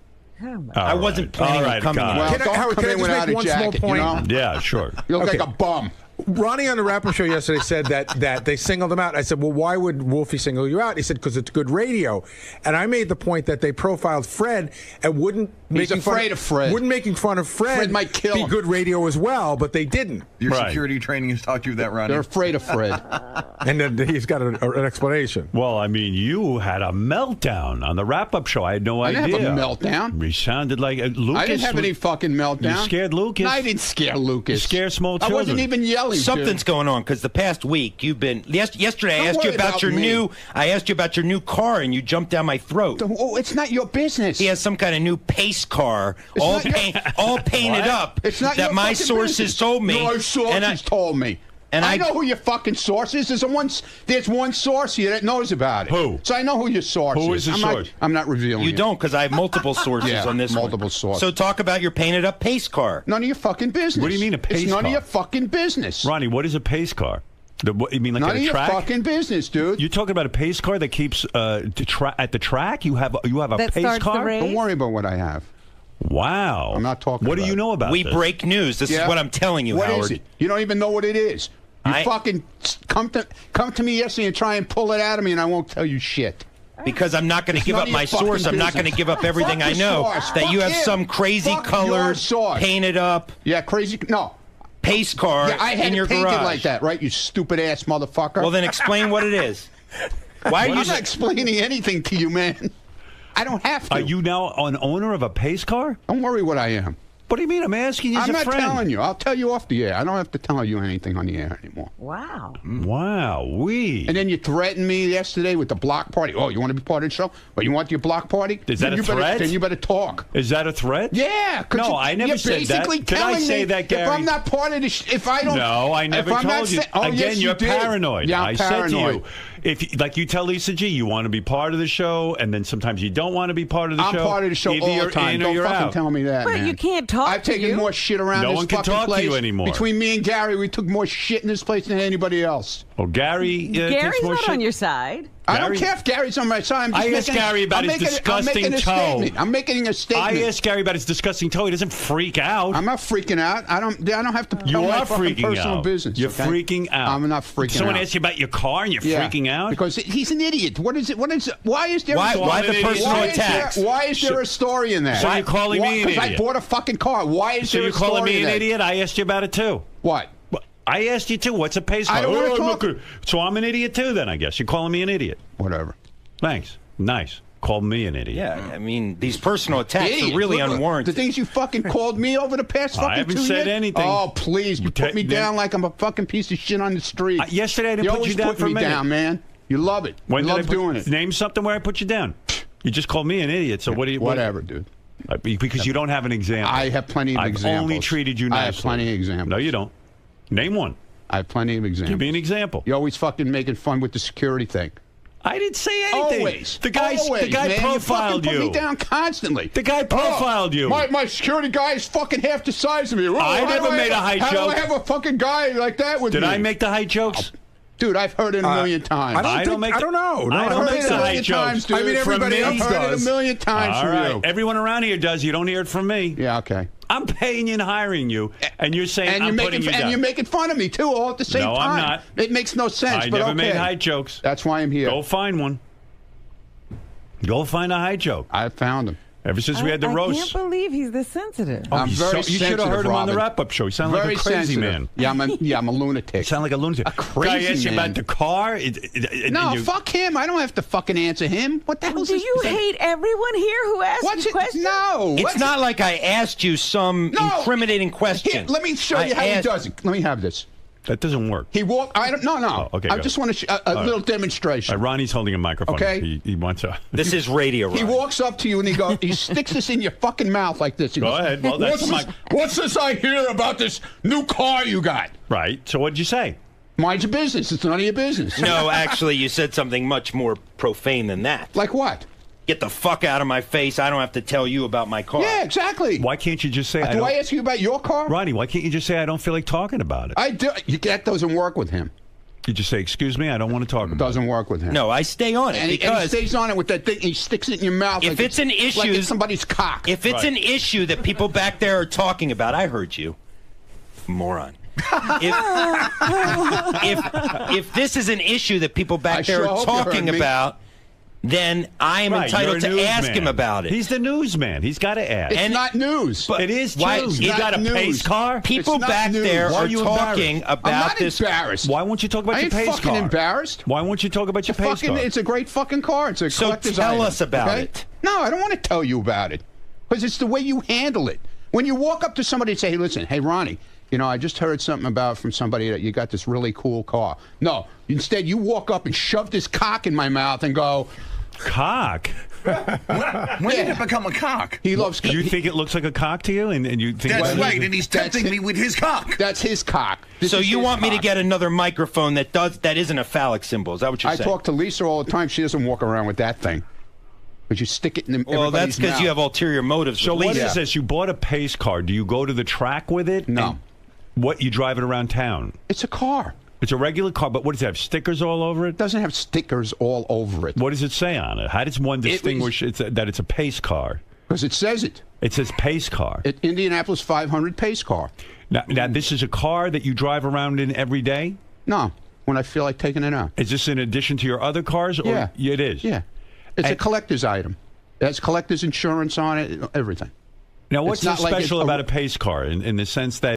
I wasn't planning on coming. God. Well, Can I- don't Howard, come can I in just without make a one small jacket, point? you know? Yeah, sure. You look Okay. like a bum. Ronnie on the wrap-up show yesterday said that they singled him out. I said, well, why would Wolfie single you out? He said, because it's good radio. And I made the point that they profiled Fred and wouldn't He's afraid of Fred. Wouldn't making fun of Fred might kill be him. good radio as well, but they didn't. Your Right. security training has taught you that, Ronnie. They're afraid of Fred. And then he's got an explanation. Well, I mean, you had a meltdown on the wrap-up show. I had no I idea. didn't have a meltdown. We sounded like Lucas. I didn't have any fucking meltdown. You scared Lucas. No, I didn't scare Lucas. You scare small I children. wasn't even yelling. Something's dude. going on because the past week you've been. Yesterday I Don't asked you worry about about your me. new. I asked you about your new car and you jumped down my throat. Oh, it's not your business. He has some kind of new pace car, It's all not your- all painted What? up. It's not that your my fucking sources business. told me. My sources told me. And I I know who your fucking source is. There's one source here that knows about it. Who? So I know who your source is. Who is the source? I'm not revealing You it. don't, because I have multiple sources Yeah, on this multiple one. sources. So talk about your painted up pace car. None of your fucking business. What do you mean a pace It's none car? of your fucking business. Ronnie, what is a pace car? You mean like None at of a your track? fucking business, dude. You're talking about a pace car that keeps at the track? You have a That pace starts the car? race? Don't worry about what I have. Wow. I'm not talking What about do you it. know about We this? break news. This is what I'm telling you, What Howard. is it? You don't even know what it is. You I- fucking come to me yesterday and try and pull it out of me, and I won't tell you shit. because I'm not going to give up my source. I'm not going to give up everything I know. That you have some crazy colored, painted up. Yeah, crazy. No. Pace car yeah, I had in your it painted garage. like that, right? You stupid ass motherfucker. Well, then explain what it is. Why are you I'm not explaining anything to you, man. I don't have to. Are you now an owner of a pace car? Don't worry what I am. What do you mean? I'm asking you as I'm a not friend. telling you. I'll tell you off the air. I don't have to tell you anything on the air anymore. Wow. Wow. And then you threatened me yesterday with the block party. Oh, you want to be part of the show? Well, you want your block party? Is that a threat? Then you better talk. Is that a threat? Yeah. No, I never said that. Did I say that, Gary? If I'm not part of the if I don't... No, I never told you. Again, yes, you're did. paranoid. Yeah, I'm I paranoid. said to you, if like you tell Lisa G, you want to be part of the show, and then sometimes you don't want to be part of the show. I'm part of the show Either all you're the time. in or Don't you're fucking out. tell me that, But man. you can't talk I've to taken you. more shit around No this one can fucking talk to place. you anymore. Between me and Gary, we took more shit in this place than anybody else. Oh, Gary takes Gary's more not shit. on your side. I don't care if Gary's on my side. I asked Gary about his disgusting toe. I'm making a statement. I asked Gary about his disgusting toe. He doesn't freak out. I'm not freaking out. I don't have to You tell my are fucking freaking personal out. business. You're okay? freaking out. I'm not freaking Someone out. asked you about your car and you're freaking out? Because he's an idiot. What is it? Why is there Why the personal attacks? Why is there a story in that? So you're calling me an Because I idiot? bought a fucking car. Why is So there you're a story calling me in an that? idiot? I asked you about it too. What? I asked you too. What's a pace car? I don't wanna I'm talk. not gonna- So I'm an idiot too then, I guess. You're calling me an idiot. Whatever. Thanks. Nice. Call me an idiot. Yeah, I mean, these personal attacks Idiot. are really Look, unwarranted. The things you fucking called me over the past fucking I haven't 2 said years? anything. Oh, please. You put me down like I'm a fucking piece of shit on the street. Yesterday I didn't you put you always down put for a me minute. down, man. You love it. When you did love I put, doing it. Name something where I put you down. You just called me an idiot. So what do you? Whatever, dude. Because you don't have an example. I have plenty of I've examples. only treated you nicely. I have plenty of examples. No, you don't. Name one. I have plenty of examples. Give me an example. You're always fucking making fun with the security thing. I didn't say anything. Always. The guy man. profiled you. you. Put me down constantly. The guy profiled you. My security guy is fucking half the size of me. I never made a height joke. How do I joke. have a fucking guy like that with me? Did I make the height jokes? Dude, I've heard it a million times. I don't make the height jokes. Dude. I mean, everybody else does. I've heard it a million times All from right. you. Everyone around here does. You don't hear it from me. Yeah, okay. I'm paying you and hiring you, and you're saying I'm putting you down. And you're making fun of me, too, all at the same No, time. I'm not. It makes no sense, I but never okay. made height jokes. That's why I'm here. Go find one. Go find a height joke. I found him. Ever since we had the I roast. can't believe he's this sensitive. I'm very You should have heard him on the Robin. wrap-up show. You sound Very like a crazy sensitive. man. Yeah, I'm a lunatic. You sound like a lunatic. A crazy Guy asked you man. about the car. No, fuck him. I don't have to fucking answer him. What the hell is Do this? you hate everyone here who asks What's you it? questions? No. It's not like I asked you some incriminating question. Here, let me show I you how he asked- does it. Let me have this. That doesn't work. He walked. I don't. No. Oh, okay, I go just ahead. want to a little demonstration. Ronnie's holding a microphone. Okay. He wants a. This is radio, He Ron. walks up to you and he sticks this in your fucking mouth like this. He Go goes, ahead. Well, that's what's this I hear about this new car you got? Right. So what did you say? Mind your business. It's none of your business. No, actually, you said something much more profane than that. Like what? Get the fuck out of my face. I don't have to tell you about my car. Yeah, exactly. Why can't you just say? Do I ask you about your car? Ronnie, why can't you just say I don't feel like talking about it? I do. That doesn't work with him. You just say, "Excuse me, I don't want to talk about it." Doesn't work with him. No, I stay on it And he because stays on it with that thing. He sticks it in your mouth. if like it's an issue, like it's somebody's cock. If it's an issue that people back there are talking about, I heard you, moron. If this is an issue that people back there sure are hope you heard talking me. about, then I am Right, entitled you're a to ask newsman. him about it. He's the newsman. He's got to ask. It's not news. But it is Why- news. it's You got a not pace news. car? People It's not back news. there Why are are you talking embarrassed? about I'm not this. embarrassed. Why won't you talk about I your ain't pace fucking car? embarrassed. Why won't you talk about your pace car? It's a great fucking car. It's a So collector's tell item, us about okay? it. No, I don't want to tell you about it because it's the way you handle it. When you walk up to somebody and say, "Hey, listen, hey Ronnie, you know, I just heard something about from somebody that you got this really cool car." No, instead you walk up and shove this cock in my mouth and go, Cock? When did it become a cock? He loves. Do you think it looks like a cock to you? And you think That's it's- right, and he's tempting me with his cock. That's his cock. This So is you his want me to cock. get another microphone that isn't a phallic symbol? Is that what you're I saying? talk to Lisa all the time. She doesn't walk around with that thing. But you stick it in Well, that's everybody's because mouth. you have ulterior motives. So with what Lisa. is this? You bought a pace car. Do you go to the track with it? No. And what, you drive it around town? It's a car. It's a regular car, but what does it have? Stickers all over it? It doesn't have stickers all over it. What does it say on it? How does one distinguish that it's a pace car? Because it says it. It says pace car. Indianapolis 500 pace car. Now, this is a car that you drive around in every day? No, when I feel like taking it out. Is this in addition to your other cars? Or Yeah. It is? Yeah. It's a collector's item. It has collector's insurance on it, everything. Now, what's It's not so like special about a pace car in the sense that